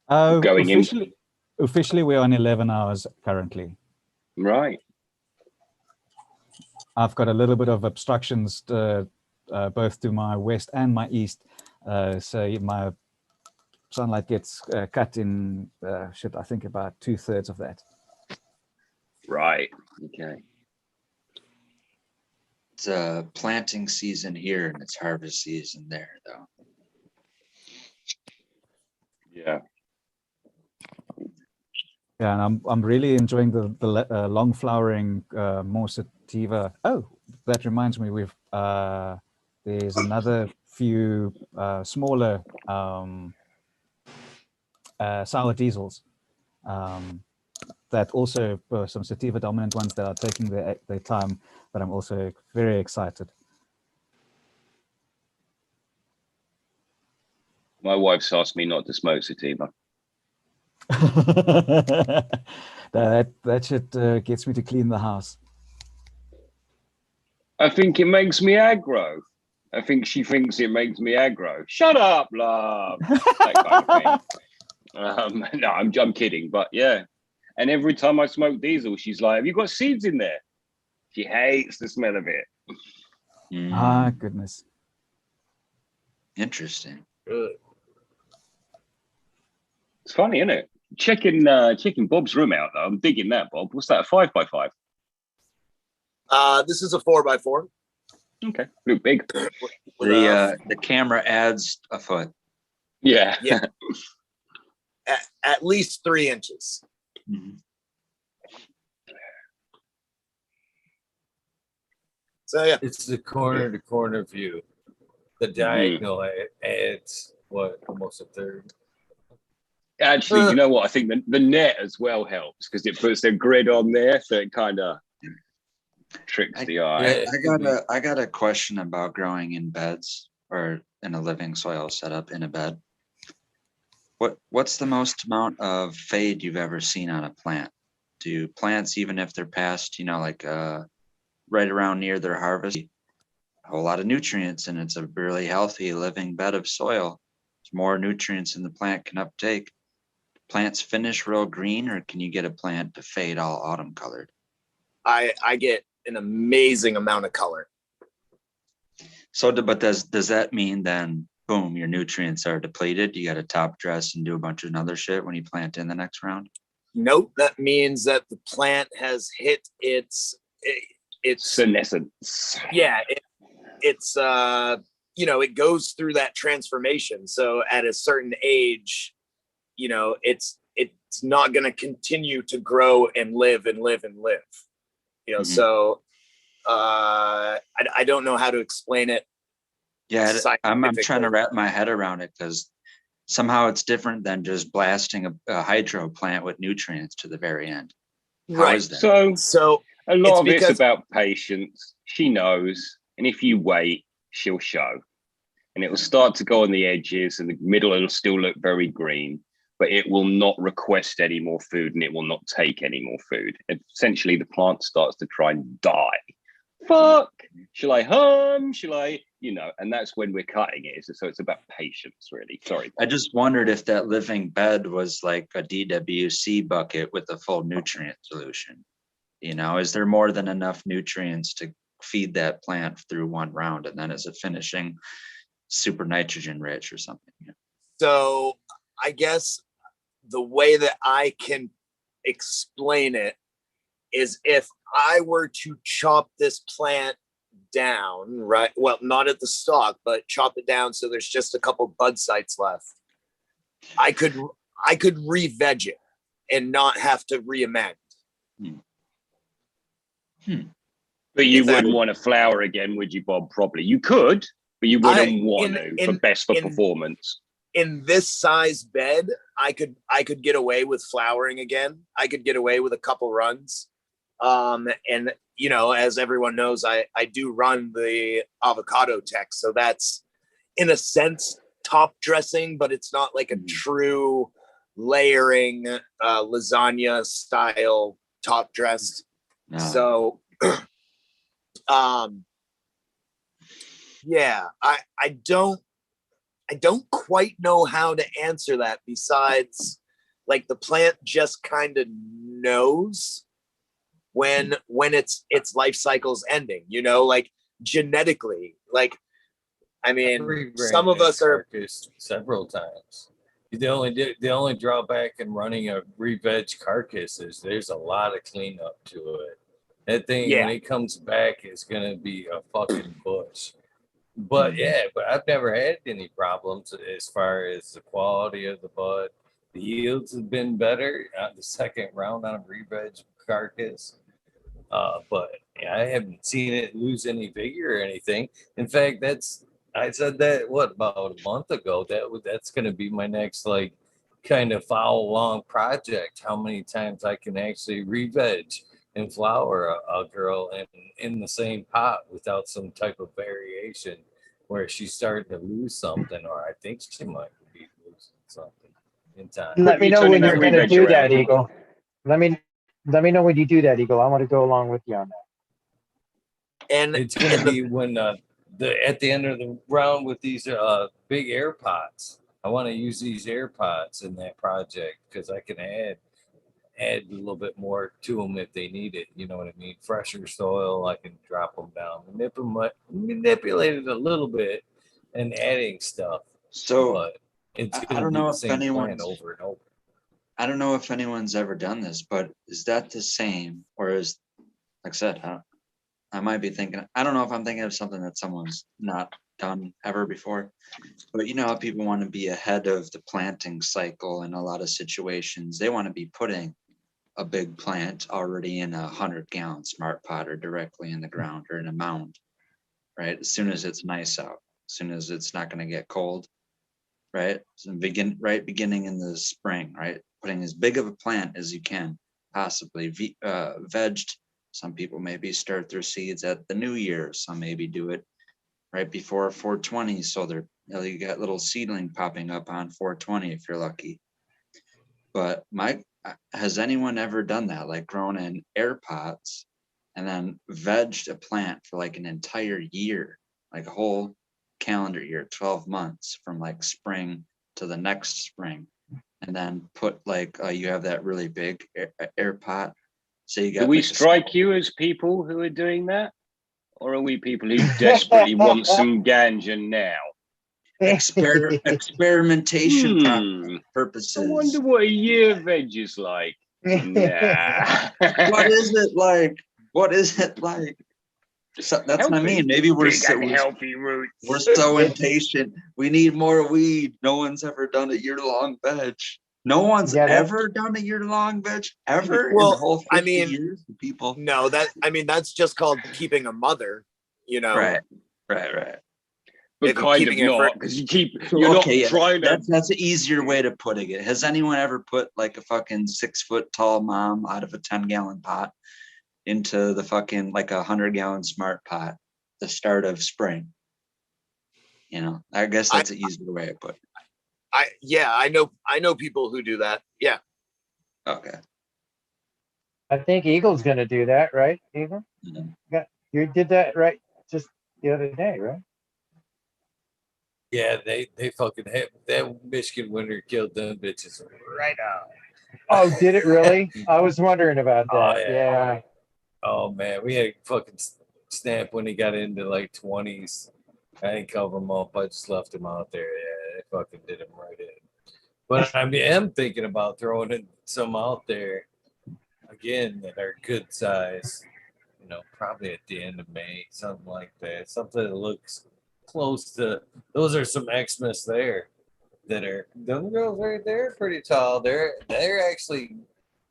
Officially, we're on 11 hours currently. Right. I've got a little bit of obstructions both to my west and my east. So my sunlight gets cut in, I think about 2/3 of that. Right. Okay. It's planting season here and it's harvest season there, though. Yeah. Yeah, and I'm really enjoying the long flowering more sativa. Oh, that reminds me, there's another few smaller sour diesels that also some sativa dominant ones that are taking their time, but I'm also very excited. My wife's asked me not to smoke sativa. that shit gets me to clean the house. I think it makes me aggro. I think she thinks it makes me aggro. Shut up, love. That kind of thing. No, I'm kidding, but yeah. And every time I smoke diesel, she's like, "Have you got seeds in there?" She hates the smell of it. Ah, goodness. Interesting. Good. It's funny, isn't it? Checking Bob's room out, though. I'm digging that, Bob. What's that, a 5x5? This is a 4x4. Okay, look big. The camera adds a foot. Yeah. Yeah. At least 3 inches. Mhm. So yeah, It's the corner to corner view. The diagonal adds what, almost a third. Actually, you know what? I think the net as well helps because it puts the grid on there, so it kind of tricks the eye. I got a question about growing in beds or in a living soil setup in a bed. What's the most amount of fade you've ever seen on a plant? Do plants, even if they're past, like right around near their harvest, a whole lot of nutrients, and it's a really healthy living bed of soil. There's more nutrients than the plant can uptake. Plants finish real green, or can you get a plant to fade all autumn colored? I get an amazing amount of color. So, but does that mean then, boom, your nutrients are depleted? You got to top dress and do a bunch of other shit when you plant in the next round? Nope, that means that the plant has hit its senescence. Yeah, it's it goes through that transformation. So at a certain age, it's not going to continue to grow and live and live and live. So I don't know how to explain it. Yeah, I'm trying to wrap my head around it because somehow it's different than just blasting a hydro plant with nutrients to the very end. How is that? So a lot of it's about patience. She knows, and if you wait, she'll show. And it will start to go on the edges, and the middle it'll still look very green, but it will not request any more food, and it will not take any more food. And essentially, the plant starts to try and die. Fuck! Shall I hum? Shall I? And that's when we're cutting it. So it's about patience, really. Sorry. I just wondered if that living bed was like a DWC bucket with a full nutrient solution. Is there more than enough nutrients to feed that plant through one round? And then is it finishing super nitrogen rich or something? So I guess the way that I can explain it is if I were to chop this plant down, right? Well, not at the stalk, but chop it down so there's just a couple bud sites left. I could re-veg it and not have to re-amend. But you wouldn't want to flower again, would you, Bob? Probably you could, but you wouldn't want to for best for performance. In this size bed, I could get away with flowering again. I could get away with a couple runs. And as everyone knows, I do run the avocado tech. So that's in a sense top dressing, but it's not like a true layering lasagna style top dressed. No. So yeah, I don't quite know how to answer that besides like the plant just kind of knows when its life cycle's ending, like genetically. Like, I mean, some of us are several times. The only drawback in running a re-veg carcass is there's a lot of cleanup to it. That thing, when it comes back, is gonna be a fucking bush. But but I've never had any problems as far as the quality of the bud. The yields have been better the second round on a re-veg carcass. But I haven't seen it lose any vigor or anything. In fact, I said that about a month ago. That's going to be my next kind of follow along project. How many times I can actually re-veg and flower a girl in the same pot without some type of variation where she's starting to lose something, or I think she might be losing something in time. Let me know when you're going to do that, Eagle. Let me know when you do that, Eagle. I want to go along with you on that. And it's going to be when at the end of the round with these big air pots. I want to use these air pots in that project because I can add a little bit more to them if they need it. You know what I mean? Fresher soil, I can drop them down, manipulate it a little bit, and adding stuff. So but it's I don't know if anyone's over and over. I don't know if anyone's ever done this, but is that the same, or is, like I said, I might be thinking. I don't know if I'm thinking of something that someone's not done ever before, but how people want to be ahead of the planting cycle in a lot of situations. They want to be putting a big plant already in a 100-gallon smart pot or directly in the ground or in a mound, right? As soon as it's nice out, as soon as it's not going to get cold, right? So beginning in the spring, right? Putting as big of a plant as you can, possibly vegged. Some people maybe start their seeds at the new year. Some maybe do it right before 420. So you got little seedling popping up on 420 if you're lucky. But has anyone ever done that? Like grown in air pots and then vegged a plant for like an entire year, like a whole calendar year, 12 months from like spring to the next spring. And then put like, you have that really big air pot. So you got. Do we strike you as people who are doing that? Or are we people who desperately want some ganja now? Experimentation purposes. I wonder what a year veg is like. Nah. What is it like? What is it like? So that's what I mean. Maybe we're so healthy roots. We're so impatient. We need more weed. No one's ever done a year-long veg. No one's ever done a year-long veg ever. Well, in the whole 50 I mean, years, people. No, that's just called keeping a mother. You know. Right. But kind of not, because you're not trying to. That's an easier way to putting it. Has anyone ever put like a fucking 6-foot tall mom out of a 10-gallon pot into the fucking like a 100-gallon smart pot the start of spring? You know, I guess that's an easier way to put it. I know people who do that. Yeah. Okay. I think Eagle's gonna do that, right? Eagle? Mm-hmm. Yeah, you did that right just the other day, right? Yeah, they fucking have that Michigan winter killed them bitches right out. Oh, did it really? I was wondering about that. Oh, yeah. Oh man, we had fucking snap when he got into like 20s. I didn't cover him up. I just left him out there. Yeah, they fucking did him right in. But I am thinking about throwing in some out there again that are good size. You know, probably at the end of May, something like that. Something that looks close to. Those are some Xmas there that are. Them girls right there, pretty tall. They're actually.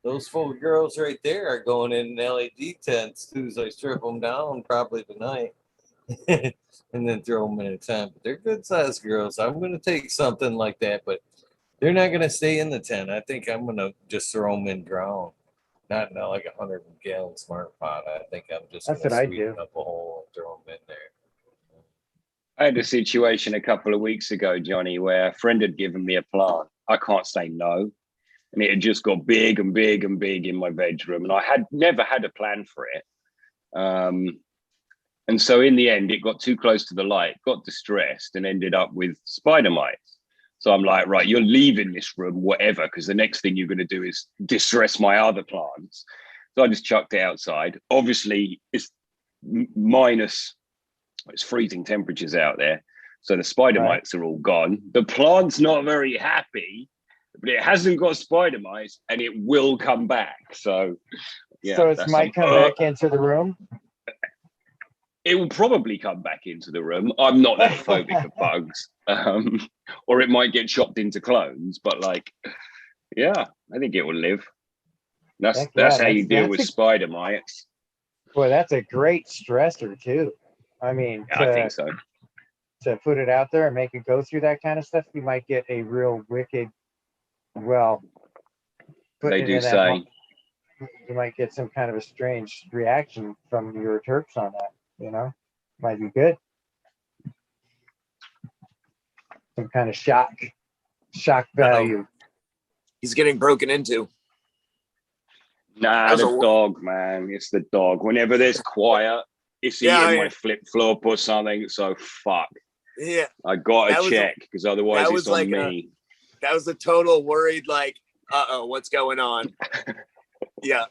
Those 4 girls right there are going in LED tents too. So I strip them down probably tonight. And then throw them in a tent. But they're good sized girls. I'm going to take something like that, but they're not going to stay in the tent. I think I'm going to just throw them in ground. Not like a 100-gallon smart pot. I think I'm just going to sweeten up a hole and throw them in there. I had a situation a couple of weeks ago, Johnny, where a friend had given me a plant. I can't say no. And it had just got big and big and big in my bedroom. And I had never had a plan for it. And so in the end, it got too close to the light, got distressed, and ended up with spider mites. So I'm like, right, you're leaving this room, whatever, because the next thing you're going to do is distress my other plants. So I just chucked it outside. Obviously, it's freezing temperatures out there. So the spider mites are all gone. The plant's not very happy, but it hasn't got spider mites and it will come back. So, yeah. So it might come back into the room? It will probably come back into the room. I'm not that phobic of bugs. Or it might get chopped into clones, but like, yeah, I think it will live. That's how you deal with spider mites. Boy, that's a great stressor too. I mean, I think so. To put it out there and make it go through that kind of stuff, you might get a real wicked, well, they do say you might get some kind of a strange reaction from your terps on that, you know, might be good. Some kind of shock value. He's getting broken into. Nah, the dog, man. It's the dog. Whenever there's quiet, it's eating my flip flop or something. So fuck. Yeah, I gotta check because otherwise it's on me. That was a total worried, like, what's going on? Yeah.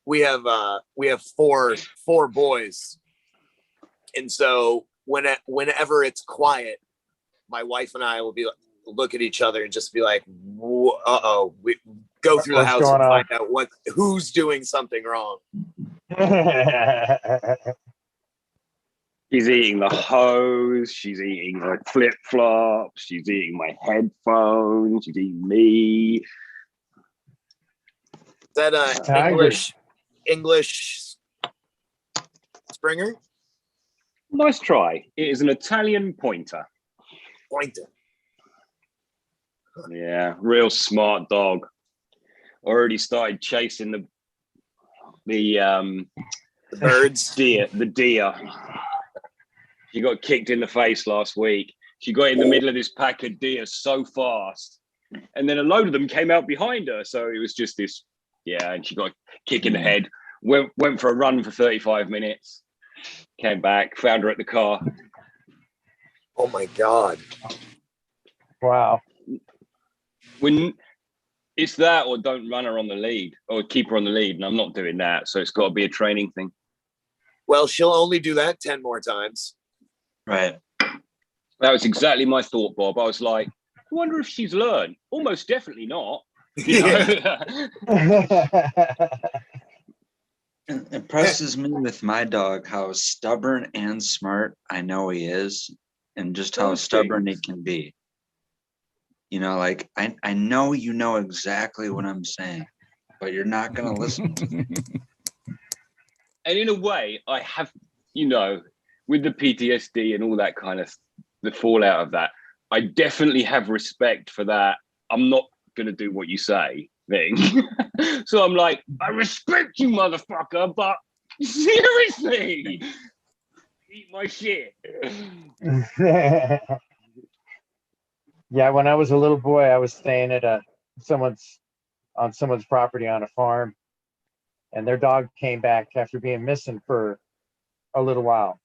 We have 4 boys, and so whenever it's quiet, my wife and I will be look at each other and just be like, we go through the house and find out who's doing something wrong. She's eating the hose. She's eating the flip flops. She's eating my headphones. She's eating me. Is that English Springer? Nice try. It is an Italian pointer. Pointer. Yeah, real smart dog. Already started chasing the birds. The deer. She got kicked in the face last week. She got in the middle of this pack of deer so fast, and then a load of them came out behind her. So it was just this, and she got a kick in the head. Went for a run for 35 minutes. Came back, found her at the car. Oh my God! Wow. When it's that, or don't run her on the lead, or keep her on the lead, and I'm not doing that. So it's got to be a training thing. Well, she'll only do that 10 more times. Right. That was exactly my thought, Bob. I was like, I wonder if she's learned. Almost definitely not. You know? It impresses me with my dog how stubborn and smart I know he is, and just how stubborn he can be. You know, like I know you know exactly what I'm saying, but you're not going to listen to me. And in a way, I have, you know, with the PTSD and all that kind of the fallout of that, I definitely have respect for that. I'm not going to do what you say thing. So I'm like, I respect you, motherfucker, but seriously, eat my shit. Yeah, when I was a little boy, I was staying at someone's property on a farm, and their dog came back after being missing for a little while.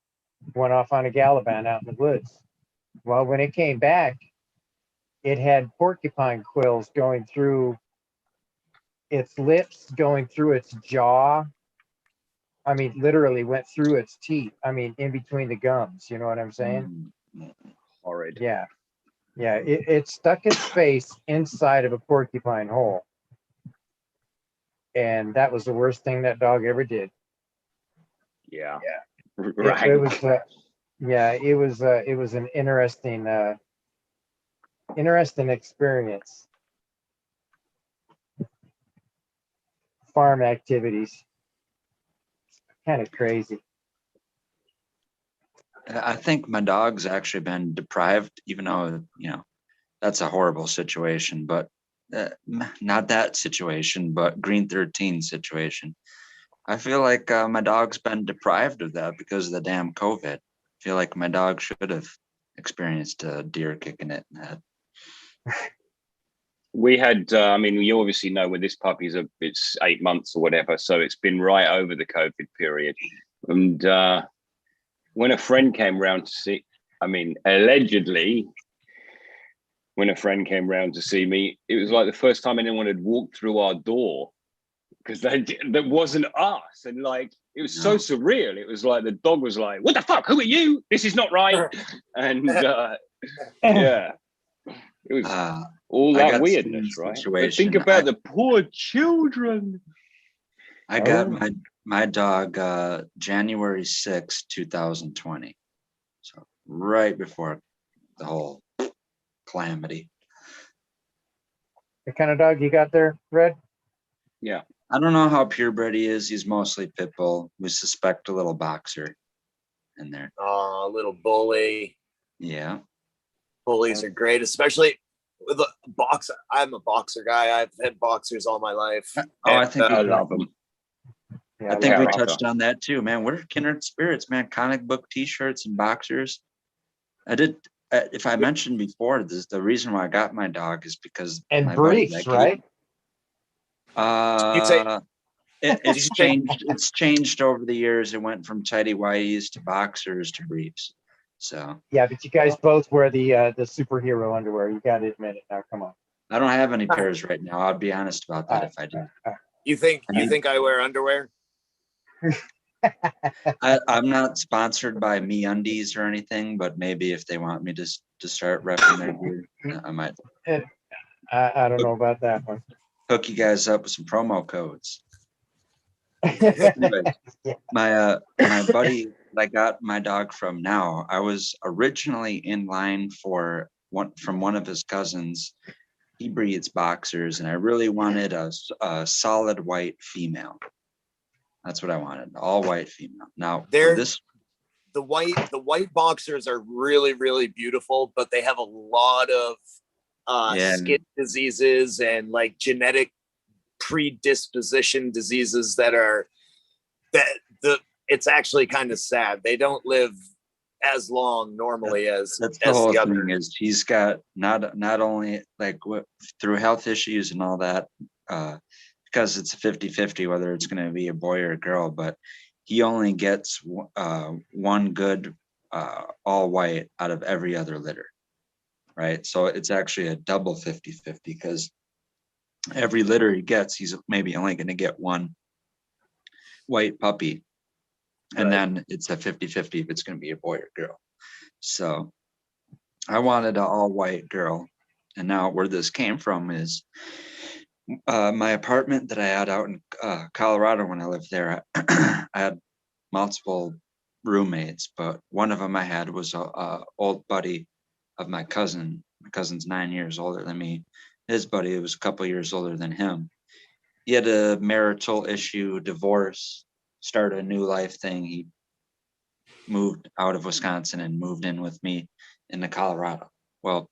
Went off on a galloping out in the woods. Well, when it came back, it had porcupine quills going through its lips, going through its jaw. I mean, literally went through its teeth. I mean, in between the gums. You know what I'm saying? Horrid. Yeah. Yeah, it stuck its face inside of a porcupine hole. And that was the worst thing that dog ever did. Yeah. Right. It was it was an interesting experience. Farm activities. Kind of crazy. I think my dog's actually been deprived, even though, you know, that's a horrible situation, but not that situation, but Green 13 situation. I feel like my dog's been deprived of that because of the damn COVID. I feel like my dog should have experienced a deer kicking it in the head. We had, I mean, you obviously know when this puppy's it's 8 months or whatever, so it's been right over the COVID period. And when a friend came round to see, I mean, allegedly, when a friend came round to see me, it was like the first time anyone had walked through our door, because that wasn't us. And like, it was so surreal. It was like the dog was like, "What the fuck? Who are you? This is not right." And yeah, it was all that weirdness, right? But think about the poor children. I got my dog January 6th, 2020. So right before the whole calamity. The kind of dog you got there, Red? Yeah. I don't know how purebred he is. He's mostly pit bull. We suspect a little boxer in there. Oh, little bully. Yeah. Bullies are great, especially with a boxer. I'm a boxer guy. I've had boxers all my life. I think I love them. Yeah, I think we touched on that too, man. We're kindred spirits, man. Comic book T-shirts and boxers. I did. If I mentioned before, the reason why I got my dog is because and briefs, right? It's changed. It's changed over the years. It went from tidy whities to boxers to briefs. So yeah, but you guys both wear the superhero underwear. You got to admit it. Now, come on. I don't have any pairs right now. I'll be honest about that if I do. You think I wear underwear? I'm not sponsored by MeUndies or anything, but maybe if they want me to start repping their gear, I might. I don't know about that one. Hook you guys up with some promo codes. Anyway, my buddy I got my dog from now, I was originally in line for one of his cousins. He breeds boxers, and I really wanted a solid white female. That's what I wanted, all white female. Now for this, the white boxers are really, really beautiful, but they have a lot of skin diseases and like genetic predisposition diseases it's actually kind of sad. They don't live as long normally as that's the whole thing. Is he's got not only like through health issues and all that, because it's 50-50 whether it's going to be a boy or a girl, but he only gets one good all white out of every other litter, right? So it's actually a double 50-50, because every litter he gets, he's maybe only going to get one white puppy, and then it's a 50-50 if it's going to be a boy or girl. So I wanted an all white girl. And now where this came from is my apartment that I had out in Colorado when I lived there. I had multiple roommates, but one of them I had was a old buddy of my cousin. My cousin's 9 years older than me. His buddy was a couple years older than him. He had a marital issue, divorce, started a new life thing. He moved out of Wisconsin and moved in with me into Colorado. Well,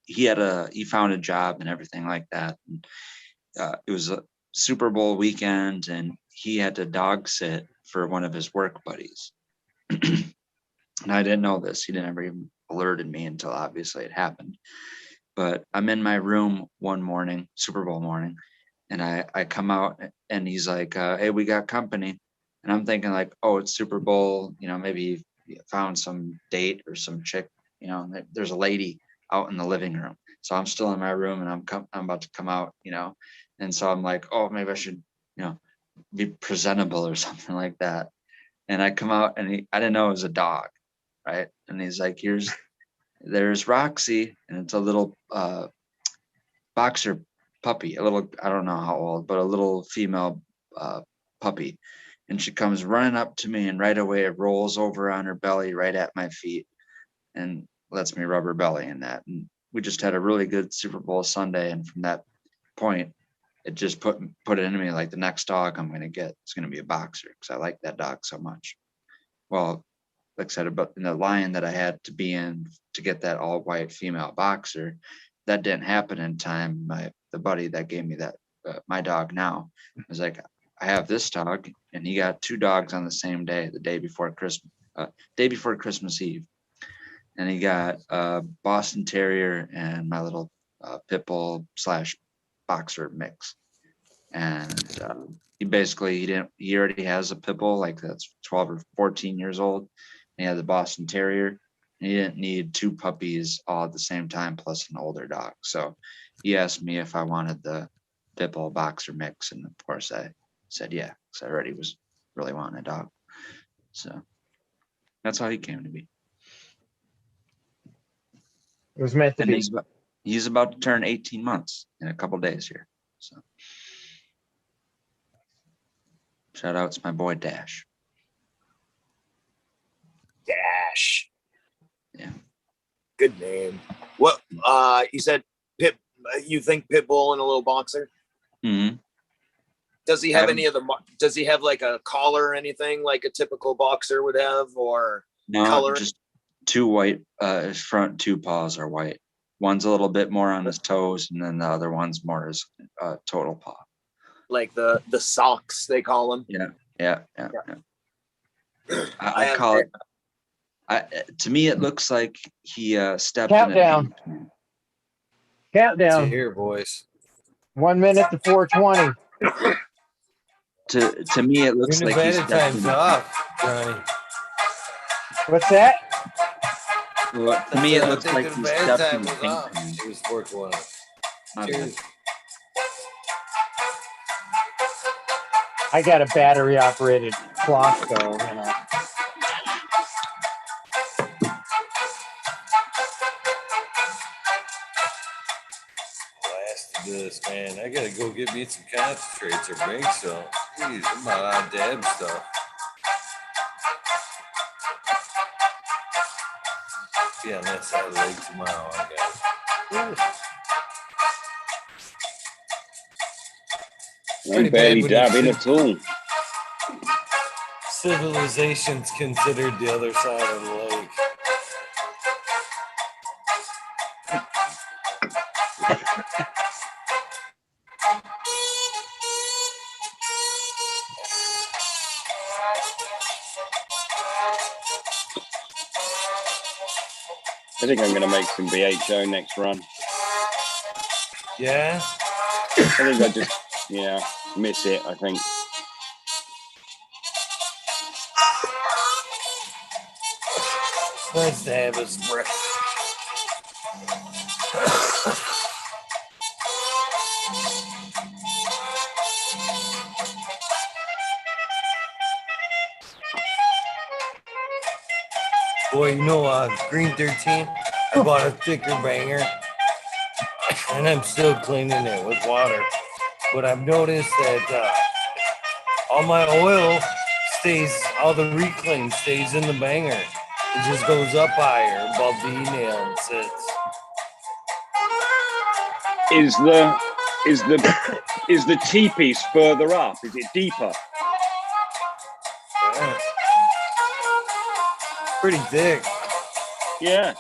he found a job and everything like that. And, it was a Super Bowl weekend, and he had to dog sit for one of his work buddies. And I didn't know this. He never even alerted me until obviously it happened. But I'm in my room one morning, Super Bowl morning, and I come out and he's like, hey, we got company. And I'm thinking like, oh, it's Super Bowl, maybe he found some date or some chick, there's a lady out in the living room. So I'm still in my room and I'm about to come out, and so I'm like, oh, maybe I should, be presentable or something like that. And I come out and I didn't know it was a dog, right? And he's like, there's Roxy, and it's a little boxer puppy, I don't know how old, but a little female puppy. And she comes running up to me, and right away it rolls over on her belly right at my feet and lets me rub her belly in that. And we just had a really good Super Bowl Sunday. And from that point, it just put it into me like the next dog I'm going to get is going to be a boxer, because I like that dog so much. Well, like I said, about in the line that I had to be in to get that all white female boxer, that didn't happen in time. The buddy that gave me that my dog now was like, I have this dog, and he got two dogs on the same day, the day before Christmas Eve. And he got a Boston Terrier and my little pit bull / boxer mix. And he already has a pit bull, like that's 12 or 14 years old. He had the Boston Terrier. And he didn't need two puppies all at the same time, plus an older dog. So he asked me if I wanted the pit bull boxer mix. And of course I said, yeah, because I already was really wanting a dog. So that's how he came to be. It was meant to And be. he's about to turn 18 months in a couple days here. So shout out to my boy Dash. Dash. Yeah. Good name. What you said you think pit bull and a little boxer? Mm-hmm. Does he have does he have like a collar or anything like a typical boxer would have, or no, color? Just two white, his front two paws are white. One's a little bit more on his toes, and then the other one's more his total paw. Like the socks, they call them. Yeah. I call it. To me, it looks like he stepped Countdown. in it. Countdown. Here, boys. 1 minute to 4:20. To me, it looks like he's time's off, Johnny. What's that? Well, to me, it looks like he's stepped in the was paint off. can. It was 420. My bad. Cheers. I got a battery operated clock, though. Blasted this, man. I gotta go get me some concentrates or make some. Jeez, I'm out on dab stuff. Yeah, that's that late tomorrow, I guess. I'm Pretty barely bad when you dabbing see- at all. Civilization's considered the other side of the lake. I think I'm going to make some BHO next run. Yeah? I think I just, miss it, I think. Nice to have his breath. Boy, you know, Green 13, I bought a thicker banger, and I'm still cleaning it with water. But I've noticed that all my oil all the reclaim stays in the banger. It just goes up higher above the nail and sits. Is the T piece further up? Is it deeper? Yeah. Pretty thick. Yeah.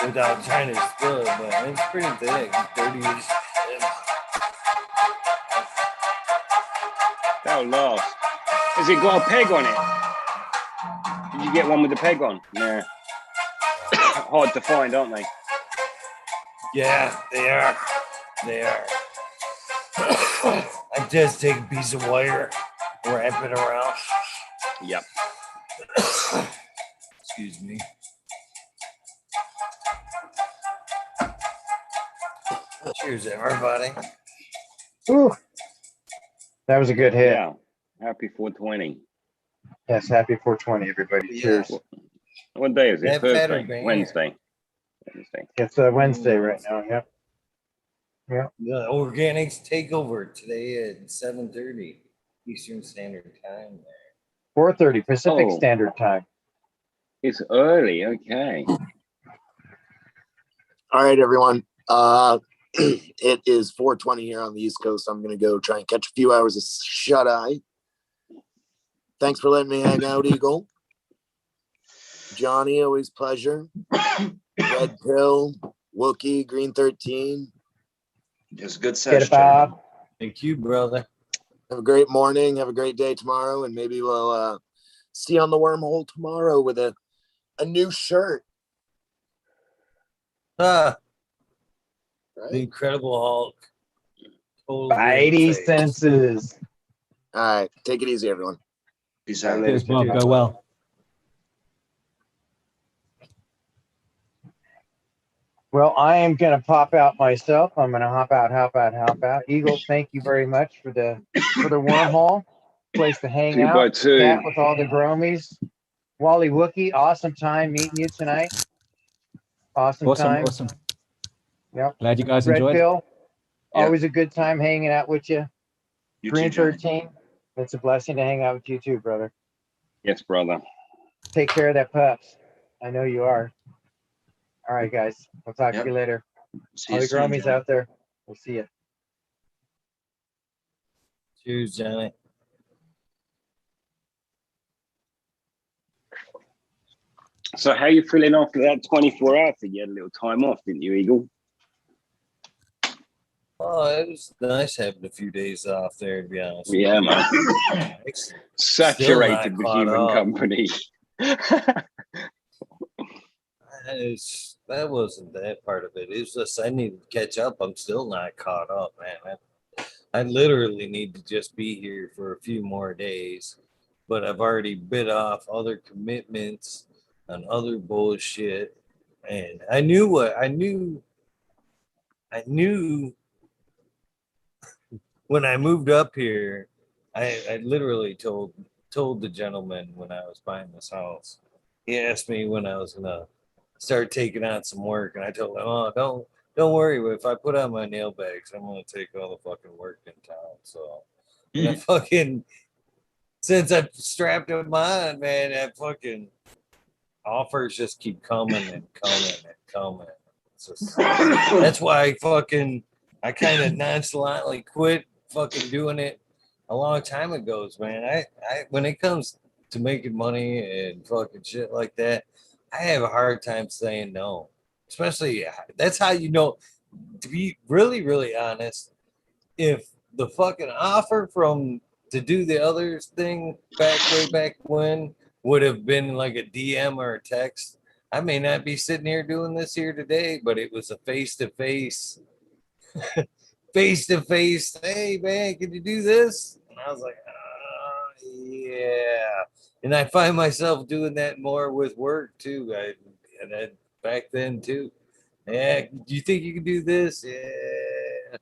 Without trying to spill it, but it's pretty thick. Dirty as shit. That'll last. Has it got a peg on it? Did you get one with a peg on? Nah. Hard to find, aren't they? Yeah, they are. They are. I just take a piece of wire, wrap it around. Yep. Excuse me. Cheers, everybody. Ooh, that was a good hit. Yeah. Happy 420. Yes, happy 420, everybody. Yeah. Cheers. What day is it? That fatter Thursday? banger. Wednesday. It's Wednesday right now. Yep. The Organics Takeover today at 7:30 Eastern Standard Time. 4:30 Pacific Oh. Standard Time. It's early. Okay. All right, everyone. It is 4:20 here on the East Coast. I'm gonna go try and catch a few hours of shut eye. Thanks for letting me hang out, Eagle. Johnny, always pleasure. Red Pill, Wookie, Green 13. Just a good Get session. it, Bob. Thank you, brother. Have a great morning. Have a great day tomorrow, and maybe we'll see you on the wormhole tomorrow with a new shirt. The Right? Incredible Hulk. Total Spidey face. senses. All right. Take it easy, everyone. Peace All right, out. later. Cheers, Bob. Go well. Well, I am going to pop out myself. I'm going to hop out. Eagle, thank you very much for the wormhole. Place to hang 2 by out, 2. chat with all the Gromies. Wally Wookie, awesome time meeting you tonight. Awesome time. Awesome. Yep. Glad you guys Red enjoyed. Bill, Yeah. always a good time hanging out with you. You Green too, Johnny. 13, it's a blessing to hang out with you too, brother. Yes, brother. Take care of that pups. I know you are. All right, guys. We'll talk Yep. to you later. See All you the soon, Gromies Johnny. out there. We'll see you. Cheers, Johnny. So how you feeling after that 24-hour thing? You had a little time off, didn't you, Eagle? Oh, it was nice having a few days off there, to be honest. with Yeah, you. man. It's Saturated with caught human up. company. That wasn't that part of it. It's just I need to catch up. I'm still not caught up, man. I literally need to just be here for a few more days, but I've already bit off other commitments and other bullshit. And I knew when I moved up here. I literally told the gentleman when I was buying this house. He asked me when I was gonna start taking on some work, and I told him, "Oh, don't worry. If I put on my nail bags, I'm gonna take all the fucking work in town." So, and I fucking since I've strapped them on, man, that fucking offers just keep coming and coming and coming. It's just, that's why I kind of nonchalantly quit fucking doing it a long time ago, man. I when it comes to making money and fucking shit like that, I have a hard time saying no. Especially that's how you know, to be really, really honest, if the fucking offer from to do the other thing way back when would have been like a DM or a text, I may not be sitting here doing this here today, but it was a face to face. Hey man, can you do this? And I was like, yeah. And I find myself doing that more with work too. And then back then too. Yeah, do you think you can do this? Yeah.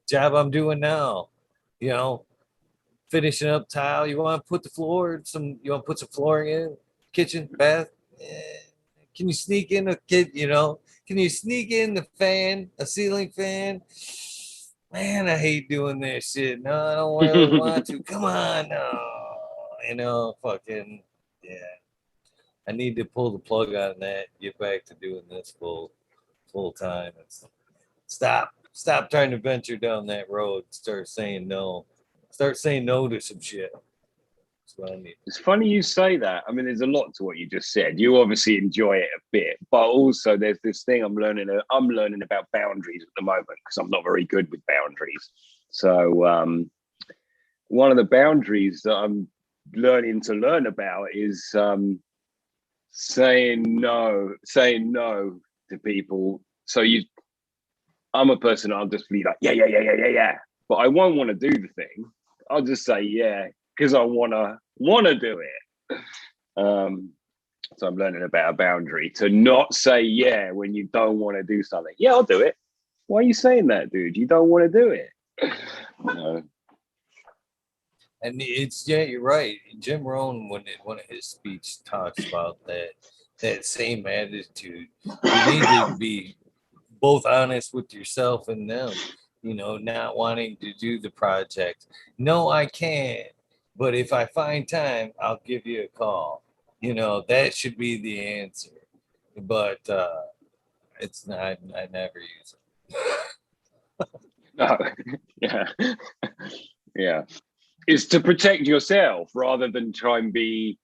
Job I'm doing now. You know, finishing up tile. You want to put the floor some? You want to put some flooring in kitchen, bath? Yeah. Can you sneak in a kid? You know, can you sneak in the fan, a ceiling fan? Man, I hate doing this shit. No, I don't really want to. Come on, no. You know, fucking yeah. I need to pull the plug on that. Get back to doing this full time. Stop trying to venture down that road. Start saying no. Start saying no to some shit. That's what I need. It's funny you say that. I mean, there's a lot to what you just said. You obviously enjoy it a bit, but also there's this thing I'm learning about boundaries at the moment because I'm not very good with boundaries. So one of the boundaries that I'm learn about is saying no to people. So I'm a person, I'll just be like, yeah. But I won't want to do the thing. I'll just say yeah, because I wanna do it. So I'm learning about a boundary to not say yeah when you don't want to do something. Yeah, I'll do it. Why are you saying that, dude? You don't want to do it. No. And you're right. Jim Rohn, when one of his speech talks about that same attitude, you need to be both honest with yourself and them. You know, not wanting to do the project. No, I can't. But if I find time, I'll give you a call. You know, that should be the answer. But it's not. I never use it. No. Yeah. Yeah. It's to protect yourself rather than try and be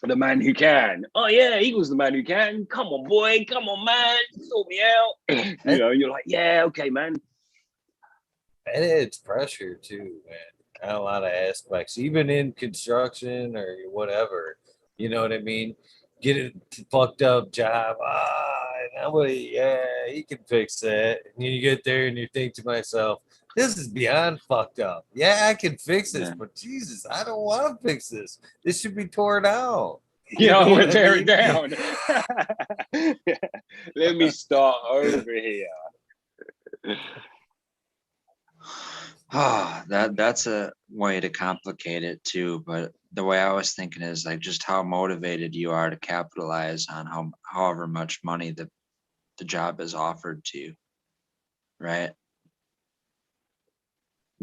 the man who can. Oh yeah, he was the man who can. Come on, boy. Come on, man. Sort me out. You know, you're like, yeah, okay, man. And it's pressure too, man. Got a lot of aspects, even in construction or whatever. You know what I mean? Get a fucked up job. Nobody, yeah, he can fix that. And you get there and you think to myself, this is beyond fucked up. Yeah, I can fix this, but Jesus, I don't want to fix this. This should be torn out. Yeah, I want to tear it down. Let me start over here. That's a way to complicate it too. But the way I was thinking is like just how motivated you are to capitalize on however much money the job is offered to you, right?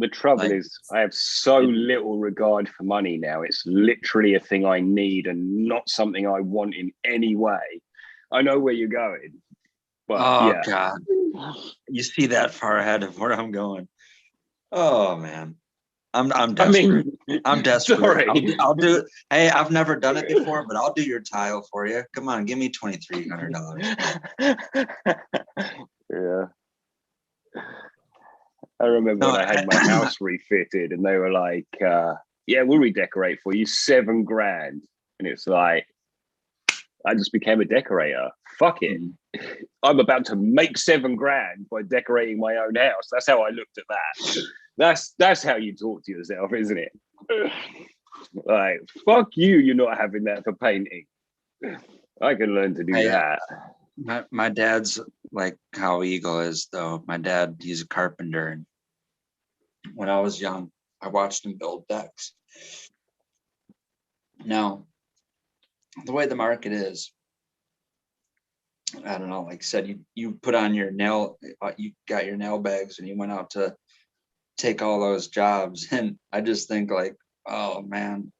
The trouble is, I have so little regard for money now. It's literally a thing I need and not something I want in any way. I know where you're going, but God, you see that far ahead of where I'm going. Oh man, I'm desperate. I'm desperate. Sorry. I'll do it. Hey, I've never done it before, but I'll do your tile for you. Come on, give me $2,300. Yeah. I remember when I had my house refitted and they were like, yeah, we'll redecorate for you, $7,000. And it's like, I just became a decorator. Fuck it. I'm about to make $7,000 by decorating my own house. That's how I looked at that. That's how you talk to yourself, isn't it? Like, fuck you, you're not having that for painting. I can learn to do that. My dad's like how Eagle is, though. My dad, he's a carpenter. And when I was young, I watched him build decks. Now, the way the market is, I don't know, like I said, you put on your you got your nail bags and you went out to take all those jobs. And I just think like, Oh man,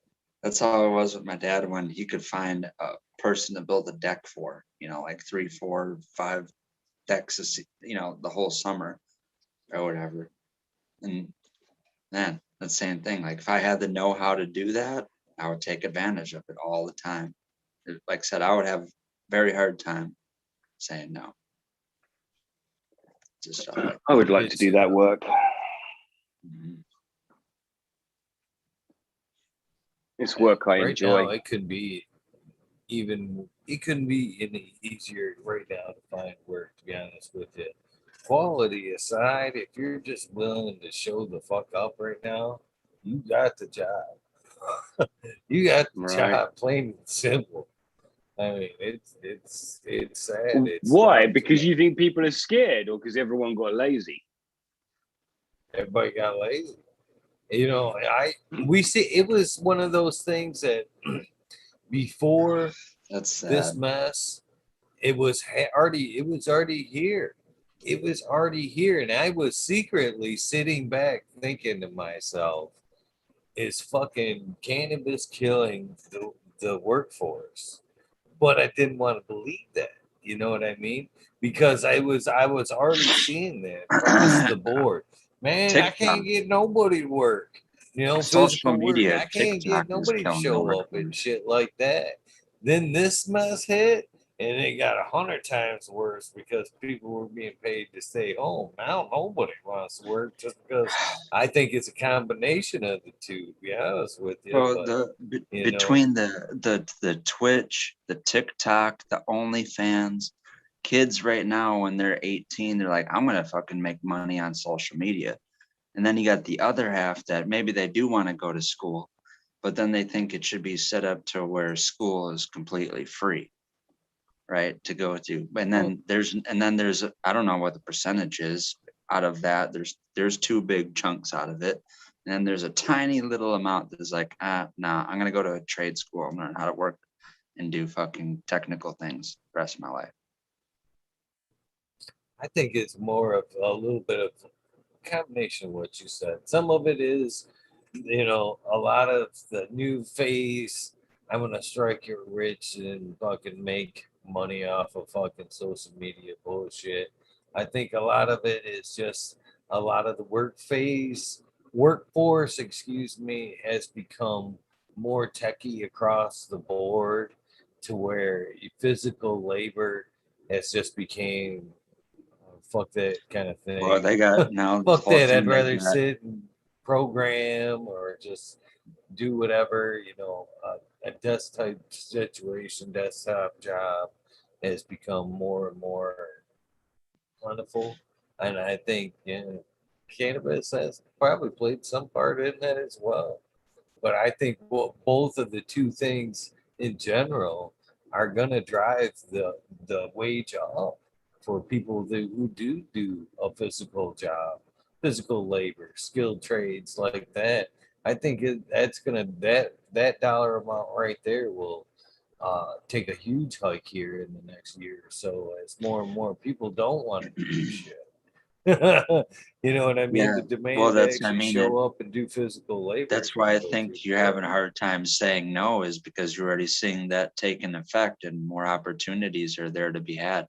that's how it was with my dad when he could find a person to build a deck for, like 3, 4, 5 decks, the whole summer or whatever. And man, that's the same thing. Like if I had the know-how to do that, I would take advantage of it all the time. Like I said, I would have a very hard time saying no to stuff like I would like to It's, do that work. that. It's work I right enjoy. now, it couldn't be any easier right now to find work, to be honest with you. Quality aside, if you're just willing to show the fuck up right now, you got the job. You got the Right. job, plain and simple. I mean, it's sad. It's Why? tough, Because you think people are scared, or because everyone got lazy? everybody got lazy. We see it was one of those things that before That's this sad. mess, it was already here. It was already here, and I was secretly sitting back thinking to myself, "Is fucking cannabis killing the workforce?" But I didn't want to believe that. You know what I mean? Because I was already seeing that across the board. Man, I TikTok, can't get nobody to work. social Physical work. media, I can't TikTok get is nobody to killing the show up and workforce. shit like that. Then this mess hit, and it got 100 times worse because people were being paid to stay home. Now nobody wants to work just because I think it's a combination of the two. To be honest with you, Well, but you know, between the Twitch, the TikTok, the OnlyFans, kids right now when they're 18, they're like, I'm gonna fucking make money on social media. And then you got the other half that maybe they do want to go to school, but then they think it should be set up to where school is completely free, right? To go to. And then there's I don't know what the percentage is out of that. There's two big chunks out of it. And then there's a tiny little amount that's like, nah, I'm gonna go to a trade school and learn how to work and do fucking technical things the rest of my life. I think it's more of a little bit of combination of what you said. Some of it is, a lot of the new phase. I'm gonna strike you rich and fucking make money off of fucking social media bullshit. I think a lot of it is just a lot of the workforce, excuse me, has become more techie across the board to where physical labor has just became fuck that kind of Well, thing. they got now the Fuck whole that. I'd thing they rather got. sit and program or just do whatever, a desktop job has become more and more plentiful. And I think, cannabis has probably played some part in that as well. But I think both of the two things in general are going to drive the wage up for people who do a physical job, physical labor, skilled trades like that. I think that's gonna that dollar amount right there will take a huge hike here in the next year or so as more and more people don't want to do this shit. You know what I mean? Yeah. The Well, demand to that's I actually mean it. show up and do physical labor is That's going why to I go through think the you're having a roof. hard time saying no, is because you're already seeing that taking effect and more opportunities are there to be had,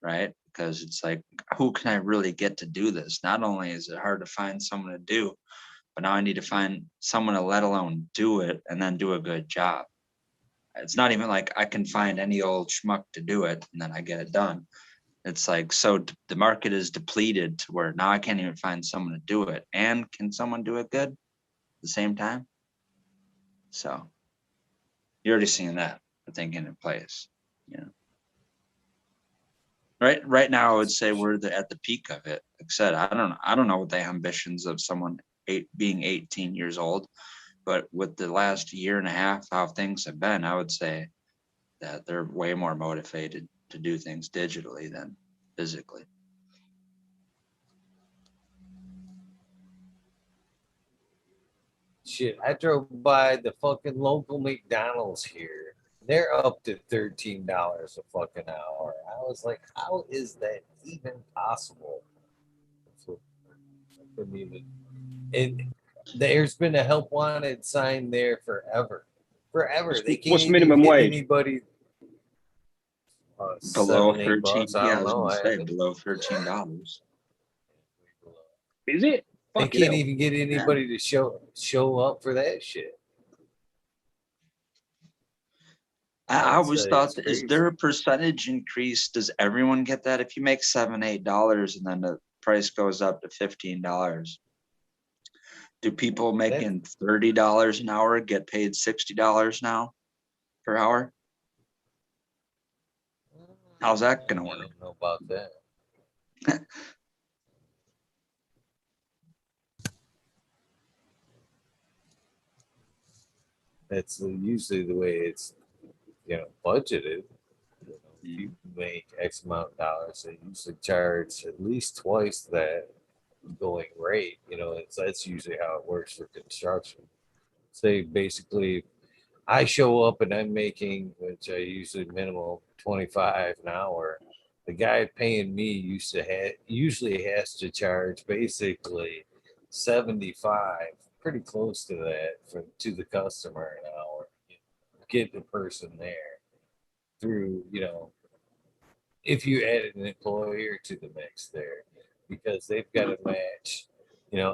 right? Because it's like, who can I really get to do this? Not only is it hard to find someone to do, but now I need to find someone to let alone do it and then do a good job. It's not even like I can find any old schmuck to do it and then I get it done. It's like, so the market is depleted to where now I can't even find someone to do it. And can someone do it good at the same time? So you're already seeing that, I think, in place. You know, right now, I would say we're at the peak of it. Like I said, I don't know what the ambitions of someone being 18 years old, but with the last year and a half, how things have been, I would say that they're way more motivated to do things digitally than physically. Shit, I drove by the fucking local McDonald's here. They're up to $13 a fucking hour. I was like, how is that even possible? I couldn't even. And There's been a help wanted sign there forever. Forever. They can't What's even minimum get wage? anybody Below 7, $8. 13. I Yeah, I don't was know. gonna I say haven't. below $13. Is it? They Fucking can't hell. even get anybody to show up for that shit. I I'd always say thought, it's that, is crazy. there a percentage increase? Does everyone get that? If you make $7, $8 and then the price goes up to $15, do people making $30 an hour get paid $60 now per hour? How's that gonna I work? don't know about that. That's usually the way it's budgeted. If you make X amount of dollars, they usually charge at least twice that going rate. That's usually how it works for construction. Say basically, I show up and I'm making, which I usually minimum 25 an hour. The guy paying me usually has to charge basically 75, pretty close to that to the customer an hour. Get the person there through, if you added an employer to the mix there, because they've got to match,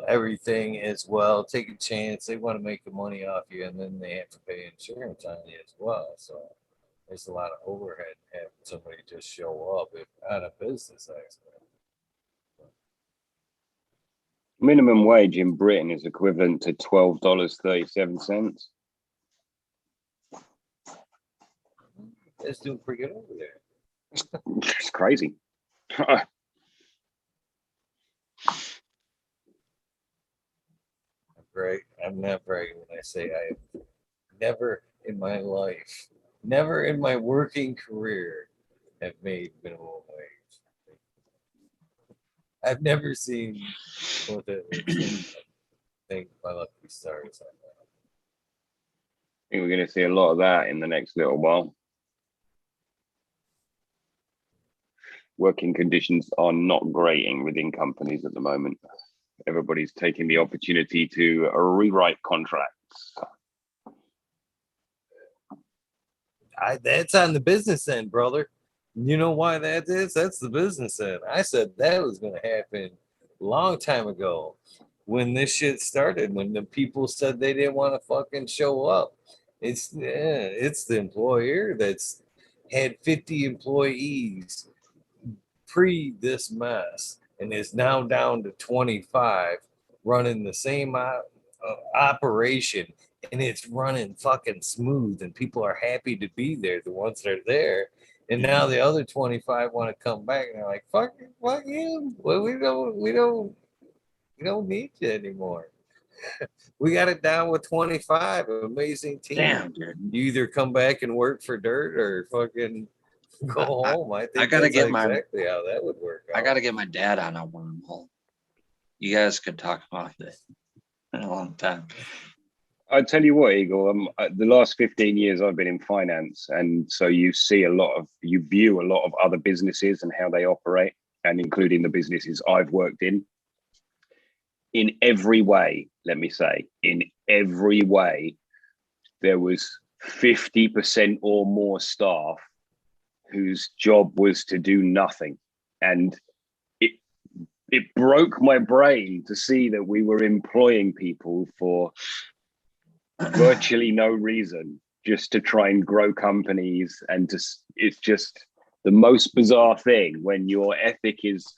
everything as well. Take a chance. They want to make the money off you, and then they have to pay insurance on you as well. So there's a lot of overhead having somebody just show up if on a business aspect. Minimum wage in Britain is equivalent to $12.37. It's doing pretty good over there. It's crazy. Right? I'm not bragging when I say I have never in my life, never in my working career, have made minimum wage. I've never seen what that looks like. I think my lucky stars on that. I think we're going to see a lot of that in the next little while. Working conditions are not greating within companies at the moment. Everybody's taking the opportunity to rewrite contracts. That's on the business end, brother. You know why that is? That's the business end. I said that was going to happen a long time ago when this shit started, when the people said they didn't want to fucking show up. It's the employer that's had 50 employees pre this mess and is now down to 25 running the same operation, and it's running fucking smooth and people are happy to be there, the ones that are there. And now the other 25 want to come back and they're like, fuck you. Well, we don't need you anymore. We got it down with 25. Amazing team. Damn, dude. You either come back and work for dirt or fucking go home. I think gotta that's get exactly how that would work out. I got to get my dad on a wormhole. You guys could talk about it in a long time. I tell you what, Eagle, the last 15 years I've been in finance. And so you view a lot of other businesses and how they operate, and including the businesses I've worked in. In every way, let me say, in every way, there was 50% or more staff whose job was to do nothing. And it broke my brain to see that we were employing people for virtually no reason, just to try and grow companies. And it's just the most bizarre thing when your ethic is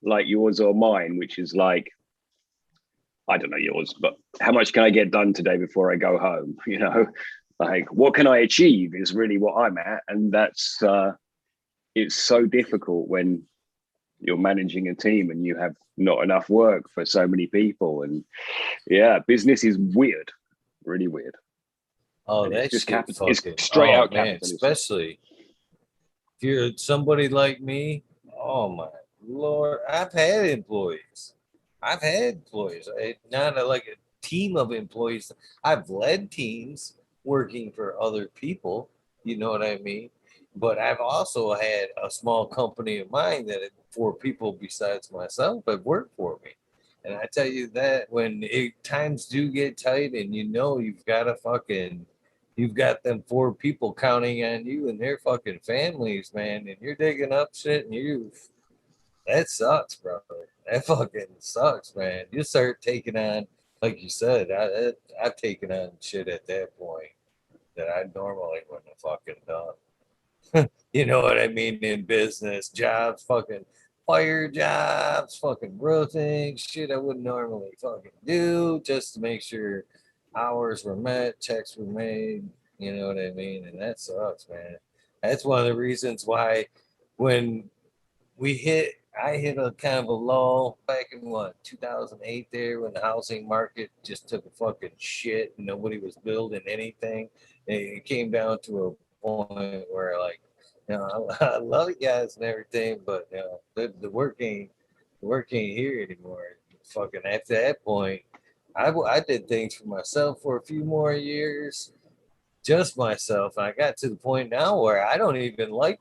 like yours or mine, which is like, I don't know yours, but how much can I get done today before I go home? Like what can I achieve is really what I'm at. And that's, it's so difficult when you're managing a team and you have not enough work for so many people. And yeah, business is weird, really weird. Oh, And that's it's just shit fucking. it's straight out man, capitalism. especially if you're somebody like me. Oh my lord, I've had employees. Not like a team of employees. I've led teams working for other people. You know what I mean? But I've also had a small company of mine that 4 people besides myself have worked for me. And I tell you that when times do get tight and you've got you've got them 4 people counting on you and their fucking families, man, and you're digging up shit and that sucks, bro. That fucking sucks, man. You start taking on, like you said, I've taken on shit at that point that I normally wouldn't have fucking done. You know what I mean? In business, jobs, fucking fire jobs, fucking roofing, shit I wouldn't normally fucking do just to make sure hours were met, checks were made. You know what I mean? And that sucks, man. That's one of the reasons why when I hit a kind of a lull back in 2008 there when the housing market just took a fucking shit and nobody was building anything. And it came down to a point where like, I love you guys and everything, but the work ain't here anymore. Fucking after that point, I did things for myself for a few more years, just myself. And I got to the point now where I don't even like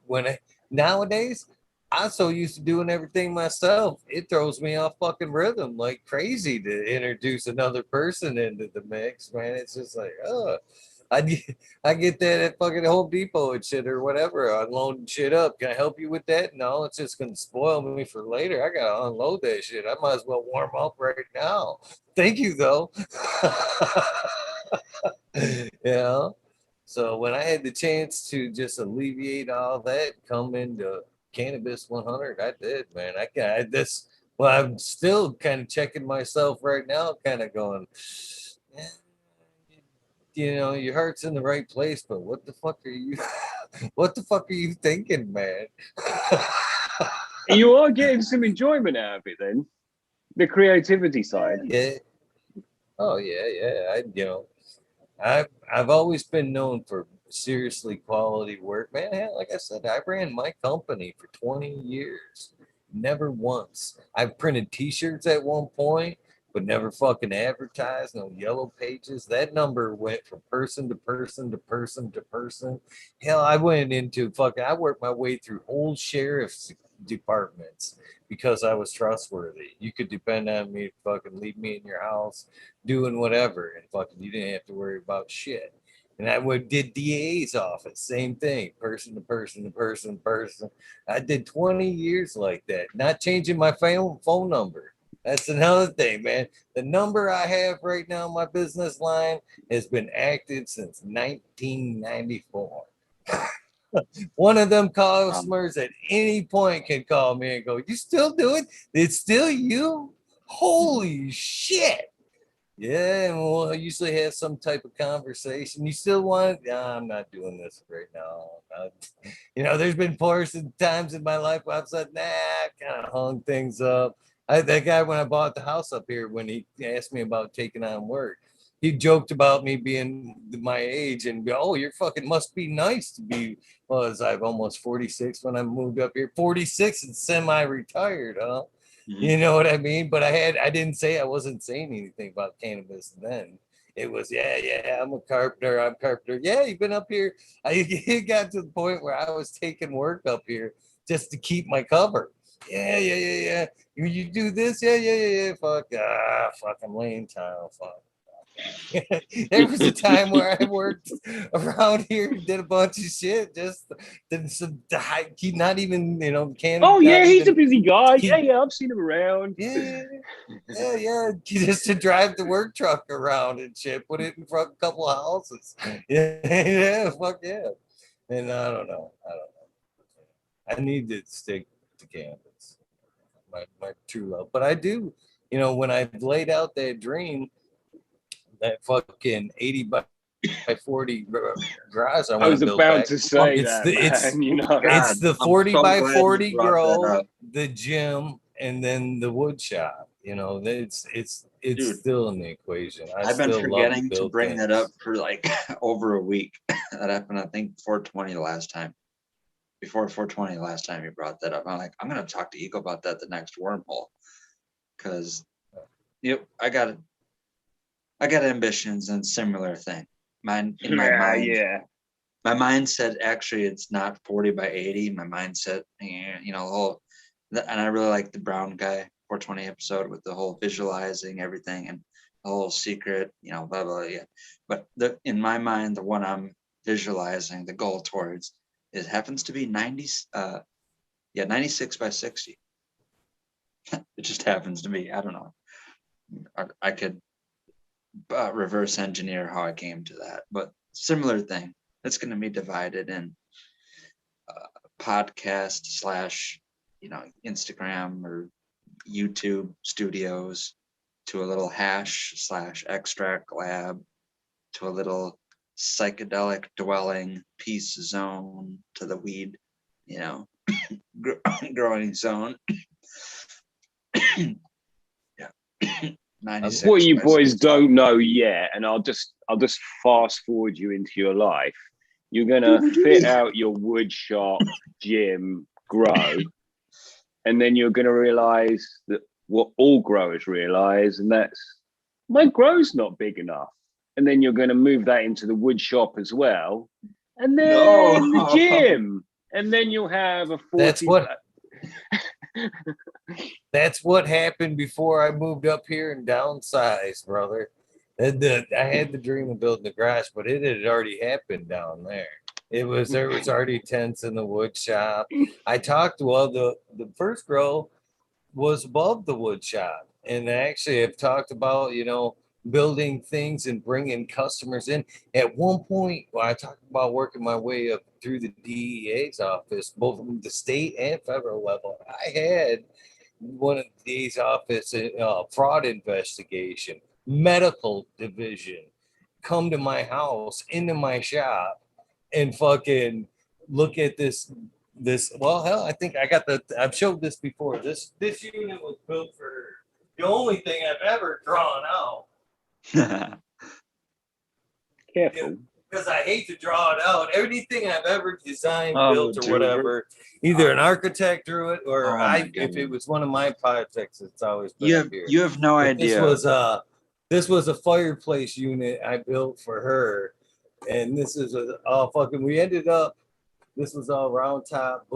nowadays. I'm so used to doing everything myself. It throws me off fucking rhythm like crazy to introduce another person into the mix, man. It's just like, I get, I get that at fucking Home Depot and shit or whatever, unloading shit up. Can I help you with that? No, it's just gonna spoil me for later. I gotta unload that shit. I might as well warm up right now. Thank you though. you know. So when I had the chance to just alleviate all that, come into Cannabis 100, I did, man. I this. Well, I'm still kind of checking myself right now, kind of going, eh, your heart's in the right place, but what the fuck are you? What the fuck are you thinking, man? You are getting some enjoyment out of it, then. The creativity side. Yeah. Oh yeah. I've always been known for seriously quality work, man. Like I said, I ran my company for 20 years. Never once. I printed T-shirts at one point, but never fucking advertised. No yellow pages. That number went from person to person to person to person. Hell, I went into fucking. I worked my way through whole sheriff's departments because I was trustworthy. You could depend on me to fucking leave me in your house doing whatever, and fucking you didn't have to worry about shit. And I did DA's office, same thing, person to person to person to person. I did 20 years like that, not changing my phone number. That's another thing, man. The number I have right now, my business line, has been active since 1994. One of them customers at any point can call me and go, "You still do it? It's still you? Holy shit!" Yeah, and we'll usually have some type of conversation. You still want it? Nah, I'm not doing this right now. There's been times in my life where I've said, nah, I kind of hung things up. That guy, when I bought the house up here, when he asked me about taking on work, he joked about me being my age and go, oh, you're fucking must be nice to be. Well, as I'm almost 46 when I moved up here, 46 and semi-retired, huh? You know what I mean? But I wasn't saying anything about cannabis then. It was, yeah, I'm a carpenter. Yeah, you've been up here. It got to the point where I was taking work up here just to keep my cover. Yeah. You do this? Yeah. Fuck, I'm laying tile. Fuck. There was a time where I worked around here, did a bunch of shit, just did some, not even, can't. Oh yeah, he's even, a busy guy. Yeah, I've seen him around. Yeah. Just to drive the work truck around and shit, put it in front of a couple of houses. Yeah, fuck yeah. And I don't know. I need to stick to cannabis, my true love. But I do, when I've laid out that dream, that fucking 80 by 40 garage I want to build about back. to say It's that, the man. it's the 40 so by glad you 40 brought that grow, up. the gym, and then the wood shop. It's Dude, still in the equation. I've been still love forgetting to build bring things. that up for like over a week. That happened, I think, 420 last time. Before 420 last time you brought that up. I'm like, I'm gonna talk to Eco about that the next wormhole. Cause I got ambitions and similar thing. Mine in my mind. Yeah. My mind said actually it's not 40 by 80. My mind said, and I really like the brown guy. 420 episode with the whole visualizing everything and the whole secret, blah, blah, blah. Yeah. But in my mind, the one I'm visualizing, the goal towards, it happens to be 96 by 60. It just happens to be. I don't know. I could reverse engineer how I came to that, but similar thing. It's going to be divided in podcast / Instagram or YouTube studios, to a little hash / extract lab, to a little psychedelic dwelling peace zone, to the weed, growing zone. Yeah. 96 What you by boys 60. don't know yet, and I'll just fast forward you into your life. You're gonna fit out your wood shop, gym, grow, and then you're gonna realize that what all growers realize, and that's my grow's not big enough. And then you're gonna move that into the wood shop as well, and then the gym, and then you'll have a 40. That's what happened before I moved up here and downsized, brother. I had the dream of building a garage, but it had already happened down there. There was already tents in the wood shop. I talked the first grow was above the wood shop, and I actually have talked about building things and bringing customers in. At one point, I talked about working my way up through the DEA's office, both from the state and federal level. I had one of these office fraud investigation, medical division come to my house, into my shop, and fucking look at this. Well, hell, I think I've showed this before. This unit was built for her. The only thing I've ever drawn out. Careful. Because I hate to draw it out. Anything I've ever designed, built, or dude. whatever, either an architect drew it, or if it goodness. was one of my projects, it's always been You up have here. you have no But idea. this was a fireplace unit I built for her, and this is we ended up. This was all round top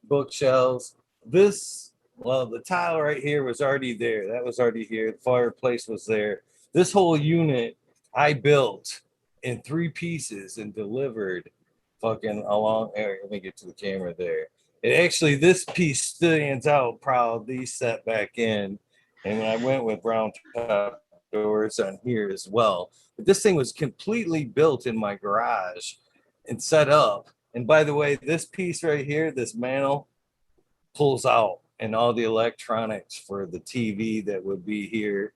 bookshelves. The tile right here was already there. That was already here. The fireplace was there. This whole unit I built in 3 pieces and delivered fucking along. Let me get to the camera there. This piece stands out proudly set back in. And when I went with round top doors on here as well. But this thing was completely built in my garage and set up. And by the way, this piece right here, this mantle pulls out, and all the electronics for the TV that would be here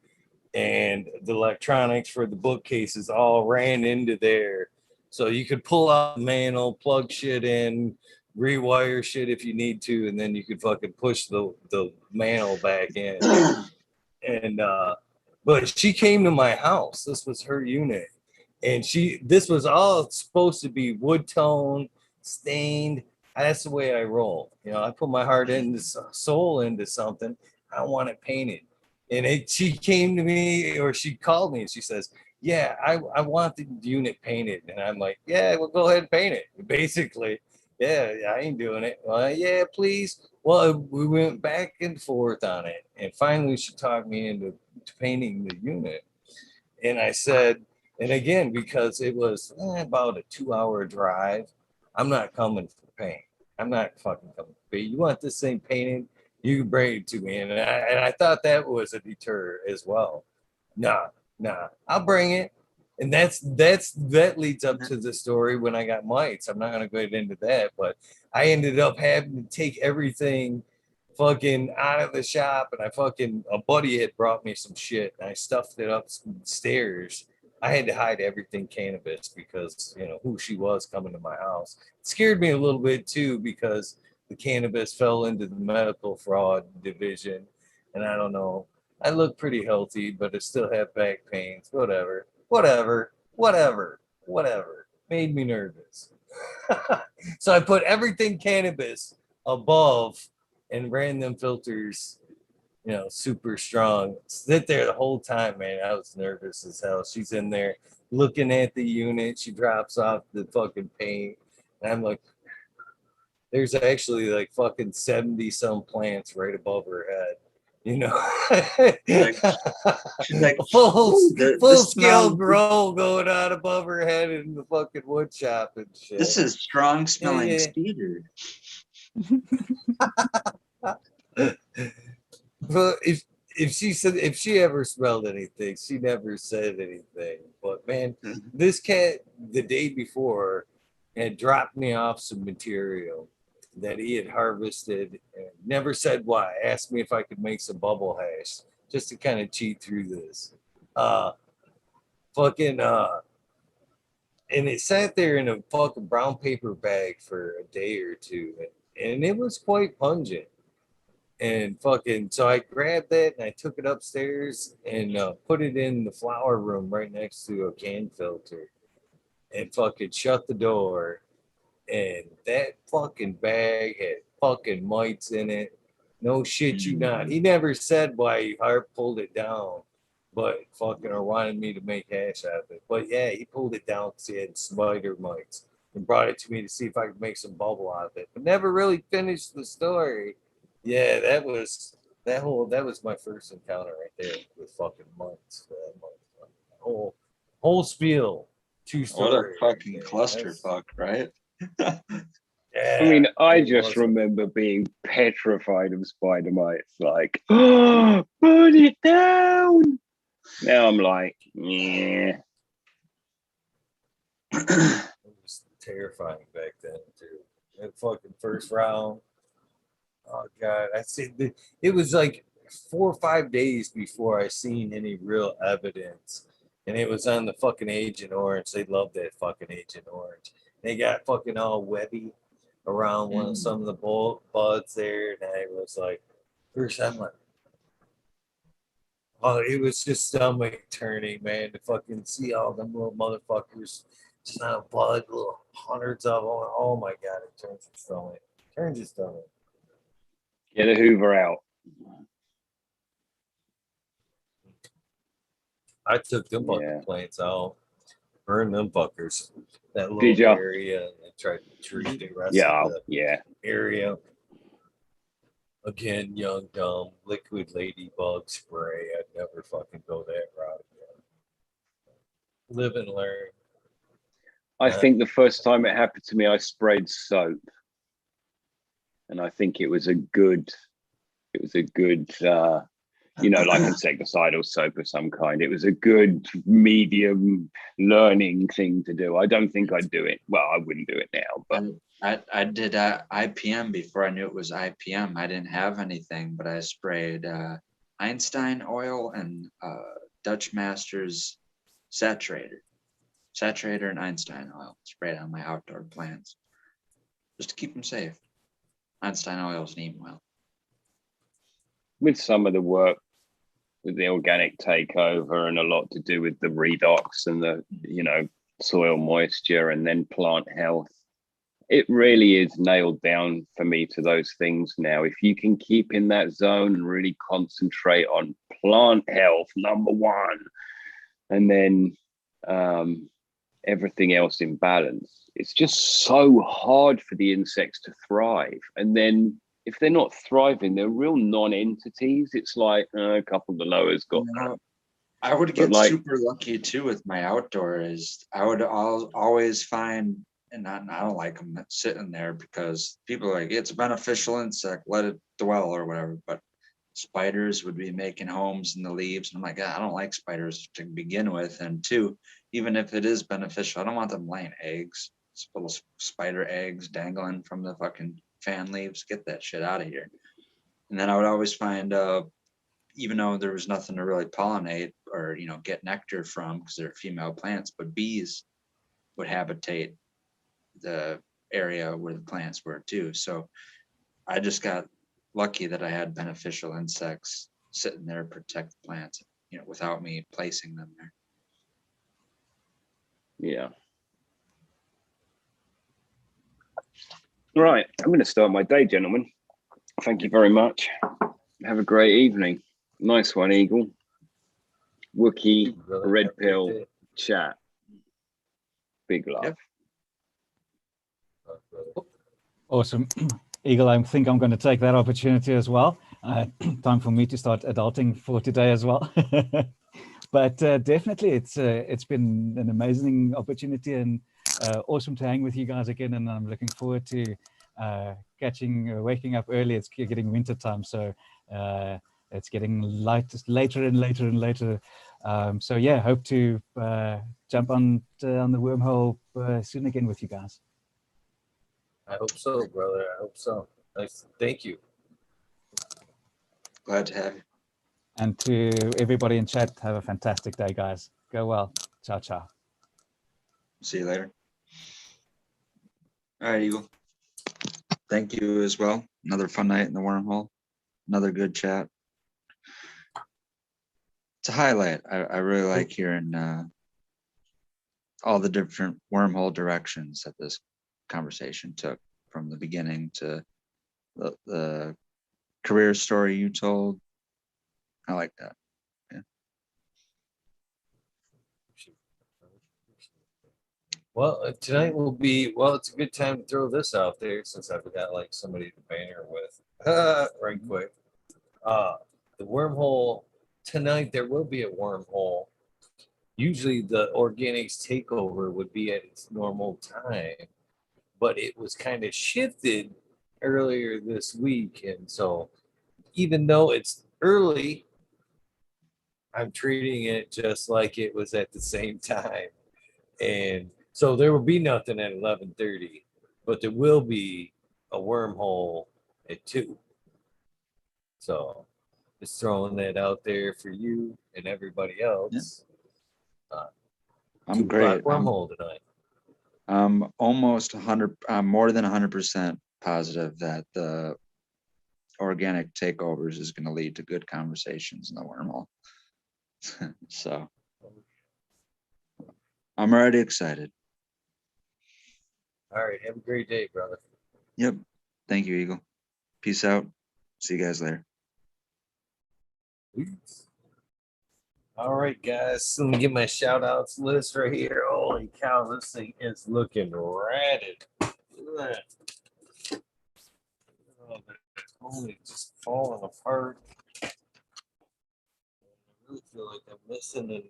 and the electronics for the bookcases all ran into there. So you could pull out the mantle, plug shit in, rewire shit if you need to, and then you could fucking push the mantle back in. And but she came to my house. This was her unit. And this was all supposed to be wood tone, stained. That's the way I roll. I put my heart into soul into something. I want it painted. And she came to me, or she called me, and she says, yeah, I want the unit painted. And I'm like, yeah, well, go ahead and paint it. Basically, yeah, I ain't doing it. Well, yeah, please. Well, we went back and forth on it. And finally, she talked me into painting the unit. And I said, and again, because it was about a 2-hour drive, I'm not coming for paint. I'm not fucking coming for paint. You want this thing painted? You can bring it to me. And I thought that was a deter as well. Nah, I'll bring it. And that leads up to the story when I got mites. I'm not gonna go into that, but I ended up having to take everything fucking out of the shop, and a buddy had brought me some shit, and I stuffed it upstairs. I had to hide everything cannabis because who she was coming to my house. It scared me a little bit too, because the cannabis fell into the medical fraud division, and I don't know. I look pretty healthy, but I still have back pains. Whatever. Made me nervous. So I put everything cannabis above and ran them filters, super strong. Sit there the whole time, man. I was nervous as hell. She's in there looking at the unit. She drops off the fucking paint. And I'm like, there's actually like fucking 70 some plants right above her head. You know, She's like, full "Ooh, full this scale smells. grow going on above her head in the fucking wood shop and shit. This is strong smelling yeah. cedar." Well, if she ever smelled anything, she never said anything. But man, this cat the day before had dropped me off some material that he had harvested and never said why. Asked me if I could make some bubble hash just to kind of cheat through this. Fucking and it sat there in a fucking brown paper bag for a day or two, and it was quite pungent. And fucking, so I grabbed that and I took it upstairs and put it in the flower room right next to a can filter, and fucking shut the door. And that fucking bag had fucking mites in it. No shit, you not. He never said why he pulled it down, but fucking or wanted me to make hash out of it. But yeah, he pulled it down because he had spider mites and brought it to me to see if I could make some bubble out of it, but never really finished the story. Yeah, that was my first encounter right there with fucking mites. Whole spiel, true What a story. fucking Right there. clusterfuck, right? Yeah, I mean, I it just was. remember being petrified of spider mites, like, oh, burn it down. Now I'm like, yeah. It was terrifying back then too. That fucking first round. Oh god, it was like 4 or 5 days before I seen any real evidence, and it was on the fucking Agent Orange. They love that fucking Agent Orange. They got fucking all webby around some of the buds there, and I was like, first I'm like, oh, it was just stomach turning, man, to fucking see all them little motherfuckers just on a bud, little hundreds of them. Oh my god, it turns your stomach. Turns your stomach. Get a Hoover out. I took them fucking plants out, burned them fuckers. That Did little ya? area, and I tried to treat the rest of the area. Again, young, dumb, liquid ladybug spray. I'd never fucking go that route again. Live and learn. I think the first time it happened to me, I sprayed soap, and I think it was a good, like insecticidal soap of some kind. It was a good medium learning thing to do. I don't think I'd do it. Well, I wouldn't do it now, but I did IPM before I knew it was IPM. I didn't have anything, but I sprayed Einstein oil and Dutch Masters saturator and Einstein oil. Sprayed on my outdoor plants just to keep them safe. Einstein oil is neem oil. with some of the work with the organic takeover and a lot to do with the redox and the soil moisture and then plant health, it really is nailed down for me to those things now. If you can keep in that zone and really concentrate on plant health, number one, and then everything else in balance, it's just so hard for the insects to thrive. And then if they're not thriving, they're real non-entities. It's like a couple of the lowers got that. I would get super lucky too with my outdoors. I would always find, and I don't like them sitting there because people are like, it's a beneficial insect, let it dwell or whatever. But spiders would be making homes in the leaves. And I'm like, I don't like spiders to begin with. And two, even if it is beneficial, I don't want them laying eggs, little spider eggs dangling from the fucking fan leaves. Get that shit out of here. And then I would always find, even though there was nothing to really pollinate or, get nectar from because they're female plants, but bees would habitate the area where the plants were too. So I just got lucky that I had beneficial insects sitting there to protect the plants, without me placing them there. Yeah. All right, I'm going to start my day, gentlemen. Thank you very much. Have a great evening. Nice one, Eagle. Wookie, Red Pill, chat. Big love. Yep. Awesome. Eagle, I think I'm going to take that opportunity as well. Time for me to start adulting for today as well. But definitely, it's been an amazing opportunity and awesome to hang with you guys again. And I'm looking forward to waking up early. It's getting winter time, so it's getting later and later and later. So yeah, hope to jump on the wormhole soon again with you guys. I hope so, brother. I hope so. Nice. Thank you. Glad to have you. And to everybody in chat, have a fantastic day, guys. Go well. Ciao, ciao. See you later. All right, Eagle. Thank you as well. Another fun night in the wormhole. Another good chat. It's a highlight. I really like hearing all the different wormhole directions that this conversation took, from the beginning to the career story you told. I like that. Yeah. Well, tonight will be, it's a good time to throw this out there since I've got like somebody to banter with right quick. The wormhole tonight, there will be a wormhole. Usually the organics takeover would be at its normal time, but it was kind of shifted earlier this week. And so even though it's early, I'm treating it just like it was at the same time. And so there will be nothing at 11:30, but there will be a wormhole at 2. So just throwing that out there for you and everybody else. I'm great. Wormhole tonight. I'm almost 100. I'm more than 100% positive that the organic takeovers is going to lead to good conversations in the wormhole. So I'm already excited. All right. Have a great day, brother. Yep. Thank you, Eagle. Peace out. See you guys later. Peace. All right, guys. Let me get my shout outs list right here. Holy cow, this thing is looking ratted. Look at that. Oh, it's only just falling apart. I really feel like I'm missing a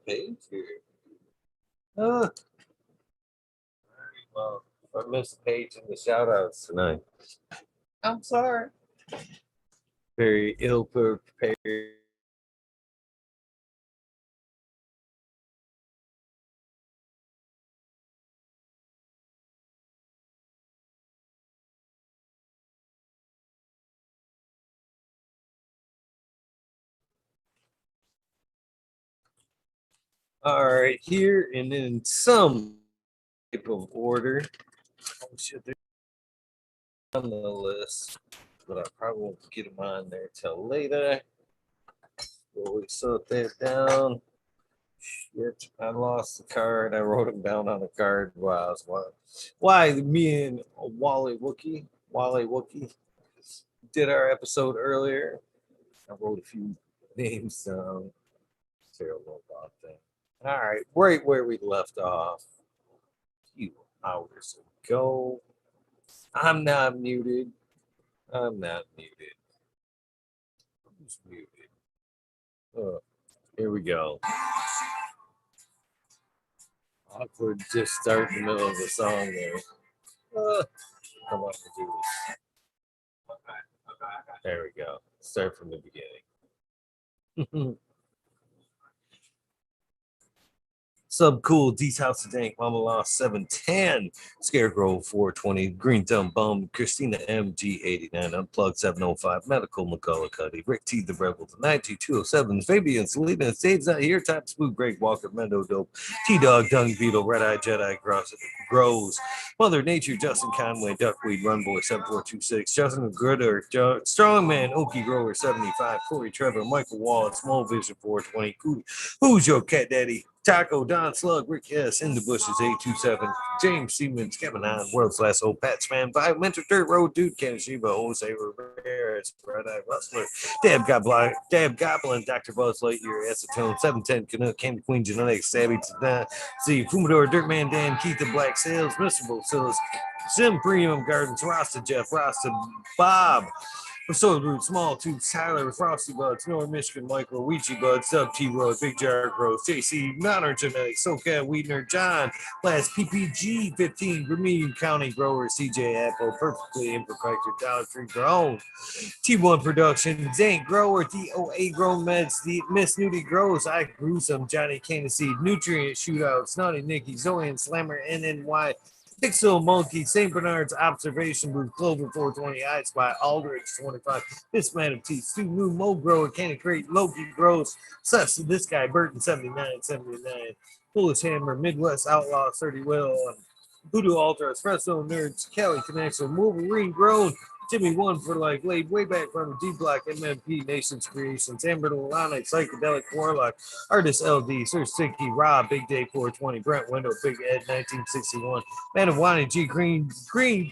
page here. All right, well, I missed a page in the shout outs tonight. I'm sorry. Very ill prepared. All right, here and in some type of order. Oh shit, they're on the list, but I probably won't get them on there till later. Will we sort that down? Shit, I lost the card. I wrote them down on the card while I was why me and Wollie Wokie did our episode earlier. I wrote a few names down. Terrible about that. All right, right where we left off a few hours ago. I'm not muted. I'm not muted. Who's muted? Here we go. Awkward just start in the middle of the song there. Come on, to do this. There we go. Start from the beginning. Sub Cool, D's House of Dank, Mama Lost 710, Scarecrow 420, Green Thumb Bum, Christina MG89, Unplugged 705, Medical McCullough Rick T, The Rebel, the 92207, Fabian Selena, Dave's Not Here, Top Spook, Greg Walker, Mendo Dope, T Dog, Dung Beetle, Red Eye Jedi, Grows, Mother Nature, Justin Conway, Duckweed, Runboy 7426, Justin Gritter, Strongman, Okie Grower 75, Corey Trevor, Michael Wall, Small Vision 420, Who's Your Cat Daddy? Taco, Don Slug, Rick S. In the Bushes, 827, James Siemens, Kevin Hahn, World's Last Old Pats Man, 5, Mentor Dirt Road Dude, Ken Shiba, Jose Rivera, Red Eye Rustler, Dab Goblin, Dr. Buzz Lightyear, Acetone, 710, Canuck, Candy Queen, Genetics, Savvy, Z, Fumador, Dirtman Dan, Keith the Black Sales, Mr. Bosilis, Sim Premium Gardens, Rasta Jeff, Rasta Bob, For Soil Root, Small Tooth, Tyler, Frosty Buds, North Michigan, Michael, Ouija Buds, Sub T Roy, Big Jar Growth, JC, Modern Genetics, SoCal, Weedner, John, Last PPG 15, Bermuda County Grower, CJ Apple, Perfectly Imperfected, Dollar Tree Grown, T1 Production, Zank Grower, DOA Grown Meds, the Miss Nudie Grows, I Grew Some, Johnny Cane Seed, Nutrient Shootout, Snotty Nicky, Zoe and Slammer, NNY, Pixel Monkey, St. Bernard's Observation Booth, Clover 420, I Spot, Aldrich 25, This Man of Teeth, Stu New, Mo Grower, Candy Crate, Loki Grows, Sus, This Guy, Burton 79, Foolish Hammer, Midwest Outlaw 30 Will, Voodoo Altar, Espresso Nerds, Kelly Connection, Wolverine Grown, Jimmy One for like laid way back from D Block, MMP, Nations Creations, Amber Lalana, Psychedelic Warlock, Artist LD, Sir Sticky, Rob, Big Day 420, Brent Window, Big Ed 1961, Man of Wanted, G Green,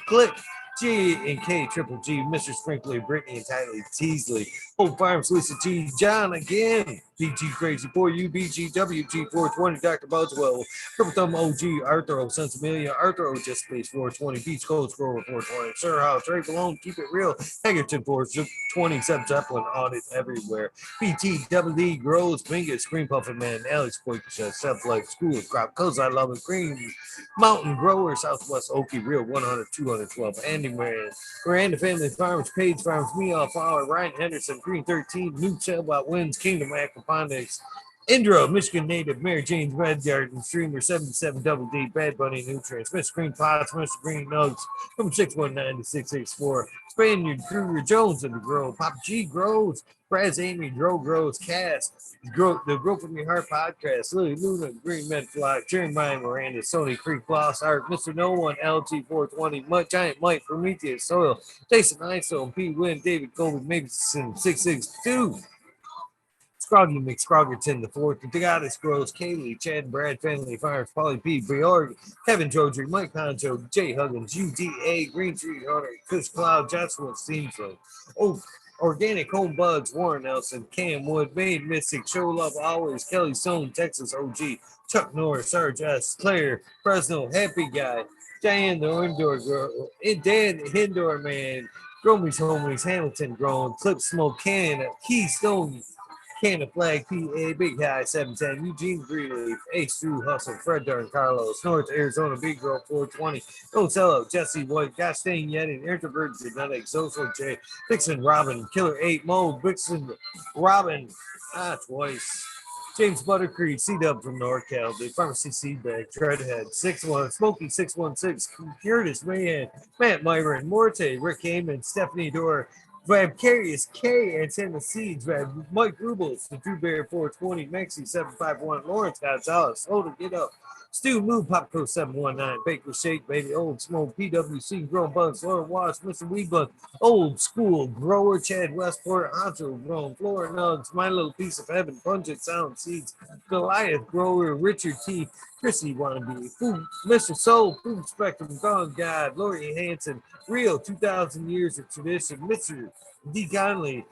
Click, G and K, Triple G, Mr. Sprinkler, Brittany and Tyler Teasley, Hope Farms, Lisa G, John again, BG Crazy for you, BGWG 420, Dr. Budswell, Purple Thumb OG, Arthur, Sons Amelia, Arthur, Just Space 420, Beach Coast Grower 420, Sir House, Trey Balone, Keep It Real, Egerton 420, Sub Zeppelin, Audit Everywhere, BT, Double D, Grows, Bingus, Screen Puffin Man, Alex Poikasha, Self Life, School of Crop, Cause I Love It, Green, Mountain Grower, Southwest Okie, Real 100, 212, Andy Man, Miranda Family Farms, Page Farms, Me Off Hour, Ryan Henderson, Green 13, New Sailbot Wins, Kingdom Aquaponics, Indra, Michigan native, Mary Jane's Red Garden, Streamer 77 Double D, Bad Bunny Nutrients, Mr. Green Pots, Mr. Green Nugs, from 619 to 664, Spaniard, Kruger Jones in the Grove, Pop G Grows, Braz Amy, Dro Grows, Cass, the Grow From Your Heart podcast, Lily Luna, Green Med Flock, Jeremiah Miranda, Sony Creek Floss Art, Mr. No One, LG 420, Giant Mike, Prometheus, Soil, Jason Iso, P. Wynn, David Colby, Mason 662. Scroggy McScroggerton the fourth, the Goddess Grows, Kaylee, Chad Brad, Family Farms, Polly P, Briorg, Kevin Jodry, Mike Honcho, Jay Huggins, UDA, Green Tree Hunter, Chris Cloud, Joshua Steenfeld, Oak, Organic Home Buds, Warren Nelson, Cam Wood, Maid Mystic, Show Love Always, Kelly Stone, Texas OG, Chuck Norris, Sarge S, Claire, Fresno, Happy Guy, Diane the Indoor Girl, Dan Indoor Man, Gromies Homies, Hamilton Grown, Clip Smoke Cannon, Keystone, Canada Flag, PA, Big High, 710, Eugene Greenleaf, Ace Drew Hustle, Fred Darn Carlos, North Arizona, Big Girl 420, Don't Sell Out, Jesse White, Gostain Yeti, Introvert Genetics, Social J, Vixen Robin, Killer 8, Mo, Vixen Robin, twice. James Buttercreek, C-Dub from NorCal, the Pharmacy Seedbag, Treadhead, 6-1, Smokey 616, Curtis Mahan, Matt Myron, Morte, Rick Heyman, Stephanie Dorr, Vabcarious K and Tennessee, Mike Rubles, the Drew Bear 420, Maxi 751, Lawrence Gonzalez, Hold Get Up, Stu Move, Popco 719, Baker Shake, Baby, Old Smoke, PWC, Grown Bugs, Laura Wash, Mr. Weebun, Old School, Grower, Chad Westport, Honcho, Grown, Flora Nugs, My Little Piece of Heaven, Pungent Sound Seeds, Goliath, Grower, Richard T, Chrissy Wannabe, Food, Mr. Soul, Food Spectrum, Gone God, Lori Hanson, Real 2,000 Years of Tradition, Mr. D. Conley,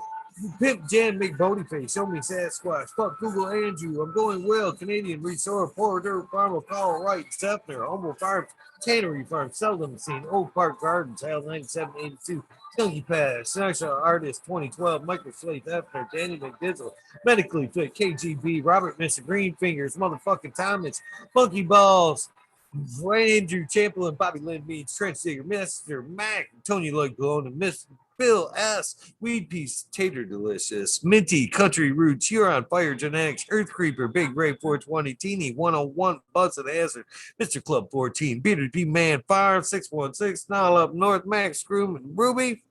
Pimp Jan McBodyface, Show Me Sasquatch, Fuck Google Andrew, I'm Going Well, Canadian Resort, Porter, Farmer, Paul Wright, Stepner, Humble Farms, Tannery Farm, Seldom Seen, Oak Park Gardens, Hale 9782, Skunky Pass, National Artist 2012, Michael Slate, Hefner, Danny McDizzle, Medically Fit, KGB, Robert Mr. Green Fingers, Motherfucking Thomas, Monkey Balls, Andrew Champlin, Bobby Lynn Means, Trent Digger, Mr. Mac, Tony Lloyd Glone, and Miss Bill S. Weed Piece, Tater Delicious, Minty, Country Roots, Huron Fire Genetics, Earth Creeper, Big Ray 420, Teeny 101, Buzz and Hazard, Mr. Club 14, Peter P. Man, Fire 616, Snarl Up North, Max Groom, and Ruby,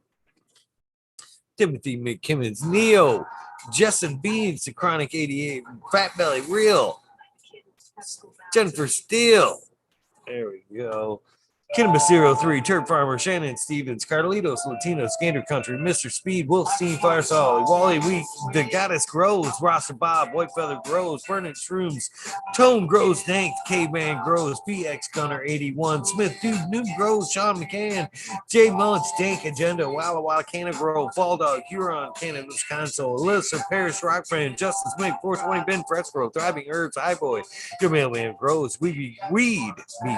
Timothy McKimmons, Neo, Justin Beans, The Chronic 88, Fat Belly Real, Jennifer Steele. There we go. Cannabis 03, Turk Farmer, Shannon Stevens, Carlitos, Latino, Skander Country, Mr. Speed, Wolfstein, Firesall, Wally Week, The Goddess Grows, Roster Bob, White Feather Grows, Burning Shrooms, Tone Grows, Dank, Caveman Grows, PX Gunner 81, Smith Dude, New Grows, Sean McCann, Jay Munch, Dank Agenda, Walla Walla, Canna Grow, Fall Dog, Huron, Canada, Wisconsin, Alyssa, Paris, Rock Brand, Justice Smith, 420, Ben Fresco, Thriving Herbs, High Boy, Your Mailman Grows, Weed Be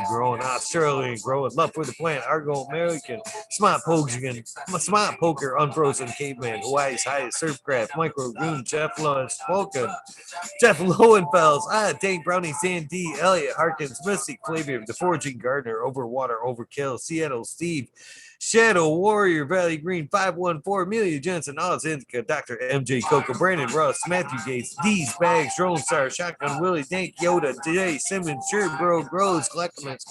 Growing, Australian Grow, growing love for the plant, Argo American, Smart Poker, Unfrozen Caveman, Hawaii's highest surfcraft, Micro Goon, Jeff Lawrence, Vulcan, Jeff Lowenfels, Dave Brownie, Sandy, Elliot Harkins, Mystic Flavor, The Foraging Gardener, Overwater, Overkill, Seattle Steve, Shadow Warrior, Valley Green, 514, Amelia Jensen, Oz Indica, Dr. MJ Coco, Brandon Russ, Matthew Gates, D's Bags, Drone Star, Shotgun Willie, Dank Yoda, Jay Simmons, Sure Bro, Grows, Collectiments,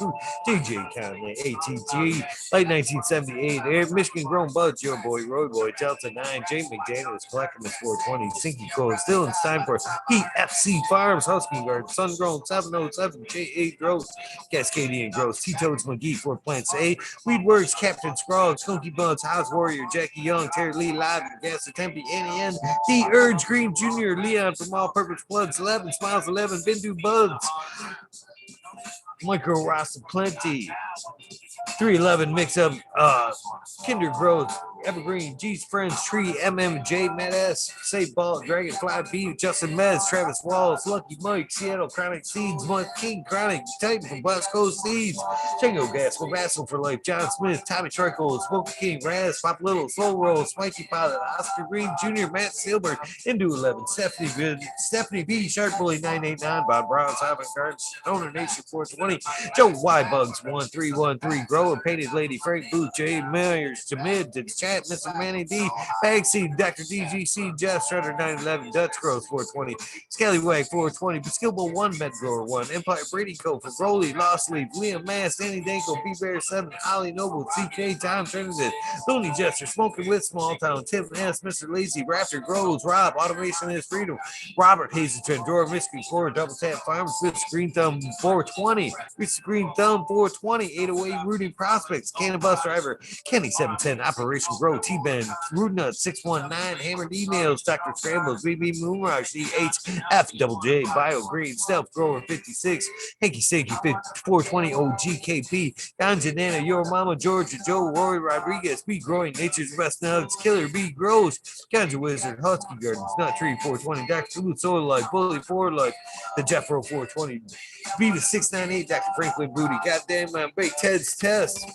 DJ Conley, ATG, Late 1978, Air Michigan Grown Buds, Your Boy, Roy Boy, Delta 9, Jake McDaniels, Collectiments 420, Sinky Coles, Dylan Steinford, Heat FC Farms, Husky Guard, Sun Grown 707, J8 Gross, Cascadian Gross, T-Toads McGee, 4 Plants A, Weedworks, Captain Scroggs, Skunky Buns, House Warrior, Jackie Young, Terry Lee, Live, Gas Tempe, Annie N, D Urge, Green Jr., Leon from All Purpose Bloods, 11 Smiles, 11 Bindu Buds, Micro Rasta Plenty, 311 mix up Kinder Growth, Evergreen, G's Friends, Tree, MMJ, Matt S, Say Ball, Dragonfly B, Justin Mez, Travis Walls, Lucky Mike, Seattle Chronic Seeds, Mike King Chronic, Titan from West Coast Seeds, Django Gas, Vassal for Life, John Smith, Tommy Trickle, Smoke King, Raz, Pop Little, Slow Roll, Spiky Pilot, Oscar Green Jr., Matt Silver, Into 11, Stephanie B, Shark Bully 989, Bob Brown, Simon Garden, Stoner Nation 420, Joe Y Bugs 1313, Grower Painted Lady, Frank Booth, Jay Myers, Jamid, to chat, Mr. Manny D, Bagseed, Dr. DGC, Jeff Shredder 911, Dutch Growth 420, Scallywag 420, Skillable 1, Med Grower 1, Empire Brady Co. for Broly, Lost Leaf, Liam Mass, Danny Danko, B Bear 7, Holly Noble, CK, Tom Trinidad, Looney Jester, Smoking with Small Town, Tim S, Mr. Lazy, Raptor Grows, Rob, Automation is Freedom, Robert Hazelton, Dora Mystery 4, Double Tap Farms, Rich Green Thumb 420, Rich Green Thumb 420, 808 Rudy Prospects, Cannon Bus Driver, Kenny 710, Operation Grow, T-Ben, Rude Nut 619, Hammered Emails, Dr. Scrambles, BB Moonrock, CHF, Double J, Bio Green, Stealth Grower 56, Hanky Stanky 420, OGKP, Ganja Nana, Your Mama, Georgia, Joe, Roy Rodriguez, B Growing, Nature's Best Nugs, Killer B Grows, Ganja Wizard, Husky Gardens, Nut Tree 420, Dr. Food, Soil Life, Bully 4 Life, the Jeffro 420, Beavis 698, Dr. Franklin Booty, Goddamn Big Ted's Test,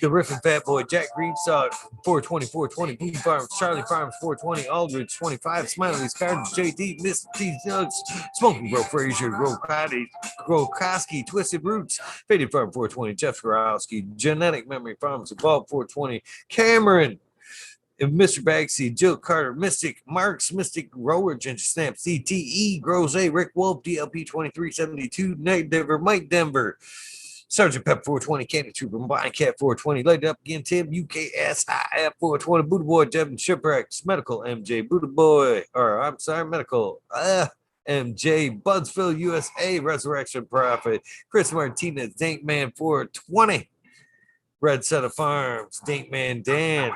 the Riffin' Fat Boy, Jack Greenstock, 420, Boom Farms, Charlie Farms, 420, Aldridge, 25, Smiley's Gardens, JD, Miss T Nugs, Smoking Bro Frazier, Grokoski, Twisted Roots, Faded Farm, 420, Jeff Gorowski, Genetic Memory Farms, Evolve, 420, Cameron, Mr. Bagseed, Jill Carter, Mystic, Marks, Mystic Grower, Ginger Snap, CTE, Grows A, Rick Wolf, DLP 2372, Night Denver, Mike Denver, Sergeant Pep 420, Candy Trooper, Blind Cat 420, Light Up Again, Tim, UKSIF 420, Buddha Boy, Devin Shipwrecks, Medical MJ, Buddha Boy, Medical, MJ, Budsville, USA, Resurrection Prophet, Chris Martinez, Dankman 420, Red Set of Farms, Dankman Dan,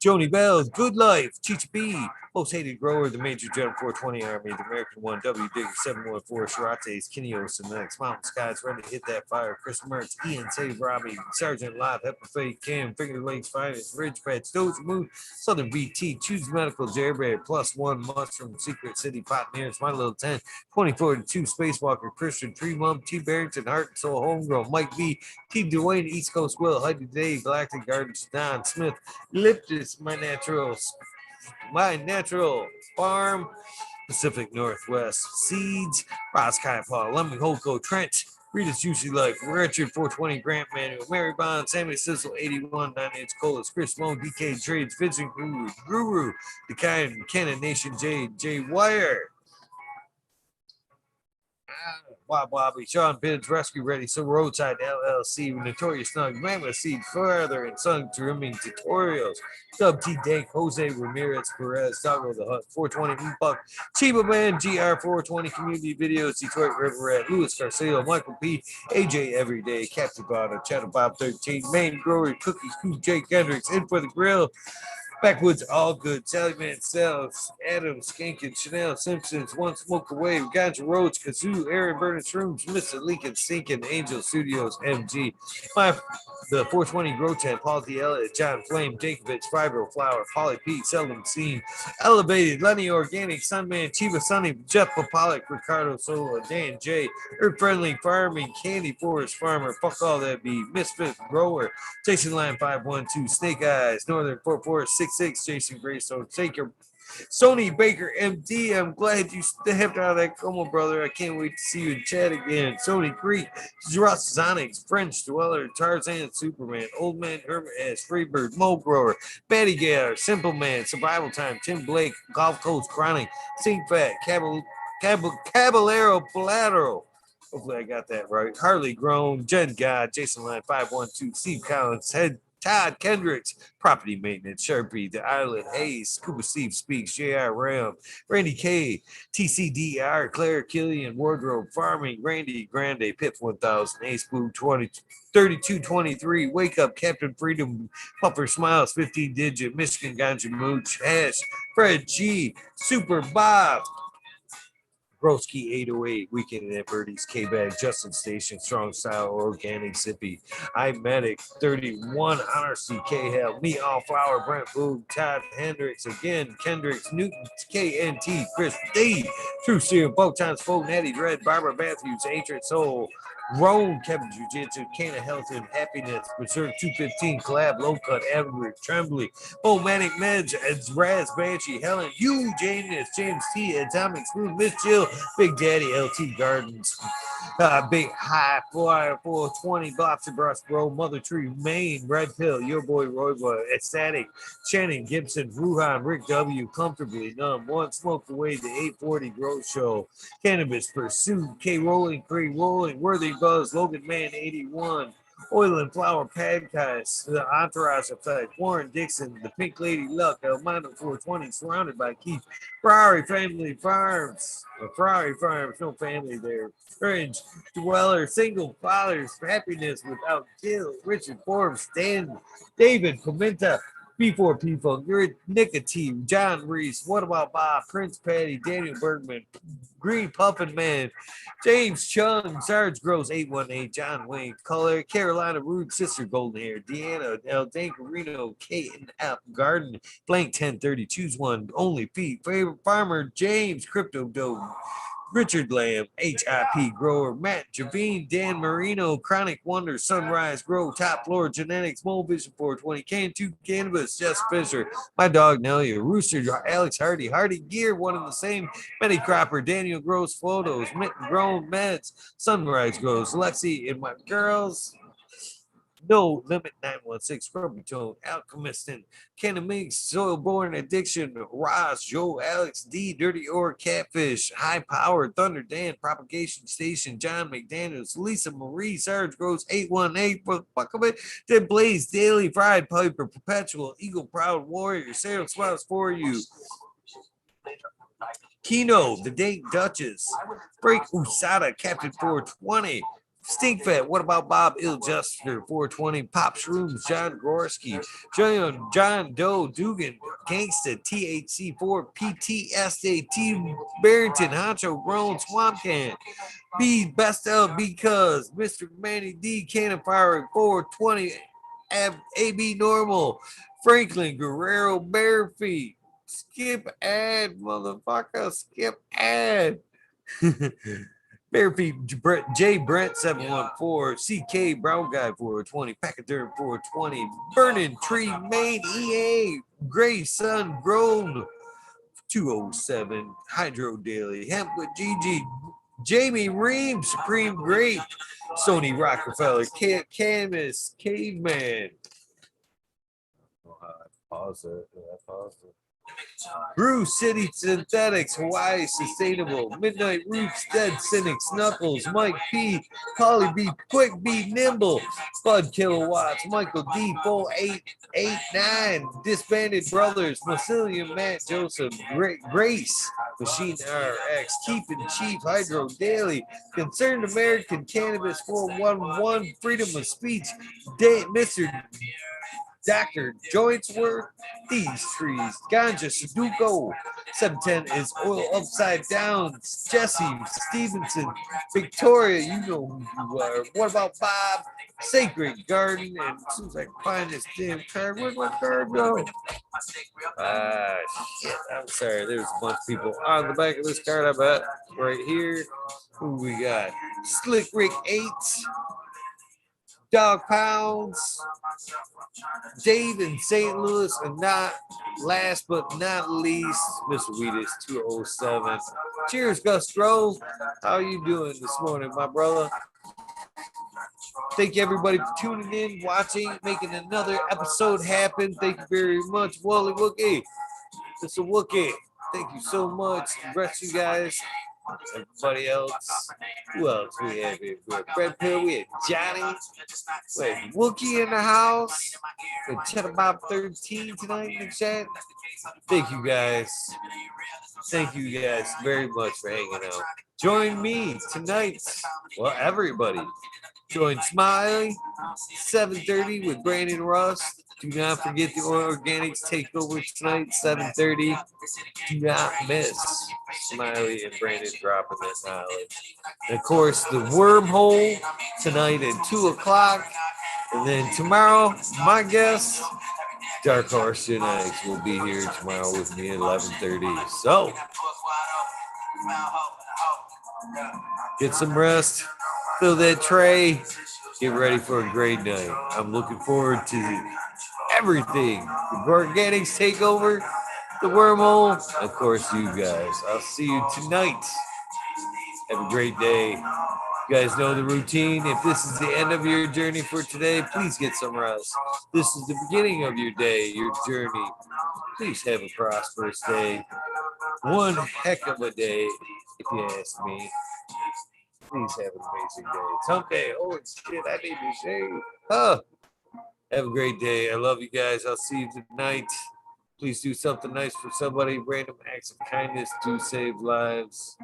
Joni Bells, Good Life, Chicha B, Most Hated Grower, the Major General 420 Army, the American One, W Digger 714, Shirates, Kineos, and Next, Mountain Skies, Ready to Hit That Fire, Chris Mertz, Ian Save Robbie, Sergeant Live, Hepafate, Cam, Finger Lakes Finest, Ridge Patch, Doja Moon, Southern BT, Choose Medical, Jerry Bear, Plus One, Mushroom, Secret City, Pioneers, My Little 10, 2042, Spacewalker, Christian, Tree Mum, T. Barrington, Heart and Soul, Homegrown, Mike B, T. Dwayne, East Coast Will, Heidi Dave, Galactic Gardens, Don Smith, Liptus, My Natural Farm, Pacific Northwest Seeds, Ross Paul, Lemon Holco, Trent, Rita's Juicy Life, Richard 420, Grant Manuel, Mary Bond, Sammy Sizzle 81, 9 Inch Colas, Chris Moan, DK Trades, Vincent Guru, the Canna Nation, J Wire, Bob Bobby, Sean Bibbs, Rescue Ready, So Roadside LLC, Notorious Snug, Mammoth Seed, Further and Sun Trimming Tutorials, Dub T Dank, Jose Ramirez, Perez, Doggo the Hut, 420, Buck, Chiba Man, GR 420, Community Videos, Detroit River Rat, Louis Garcia, Michael P, AJ Everyday, Captain Bob, Chatter Bob 13, Main Grower, Cookies, Coop, Jake Hendricks, In for the Grill, Backwoods, all good. Sally Man Sells, Adams, Skankin, Chanel, Simpsons, One Smoke Away, Ganja Roach, Kazoo, Aaron Burning Shrooms, Mr. Lincoln, Sinkin, Angel Studios, MG. The 420 Grow Tent, Paul D. Elliott, John Flame, Jankovic, Fibro Flower, Polly Pete, Seldom Seen, Elevated, Lenny Organic, Sunman, Chiba Sunny, Jeff Pollock, Ricardo Sola, Dan J, Earth Friendly Farming, Candy Forest Farmer, Fuck All That Be, Misfit Grower, Jason Line 512, Snake Eyes, Northern 4466, Jason Greystone, Take Your Sony Baker MD. I'm glad you stepped out of that coma, brother. I can't wait to see you in chat again. Sony Creek, Russ Zonix, French Dweller, Tarzan Superman, Old Man Hermit S, Freebird, Mo Grower, Batty Gator, Simple Man, Survival Time, Tim Blake, Golf Coast Chronic, Sink Fat, Caballero Collateral. Hopefully I got that right. Harley Grown, Jen God, Jason Line 512, Steve Collins, Head Todd Kendricks, Property Maintenance, Sharpie, The Island, Hayes, Scuba Steve Speaks, J.R. Ram, Randy K, TCDR, Claire Killian, Wardrobe Farming, Randy Grande, Pip 1000, Ace Blue 20, 3223, Wake Up, Captain Freedom, Puffer Smiles, 15 Digit, Michigan Ganja Mooch, Hash, Fred G, Super Bob, Broski 808, Weekend at Birdie's, K-Bag, Justin Station, Strong Style, Organic, Zippy, iMedic, 31, Honor CK, Hell, Me All Flower, Brent Boog, Todd Hendricks, again, Kendricks, Newton, KNT, Chris D, True Serum, Photon's Folk, Natty Red, Barbara Matthews, Ancient Soul, Roan, Kevin Jiu-Jitsu, Canna Health and Happiness, Berserk 215, Collab, Low Cut, Everett, Trembly, Manic Meds, it's Raz Banshee, Helen, you, James T, Atomic Smooth, Miss Jill, Big Daddy, LT Gardens, Big High, 420, Boxer Brush, Bro, Mother Tree, Maine, Red Pill, Your Boy Roy Boy, Ecstatic, Channing Gibson, Wuhan, Rick W, Comfortably Numb, One Smoke Away, the 840 Growth Show, Cannabis Pursuit, K Rolling, Cree Rolling, Worthy Buzz, Logan Man 81, Oil and Flower Podcast, The Entourage Effect, Warren Dixon, The Pink Lady Luck, El Mando 420, surrounded by Keith, Ferrari Family Farms, Ferrari Farms, no family there, Fringe, Dweller, Single Fathers, Happiness Without Guilt, Richard Forbes, Dan, David Pimenta, B4 People, Nicotine, John Reese, What About Bob, Prince Patty, Daniel Bergman, Green Puffin Man, James Chung, Sarge Gross 818, John Wayne, Color, Carolina Rude, Sister Golden Hair, Deanna, El Dancarino, K and F Garden, Blank 1030, choose one, only feet, favorite farmer, James, Crypto Dome, Richard Lamb, HIP Grower, Matt Javine, Dan Marino, Chronic Wonder, Sunrise Grow, Top Floor Genetics, Mole Vision 420, Can2 Cannabis, Jess Fisher, My Dog Nelia, Rooster, Alex Hardy, Hardy Gear, one and the same, Betty Cropper, Daniel Grows Photos, Mitten Grown Meds, Sunrise Grows, Lexi and my girls. No Limit 916, Scrubby Tone, Alchemist, and Canna Mix, Soil Born Addiction, Ross, Joe, Alex D, Dirty Ore, Catfish, High Power, Thunder Dan, Propagation Station, John McDaniels, Lisa Marie, Sarge Gross 818, for the fuck of it, Dead Blaze, Daily, Fried Piper, Perpetual, Eagle Proud Warrior, Sarah Smiles for you. Kino, The Date Duchess, Break Usada, Captain 420, Stink Fat, What About Bob Iljuster, 420, Pop Shrooms, John Gorski, John Doe, Dugan, Gangsta, THC4, PTSD, T Barrington, Honcho, Grown, Swamp Can, B Best of Because, Mr. Manny D, Cannon Fire, 420, AB Normal, Franklin, Guerrero, Bare Feet, skip ad, motherfucker, skip ad. Bare Feet, J Brent 714, CK Brown Guy 420, Pachyderm 420, Burning Tree Main EA, Gray Sun Grown 207, Hydro Daily, Hemp with GG, Jamie Reeves, Supreme Grape, Sony Rockefeller, Canvas, Caveman. Pause it. Pause it. Bruce City Synthetics, Hawaii Sustainable, Midnight Roots, Dead Cynics, Knuckles, Mike P, Polly B, Quick B, Nimble, Bud Kilowatts, Michael D, 4889, Disbanded Brothers, Massilian Matt Joseph, Grace, Machine RX, Keeping Chief, Hydro Daily, Concerned American Cannabis 411, Freedom of Speech, Mr. Dr. Joints Worth, These Trees, Ganja Sudoku. 710 is Oil Upside Down. Jesse Stevenson, Victoria, you know who you are. What about Bob? Sacred Garden. And as soon as I can find this damn card, where'd my card go? Shit. I'm sorry. There's a bunch of people on the back of this card, I bet. Right here. Who we got? Slick Rick 8. Dog Pounds. Dave in St. Louis. And not last but not least, Mr. Wheatus 207. Cheers, Gus Grove. How you doing this morning, my brother? Thank you, everybody, for tuning in, watching, making another episode happen. Thank you very much, Wally Wookie. Mr. Wookie, thank you so much. The rest of you guys, everybody else. Who else we have here? We have Red Pill, we have Johnny, we have Wookie in the house. We have Cheddar Bob 13 tonight in the chat. Thank you guys. Thank you guys very much for hanging out. Join me tonight. Well, everybody. Join Smiley, 7:30 with Brandon Russ. Do not forget the Organics Takeover tonight, 7:30. Do not miss Smiley and Brandon dropping that knowledge. And of course, the Wormhole tonight at 2 o'clock. And then tomorrow, my guest, Dark Horse Genetics, will be here tomorrow with me at 11:30. So, get some rest, fill that tray, get ready for a great night. I'm looking forward to everything. The Organics Takeover, the Wormhole, of course, you guys. I'll see you tonight. Have a great day. You guys know the routine. If this is the end of your journey for today, please get some rest. This is the beginning of your day, your journey. Please have a prosperous day. One heck of a day, if you ask me. Please have an amazing day. Someday, holy shit, I need to shave. Huh. Have a great day. I love you guys. I'll see you tonight. Please do something nice for somebody. Random acts of kindness do save lives.